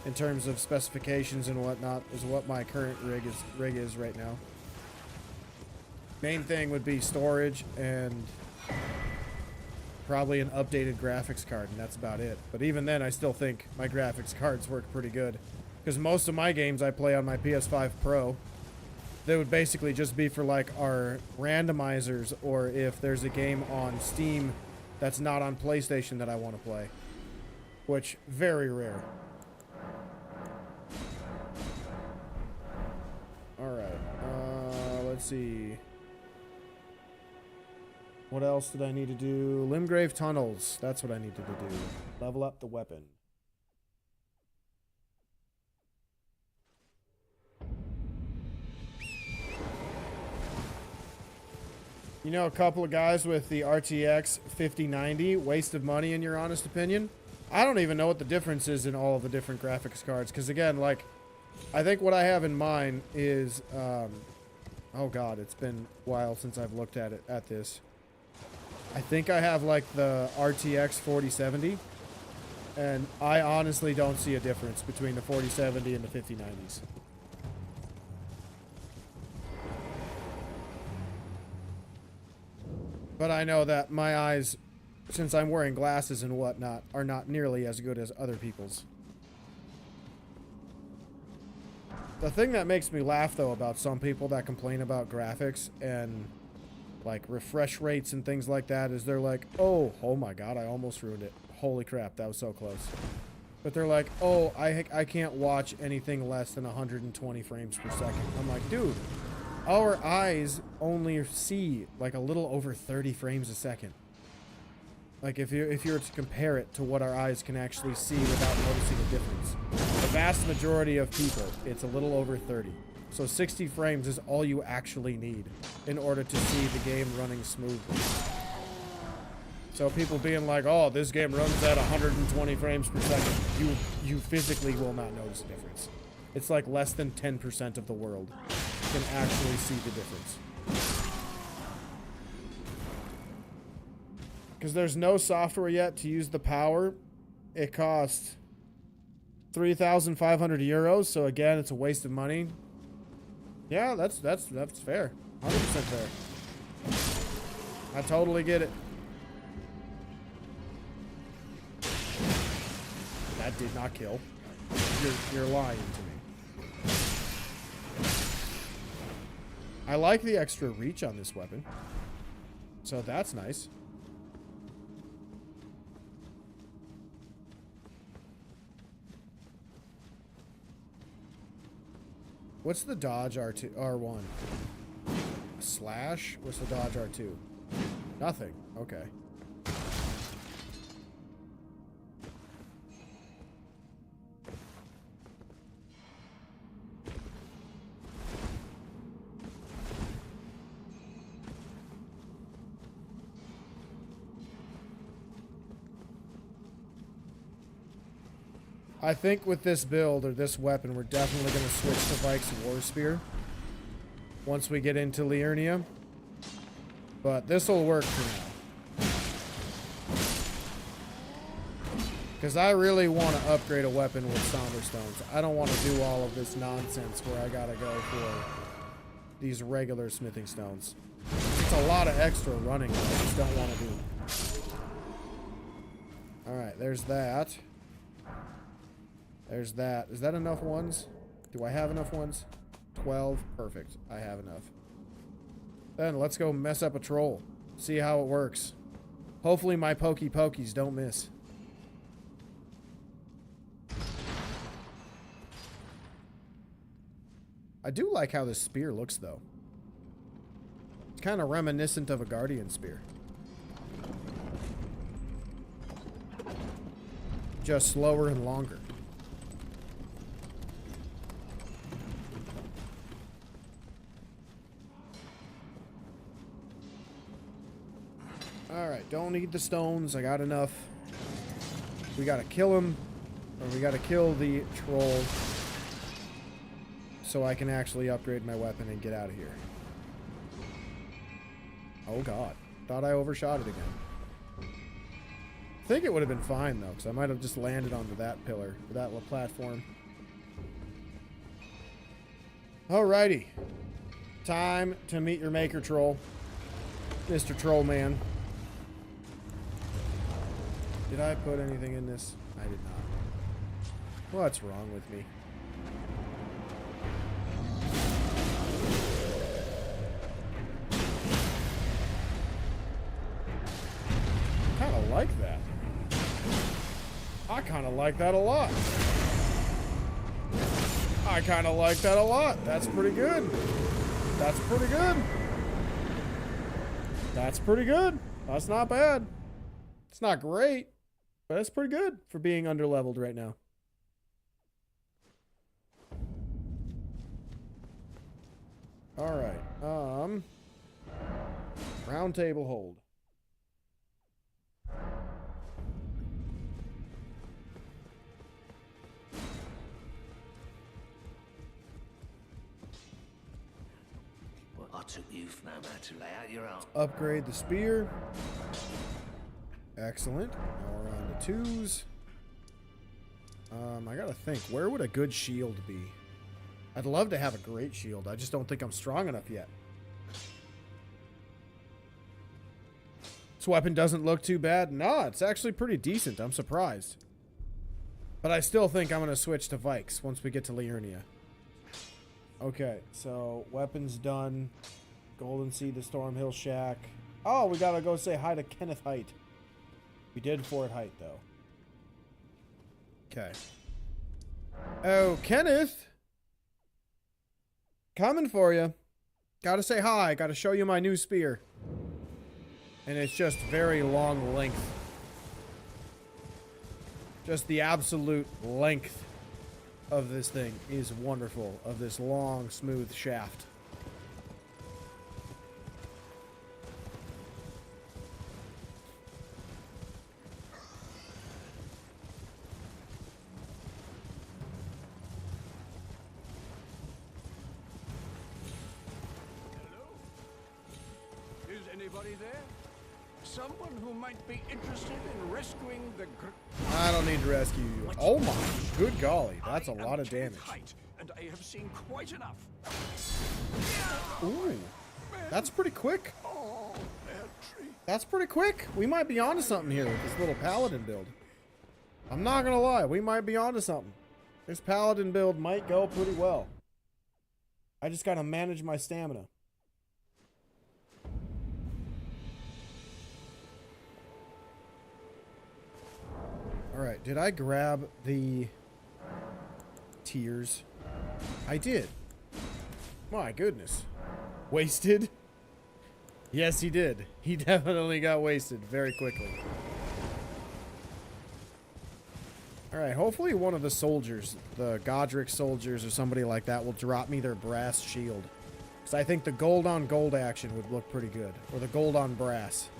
in terms of specifications and whatnot is what my current rig is right now. Main thing would be storage and probably an updated graphics card, and that's about it. But even then, I still think my graphics cards work pretty good. Because most of my games I play on my PS5 Pro, they would basically just be for like our randomizers, or if there's a game on Steam that's not on PlayStation that I want to play. Which, very rare. Alright, let's see. What else did I need to do? Limgrave tunnels. That's what I needed to do. Level up the weapon. You know, a couple of guys with the RTX 5090, waste of money in your honest opinion? I don't even know what the difference is in all of the different graphics cards. Because again, like, I think what I have in mind is, oh god, it's been a while since I've looked at this. I think I have like the RTX 4070, and I honestly don't see a difference between the 4070 and the 5090s. But I know that my eyes, since I'm wearing glasses and whatnot, are not nearly as good as other people's. The thing that makes me laugh, though, about some people that complain about graphics and like refresh rates and things like that is they're like, oh my god, I almost ruined it. Holy crap, that was so close. But they're like, oh, I can't watch anything less than 120 frames per second. I'm like, dude, our eyes only see like a little over 30 frames a second. Like if you were to compare it to what our eyes can actually see without noticing a difference. The vast majority of people, it's a little over 30. So 60 frames is all you actually need in order to see the game running smoothly. So people being like, oh, this game runs at 120 frames per second, you physically will not notice a difference. It's like less than 10% of the world can actually see the difference. Because there's no software yet to use the power. It costs 3,500 euros, so again, it's a waste of money. Yeah, that's fair. 100% fair. I totally get it. That did not kill. You're lying to me. I like the extra reach on this weapon. So that's nice. What's the dodge R2, R1? Slash? What's the dodge R2? Nothing. Okay. I think with this build, or this weapon, we're definitely going to switch to Vike's War Spear once we get into Liurnia. But this will work for now. Because I really want to upgrade a weapon with Somber Stones. I don't want to do all of this nonsense where I got to go for these regular smithing stones. It's a lot of extra running that I just don't want to do. Alright, there's that. There's that. Is that enough ones? Do I have enough ones? 12. Perfect. I have enough. Then let's go mess up a troll. See how it works. Hopefully my pokey pokies don't miss. I do like how this spear looks, though. It's kind of reminiscent of a guardian spear. Just slower and longer. Alright, don't need the stones. I got enough. We gotta kill him. Or we gotta kill the troll. So I can actually upgrade my weapon and get out of here. Oh god. Thought I overshot it again. I think it would have been fine though, because I might have just landed onto that pillar, or that little platform. Alrighty. Time to meet your maker, troll. Mr. Troll Man. Did I put anything in this? I did not. What's wrong with me? Kind of like that. I kind of like that a lot. I kind of like that a lot. That's pretty good. That's pretty good. That's pretty good. That's not bad. It's not great, but it's pretty good for being underleveled right now. All right. Round table hold. Well, I took you for no man to lay out your own. Upgrade the spear. Excellent. Now we're on to twos. I gotta think. Where would a good shield be? I'd love to have a great shield. I just don't think I'm strong enough yet. This weapon doesn't look too bad. No, it's actually pretty decent. I'm surprised. But I still think I'm gonna switch to Vikes once we get to Liurnia. Okay, so weapons done. Golden Seed to Stormhill Shack. Oh, we gotta go say hi to Kenneth Height. We did Fort Height, though. Okay. Oh, Kenneth! Coming for you. Gotta say hi. Gotta show you my new spear. And it's just very long length. Just the absolute length of this thing is wonderful. Of this long, smooth shaft. Anybody there? Someone who might be interested in rescuing the I don't need to rescue you. Oh my, good golly. That's a lot of damage. And I have seen quite enough. Ooh. That's pretty quick. That's pretty quick. We might be onto something here with this little paladin build. I'm not gonna lie, we might be onto something. This paladin build might go pretty well. I just gotta manage my stamina. Alright, did I grab the tears? I did. My goodness. Wasted? Yes, he did. He definitely got wasted very quickly. Alright, hopefully one of the soldiers, the Godric soldiers or somebody like that, will drop me their brass shield. Because I think the gold on gold action would look pretty good. Or the gold on brass.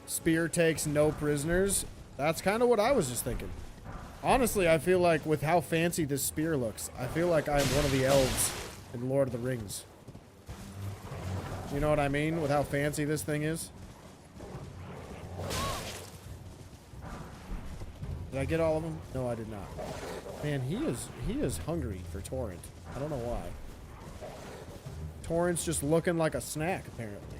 Spear takes no prisoners. That's kind of what I was just thinking. Honestly, I feel like with how fancy this spear looks, I feel like I'm one of the elves in Lord of the Rings. You know what I mean? With how fancy this thing is? Did I get all of them? No, I did not. Man, he is hungry for Torrent. I don't know why. Torrent's just looking like a snack, apparently.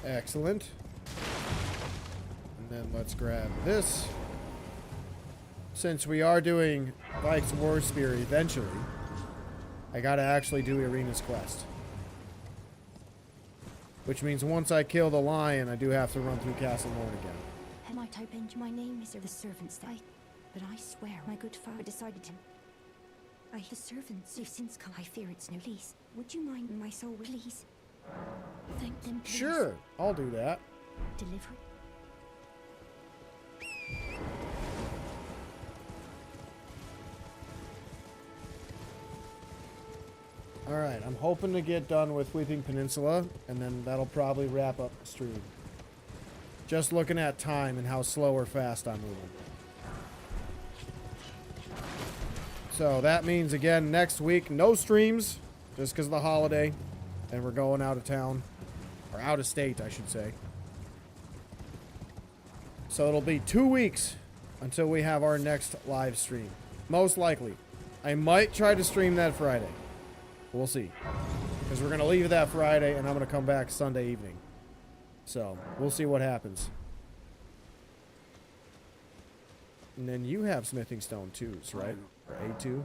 Excellent. And then let's grab this. Since we are doing Vike's War Spear eventually, I gotta actually do Irina's quest. Which means once I kill the lion, I do have to run through Castle Lord again. I might open my name is the servants that but I swear my good father decided to. The servants have since come. I fear it's no lease. Would you mind my soul, please? Thank them, please. Sure, I'll do that. Deliver. Alright, I'm hoping to get done with Weeping Peninsula, and then that'll probably wrap up the stream. Just looking at time and how slow or fast I'm moving. So that means, again, next week, no streams, just because of the holiday, and we're going out of town. Or out of state, I should say. So it'll be 2 weeks until we have our next live stream. Most likely. I might try to stream that Friday. We'll see. Because we're going to leave that Friday, and I'm going to come back Sunday evening. So, we'll see what happens. And then you have Smithing Stone 2s, right? Or A2.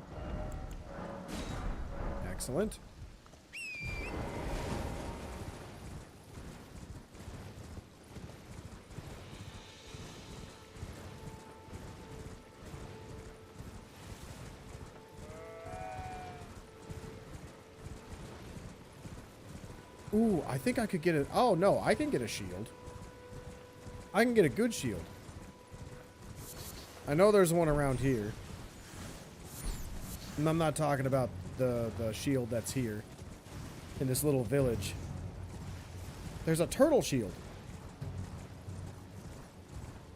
Excellent. Ooh, I think I could get it. Oh, no, I can get a shield. I can get a good shield. I know there's one around here. And I'm not talking about the shield that's here. In this little village. There's a turtle shield.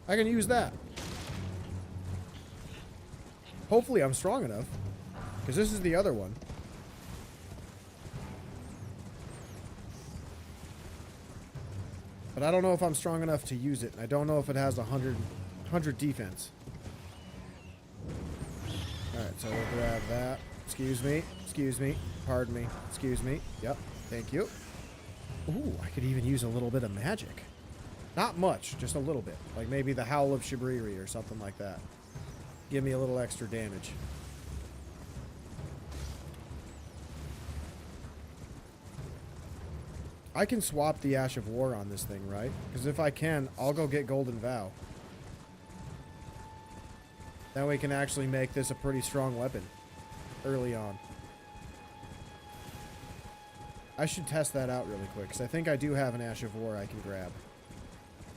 I can use that. Hopefully I'm strong enough. Because this is the other one. But I don't know if I'm strong enough to use it. I don't know if it has 100 defense. Alright, so we'll grab that. Excuse me. Excuse me. Pardon me. Excuse me. Yep. Thank you. Ooh, I could even use a little bit of magic. Not much, just a little bit. Like maybe the Howl of Shibriri or something like that. Give me a little extra damage. I can swap the Ash of War on this thing, right? Because if I can, I'll go get Golden Vow. Then we can actually make this a pretty strong weapon early on. I should test that out really quick, because I think I do have an Ash of War I can grab.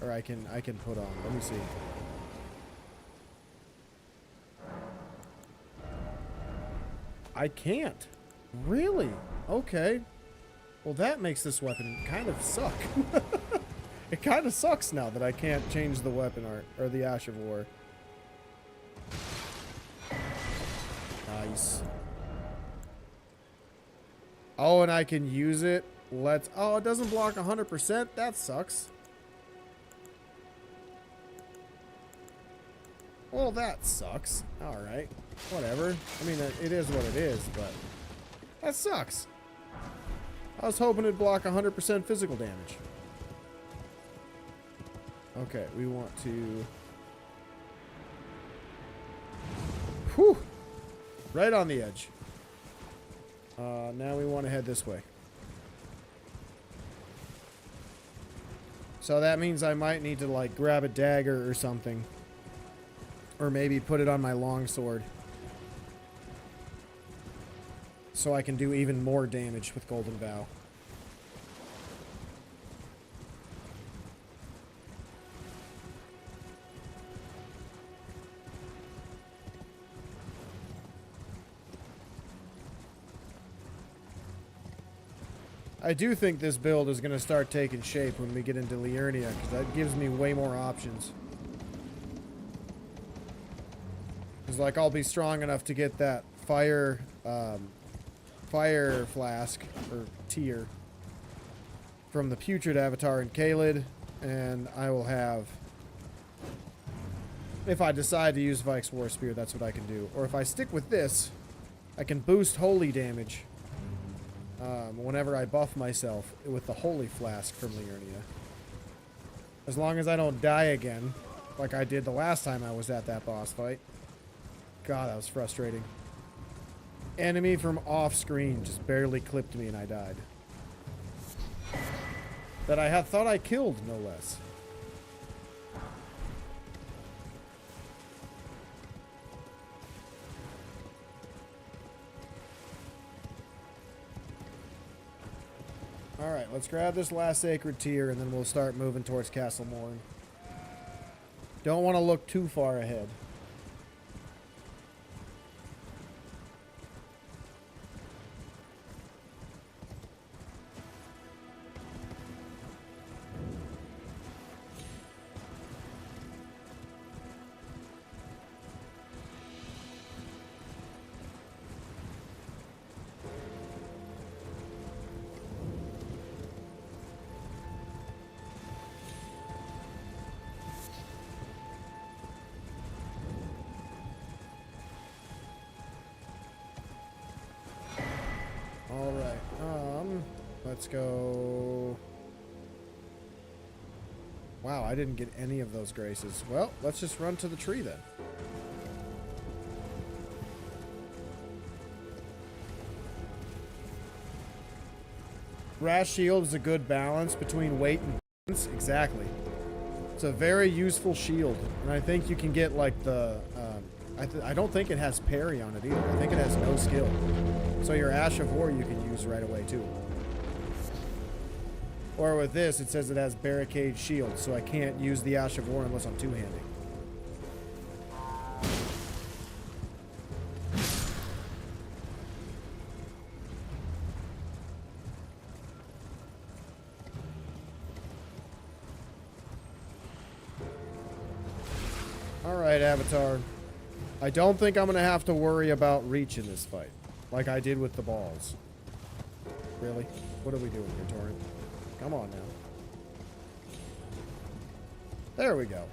Or I can put on. Let me see. I can't. Really? Okay. Well, that makes this weapon kind of suck. It kind of sucks now that I can't change the weapon art, or the Ash of War. Nice. Oh, and I can use it. Oh, it doesn't block 100%. That sucks. Well, that sucks. Alright. Whatever. I mean, it is what it is, but that sucks. I was hoping it'd block 100% physical damage. Okay, we want to... Whew! Right on the edge. Now we want to head this way. So that means I might need to, like, grab a dagger or something. Or maybe put it on my longsword. So I can do even more damage with Golden Vow. I do think this build is going to start taking shape when we get into Liurnia, because that gives me way more options. Because, like, I'll be strong enough to get that fire flask, or tier, from the Putrid Avatar in Caelid, and I will have... If I decide to use Vike's War Spear, that's what I can do. Or if I stick with this, I can boost holy damage. Whenever I buff myself with the Holy Flask from Liurnia. As long as I don't die again, like I did the last time I was at that boss fight. God, that was frustrating. Enemy from off screen just barely clipped me and I died. That I had thought I killed, no less. Alright, let's grab this last sacred tier and then we'll start moving towards Castle Morn. Don't want to look too far ahead. Let's go. Wow, I didn't get any of those graces. Well, let's just run to the tree then. Rash shield is a good balance between weight and defense. Exactly. It's a very useful shield. And I think you can get like the... I don't think it has parry on it either. I think it has no skill. So your Ash of War you can use right away too. Or with this, it says it has barricade shield, so I can't use the Ash of War unless I'm two-handing. Alright, Avatar. I don't think I'm going to have to worry about reach in this fight, like I did with the balls. Really? What are we doing here, Torrent? Come on now. There we go.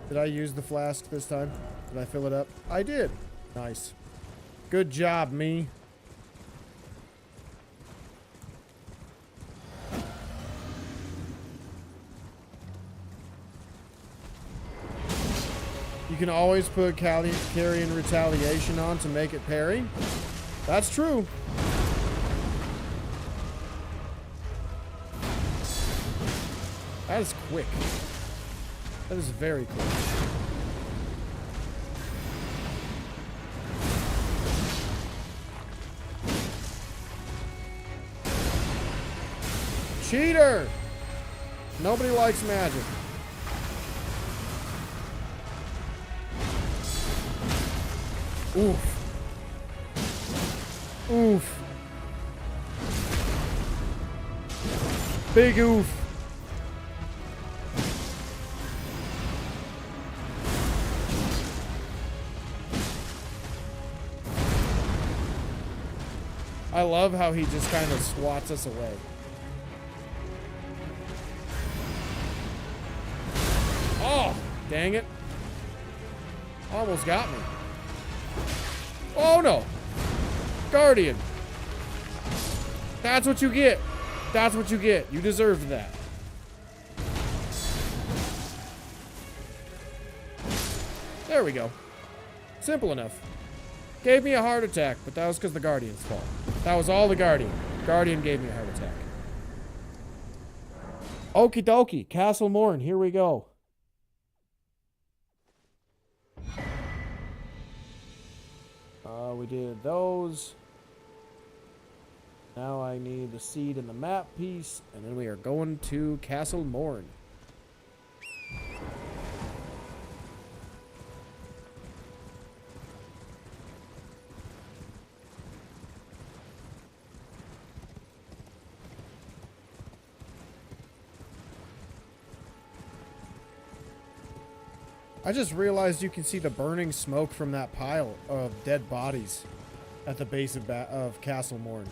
Did I use the flask this time? Did I fill it up? I did. Nice. Good job, me. You can always put carry and retaliation on to make it parry. That's true. That is quick. That is very quick. Cheater! Nobody likes magic. Oof. Oof. Big oof. I love how he just kind of swats us away. Oh, dang it. Almost got me. Oh no! Guardian! That's what you get! That's what you get. You deserve that. There we go. Simple enough. Gave me a heart attack, but that was because the Guardian's fault. That was all the Guardian. Guardian gave me a heart attack. Okie dokie. Castle Morn. Here we go. We did those. Now I need the seed and the map piece, and then we are going to Castle Morn. I just realized you can see the burning smoke from that pile of dead bodies at the base of Castle Morn.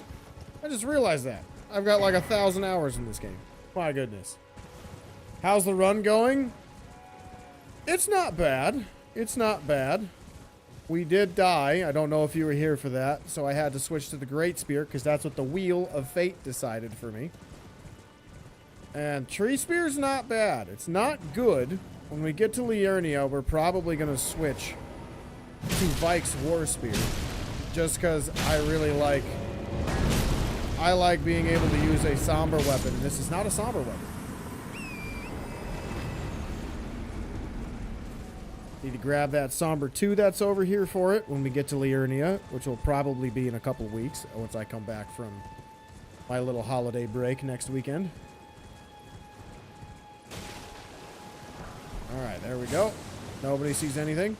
I just realized that. I've got like 1,000 hours in this game. My goodness. How's the run going? It's not bad. It's not bad. We did die. I don't know if you were here for that, so I had to switch to the Great Spear because that's what the Wheel of Fate decided for me. And Tree Spear's not bad. It's not good. When we get to Liurnia, we're probably going to switch to Vike's War Spear. Just because I really like... I like being able to use a somber weapon. This is not a somber weapon. Need to grab that Somber 2 that's over here for it when we get to Liurnia, which will probably be in a couple weeks once I come back from my little holiday break next weekend. Alright, there we go. Nobody sees anything.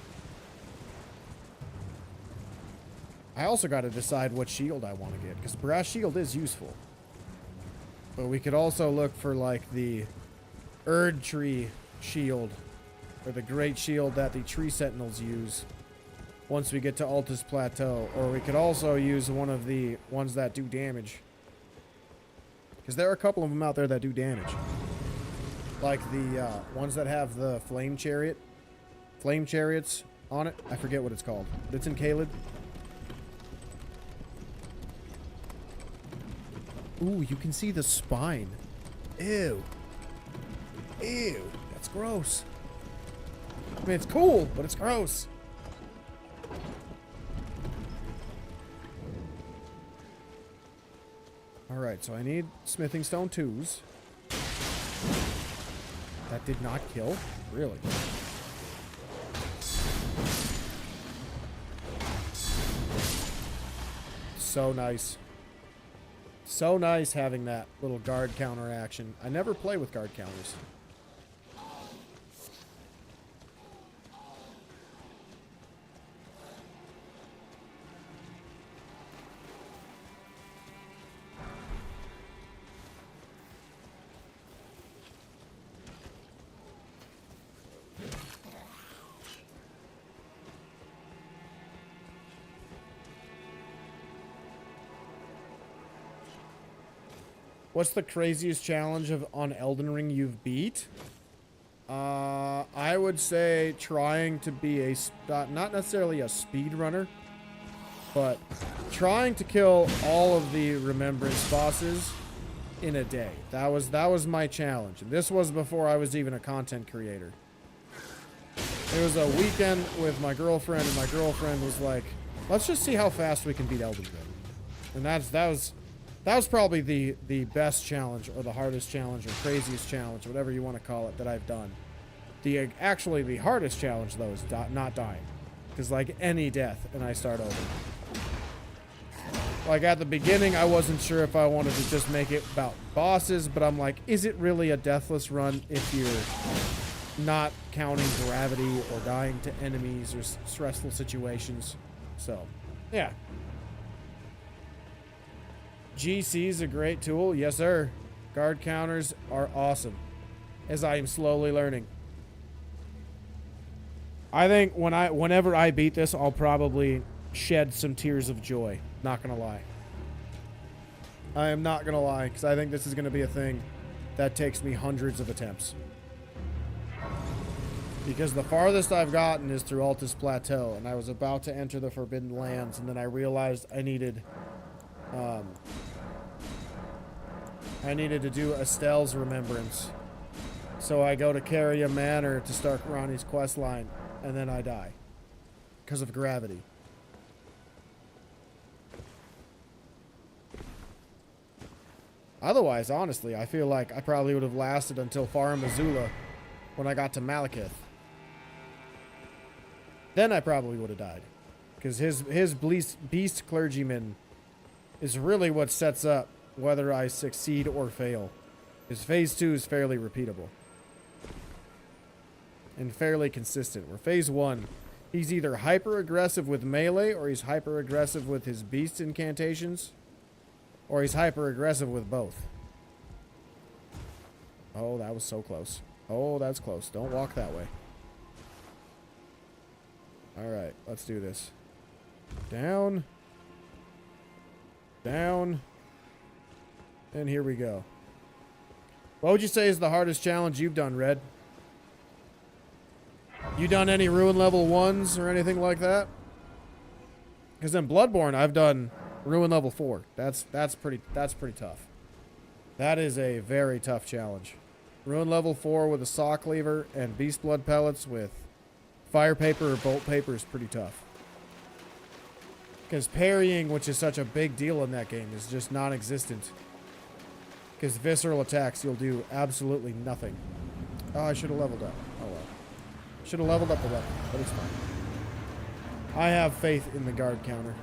I also got to decide what shield I want to get, because Brass Shield is useful. But we could also look for, like, the Erd Tree Shield, or the Great Shield that the Tree Sentinels use once we get to Altus Plateau. Or we could also use one of the ones that do damage. Because there are a couple of them out there that do damage. Like the ones that have the Flame Chariot. Flame Chariots on it. I forget what it's called. It's in Caelid. Ooh, you can see the spine. Ew. Ew. That's gross. I mean, it's cool, but it's gross. Alright, so I need Smithing Stone 2s. That did not kill? Really? So nice. So nice having that little guard counter action. I never play with guard counters. What's the craziest challenge on Elden Ring you've beat? I would say trying to be a, not necessarily a speedrunner, but trying to kill all of the Remembrance bosses in a day. That was my challenge. And this was before I was even a content creator. It was a weekend with my girlfriend, and my girlfriend was like, let's just see how fast we can beat Elden Ring. And that was probably the best challenge, or the hardest challenge, or craziest challenge, whatever you want to call it, that I've done. Actually, the hardest challenge, though, is not dying. Because, like, any death, and I start over. Like, at the beginning, I wasn't sure if I wanted to just make it about bosses, but I'm like, is it really a deathless run if you're not counting gravity, or dying to enemies, or stressful situations? So, yeah. GC is a great tool. Yes, sir. Guard counters are awesome, as I am slowly learning. I think whenever I beat this, I'll probably shed some tears of joy. Not gonna lie. I am not gonna lie, because I think this is gonna be a thing that takes me hundreds of attempts. Because the farthest I've gotten is through Altus Plateau, and I was about to enter the Forbidden Lands, and then I realized I needed to do Estelle's Remembrance. So I go to Caria Manor to start Ronnie's quest line, and then I die. Because of gravity. Otherwise, honestly, I feel like I probably would have lasted until Farum Azula when I got to Malekith. Then I probably would have died. Because his beast clergyman is really what sets up whether I succeed or fail. Because phase 2 is fairly repeatable. And fairly consistent. Where phase 1, he's either hyper aggressive with melee, or he's hyper aggressive with his beast incantations, or he's hyper aggressive with both. Oh, that was so close. Oh, that's close. Don't walk that way. Alright, let's do this. Down. Down. And here we go. What would you say is the hardest challenge you've done, Red? You done any Ruin level 1s or anything like that? Because in Bloodborne, I've done Ruin level 4. That's pretty tough. That is a very tough challenge. Ruin level 4 with a saw cleaver and beast blood pellets with fire paper or bolt paper is pretty tough. Because parrying, which is such a big deal in that game, is just non-existent. Because visceral attacks, you'll do absolutely nothing. Oh, I should have leveled up. Oh well. Should have leveled up the weapon, but it's fine. I have faith in the guard counter.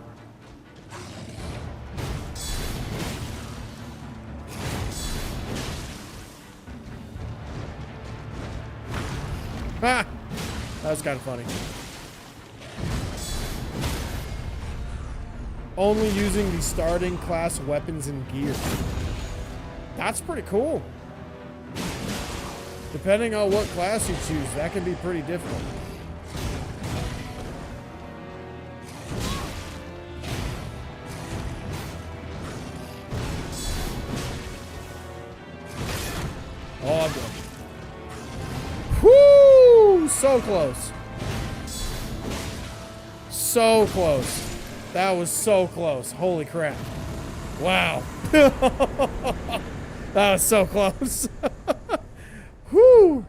Ha! That was kind of funny. Only using the starting class weapons and gear. That's pretty cool. Depending on what class you choose, that can be pretty difficult. Oh, I'm good. Whoo! So close. So close. That was so close. Holy crap. Wow. That was so close. Whew.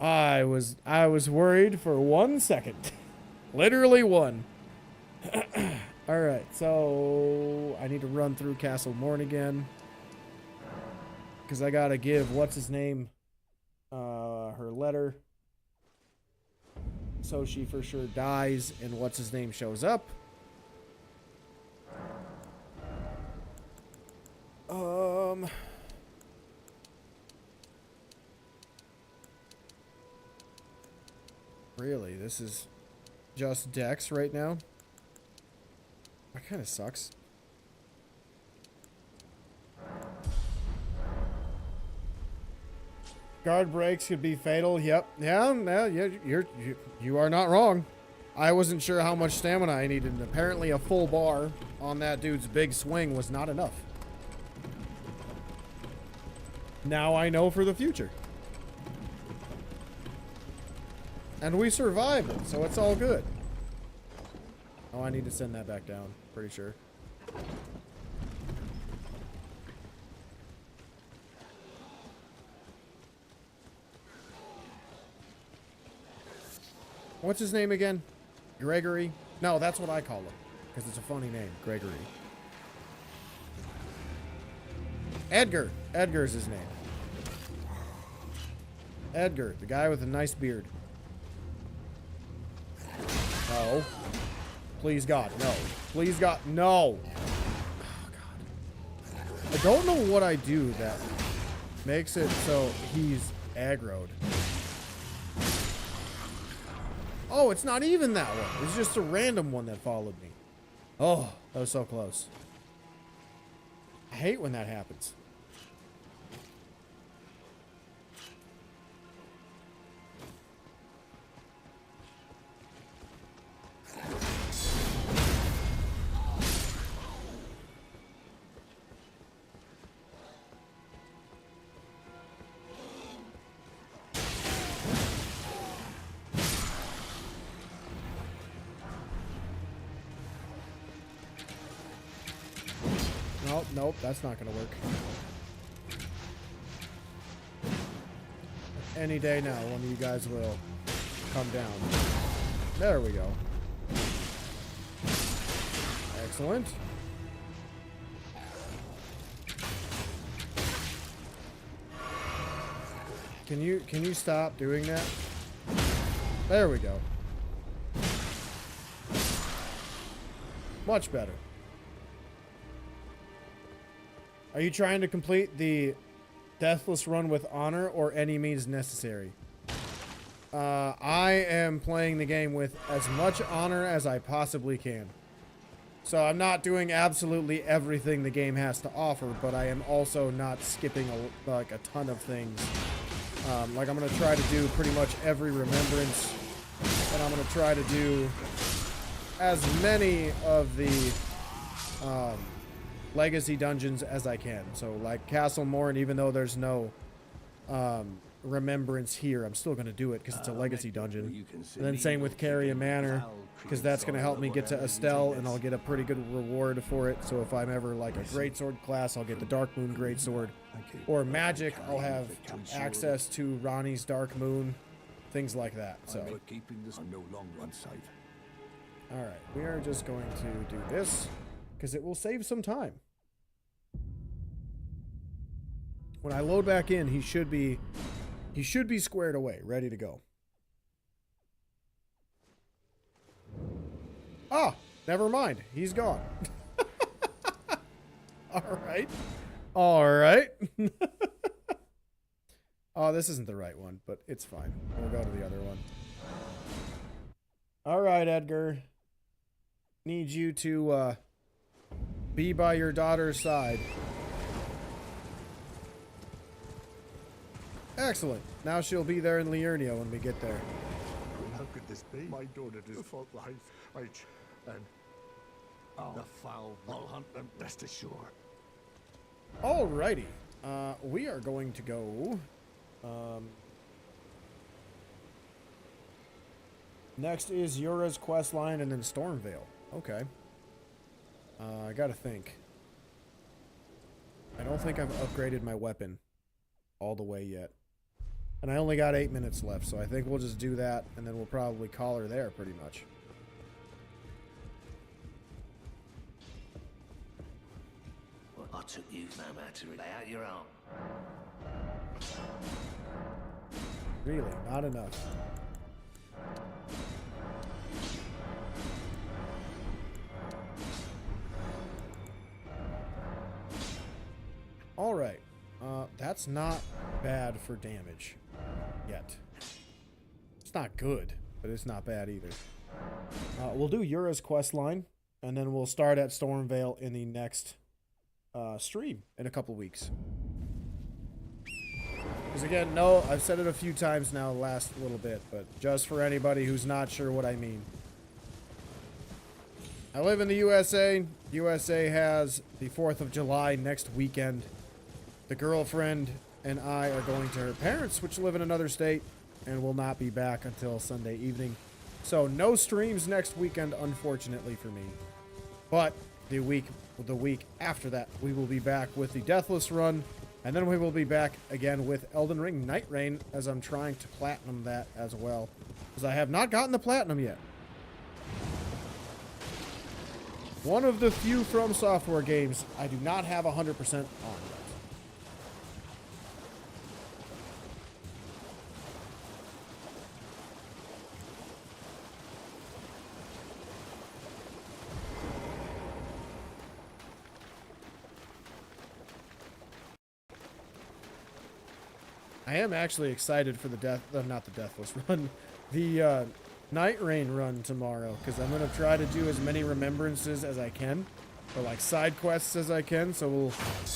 I was worried for 1 second. Literally one. Alright, so I need to run through Castle Morn again. Because I gotta give what's his name her letter. So she for sure dies and what's his name shows up. Really, this is just Dex right now? That kind of sucks. Guard breaks could be fatal. Yep. Yeah, you are not wrong. I wasn't sure how much stamina I needed. Apparently a full bar on that dude's big swing was not enough. Now I know for the future. And we survived it, so it's all good. Oh, I need to send that back down. Pretty sure. What's his name again? Gregory? No, that's what I call him. Because it's a funny name. Gregory. Edgar. Edgar's his name. Edgar, the guy with the nice beard. No. Please God, no. Please God, no. Oh, God. I don't know what I do that makes it so he's aggroed. Oh, it's not even that one. It's just a random one that followed me. Oh, that was so close. I hate when that happens. Nope, that's not gonna work. Any day now, one of you guys will come down. There we go. Excellent. Can you stop doing that? There we go. Much better. Are you trying to complete the Deathless run with honor or any means necessary? I am playing the game with as much honor as I possibly can. So I'm not doing absolutely everything the game has to offer, but I am also not skipping a ton of things. Like I'm going to try to do pretty much every remembrance, and I'm going to try to do as many of the legacy dungeons as I can. So like Castle Morn, even though there's no remembrance here, I'm still going to do it because it's a legacy dungeon. And then same with Carrion Manor, because that's going to help me get to Estelle, and I'll get a pretty good reward for it. So if I'm ever like a greatsword class, I'll get the Dark Moon greatsword. Or magic, I'll have access to Ronnie's Dark Moon, things like that. So alright, we are just going to do this because it will save some time. When I load back in, he should be squared away, ready to go. Ah, never mind. He's gone. All right. All right. Oh, this isn't the right one, but it's fine. We'll go to the other one. All right, Edgar. Need you to be by your daughter's side. Excellent. Now she'll be there in Liurnia when we get there. How could this be? My daughter is fought life. And the foul will hunt them, rest assured. Alrighty. We are going to go. Next is Yura's quest line and then Stormveil. Okay. I gotta think. I don't think I've upgraded my weapon all the way yet. And I only got 8 minutes left, so I think we'll just do that, and then we'll probably call her there pretty much. Well, I took you no matter lay out your arm. Really, not enough. Alright. That's not bad for damage. Yet. It's not good, but it's not bad either. We'll do Yura's quest line, and then we'll start at Stormveil in the next stream in a couple weeks. Because again, no, I've said it a few times now the last little bit, but just for anybody who's not sure what I mean. I live in the USA. USA has the 4th of July next weekend. The girlfriend and I are going to her parents, which live in another state, and will not be back until Sunday evening. So no streams next weekend, unfortunately for me. But the week after that, we will be back with the Deathless run, and then we will be back again with Elden Ring Night Rain, as I'm trying to platinum that as well, because I have not gotten the platinum yet. One of the few From Software games I do not have 100% on yet. I am actually excited for the not the Deathless run, the Night Rain run tomorrow, because I'm going to try to do as many remembrances as I can, or like side quests as I can, so we'll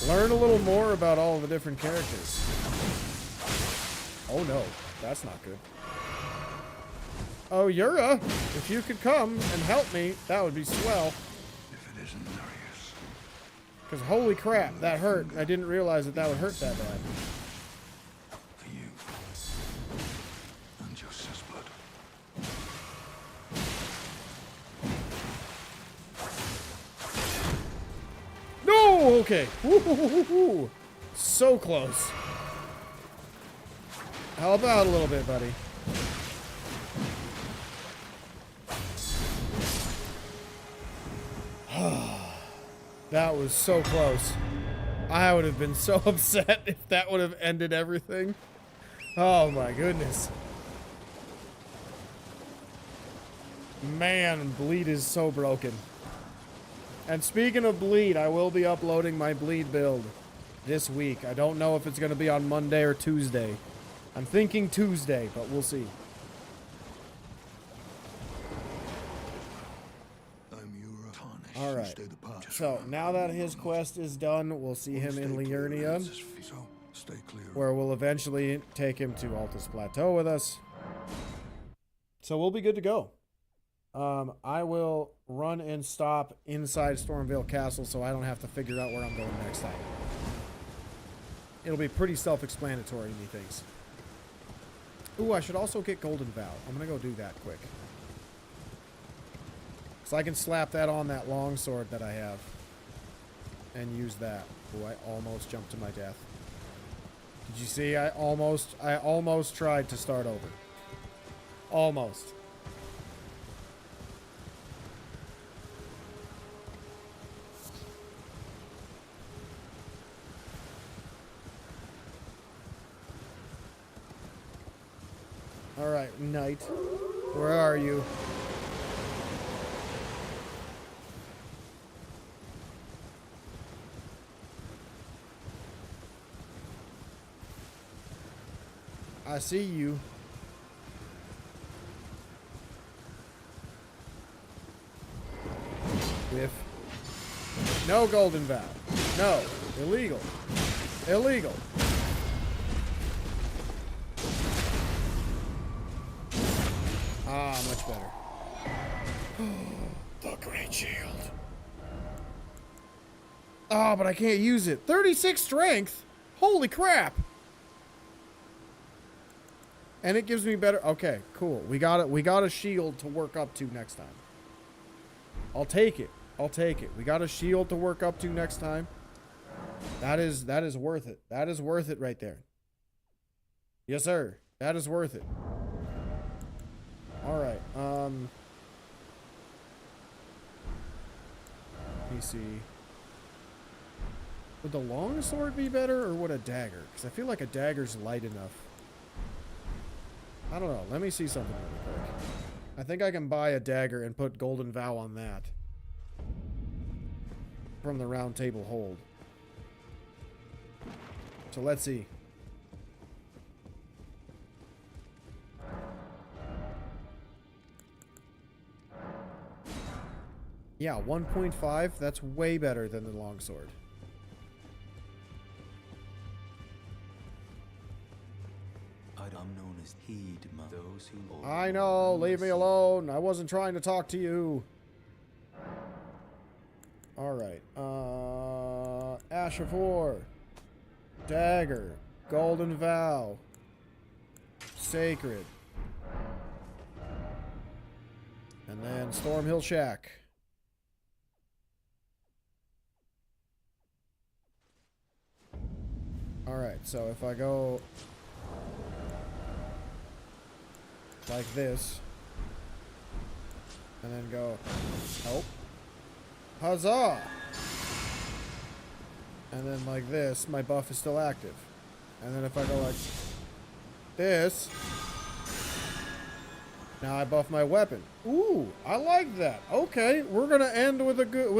learn a little more about all the different characters. Oh no, that's not good. Oh, Yura, if you could come and help me, that would be swell. If it isn't Darius. Because holy crap, that hurt. I didn't realize that that would hurt that bad. For you. And Joseph's blood. No! Okay. Woo-hoo-hoo-hoo. So close. Help out a little bit, buddy. That was so close. I would have been so upset if that would have ended everything. Oh my goodness. Man, Bleed is so broken. And speaking of Bleed, I will be uploading my Bleed build this week. I don't know if it's going to be on Monday or Tuesday. I'm thinking Tuesday, but we'll see. All right. So now that his quest is done, we'll see him in Liurnia, where we'll eventually take him to Altus Plateau with us. So we'll be good to go. I will run and stop inside Stormveil Castle so I don't have to figure out where I'm going next time. It'll be pretty self-explanatory, methinks. Ooh, I should also get Golden Vow. I'm gonna go do that quick. So I can slap that on that longsword that I have. And use that. Ooh, I almost jumped to my death. Did you see? I almost tried to start over. Almost. Alright, knight. Where are you? I see you. Whiff. No Golden Vow. No. Illegal. Illegal. Ah, much better. The Great Shield. Ah, but I can't use it. 36 strength? Holy crap. And it gives me better... Okay, cool. We got it. We got a shield to work up to next time. I'll take it. I'll take it. We got a shield to work up to next time. That is worth it. That is worth it right there. Yes, sir. That is worth it. All right. Let me see. Would the longsword be better or would a dagger? Because I feel like a dagger's light enough. I don't know. Let me see something really quick. I think I can buy a dagger and put Golden Vow on that. From the Round Table Hold. So let's see. Yeah, 1.5. That's way better than the longsword. I'm known as Heed, those who... I know, leave me alone. I wasn't trying to talk to you. Alright. Ash of War. Dagger. Golden Vow. Sacred. And then Stormhill Shack. Alright, so if I go... like this. And then go, help. Huzzah! And then like this, my buff is still active. And then if I go like this, now I buff my weapon. Ooh, I like that. Okay, we're gonna end with a good,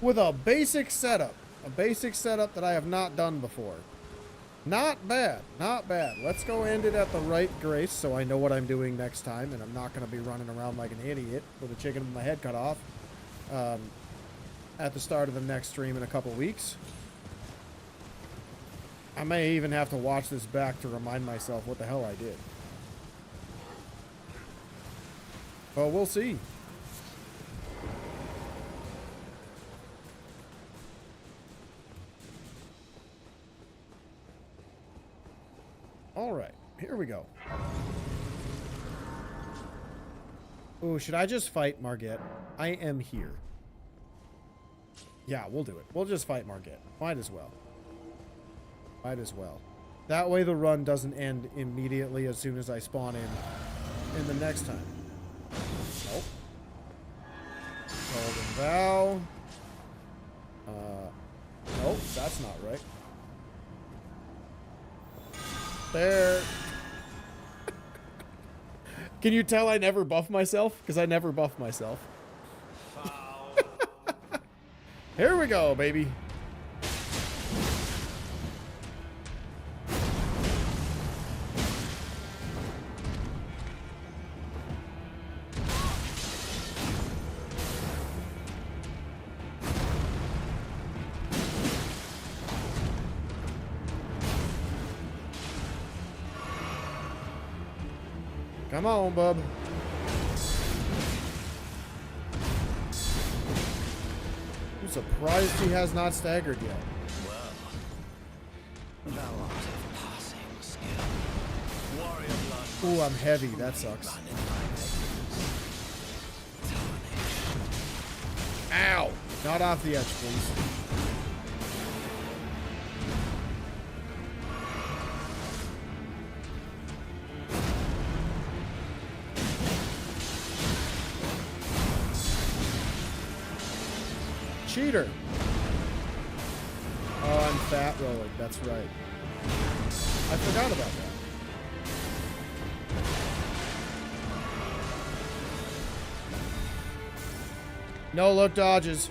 with a basic setup. A basic setup that I have not done before. Not bad, not bad. Let's go end it at the right grace so I know what I'm doing next time and I'm not going to be running around like an idiot with a chicken with my head cut off at the start of the next stream in a couple weeks. I may even have to watch this back to remind myself what the hell I did. But we'll see. Alright, here we go. Ooh, should I just fight Morgott? I am here. Yeah, we'll do it. We'll just fight Morgott. Might as well. Might as well. That way the run doesn't end immediately as soon as I spawn in the next time. Nope. Golden Vow. Nope, that's not right. There. Can you tell I never buff myself? Because I never buff myself. Here we go, baby. Come on, bub. surprised he has not staggered yet. Thou art of passing skill. Warrior blood. Ooh, I'm heavy. That sucks. Run in thy veins. Ow! Not off the edge, please. Cheater! Oh, I'm fat rolling. That's right. I forgot about that. No look dodges.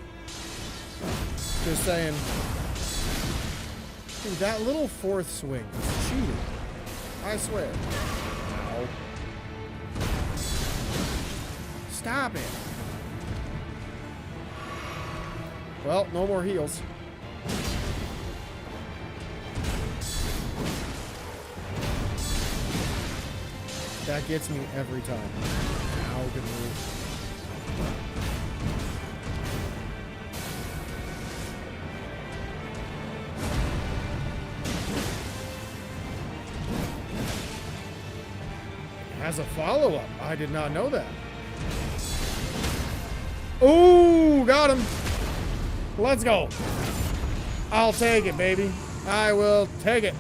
Just saying. Dude, that little fourth swing is cheating. I swear. Ow. Stop it. Well, no more heals. That gets me every time. Ow, good move. Has a follow-up. I did not know that. Ooh, got him. Let's go. I'll take it, baby. I will take it.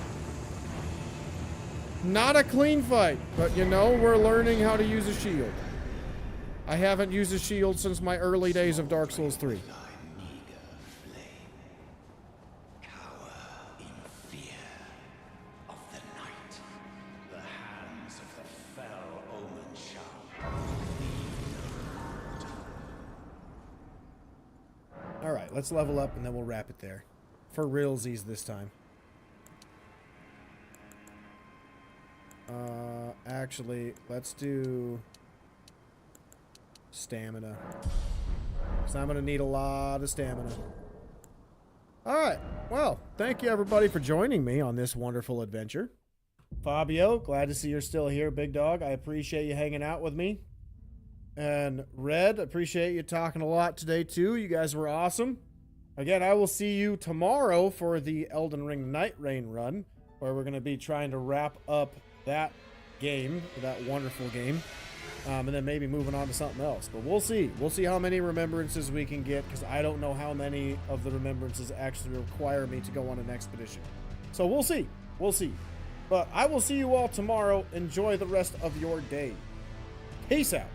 Not a clean fight, but you know, we're learning how to use a shield. I haven't used a shield since my early days of Dark Souls 3. Alright, let's level up and then we'll wrap it there. For realsies this time. Actually, let's do stamina. Because I'm going to need a lot of stamina. Alright, well, thank you everybody for joining me on this wonderful adventure. Fabio, glad to see you're still here, big dog. I appreciate you hanging out with me. And Red, appreciate you talking a lot today too. You guys were awesome. Again, I will see you tomorrow for the Elden Ring Night Rain run, where we're going to be trying to wrap up that game, that wonderful game, and then maybe moving on to something else. But we'll see. We'll see how many remembrances we can get, because I don't know how many of the remembrances actually require me to go on an expedition. So we'll see. We'll see. But I will see you all tomorrow. Enjoy the rest of your day. Peace out.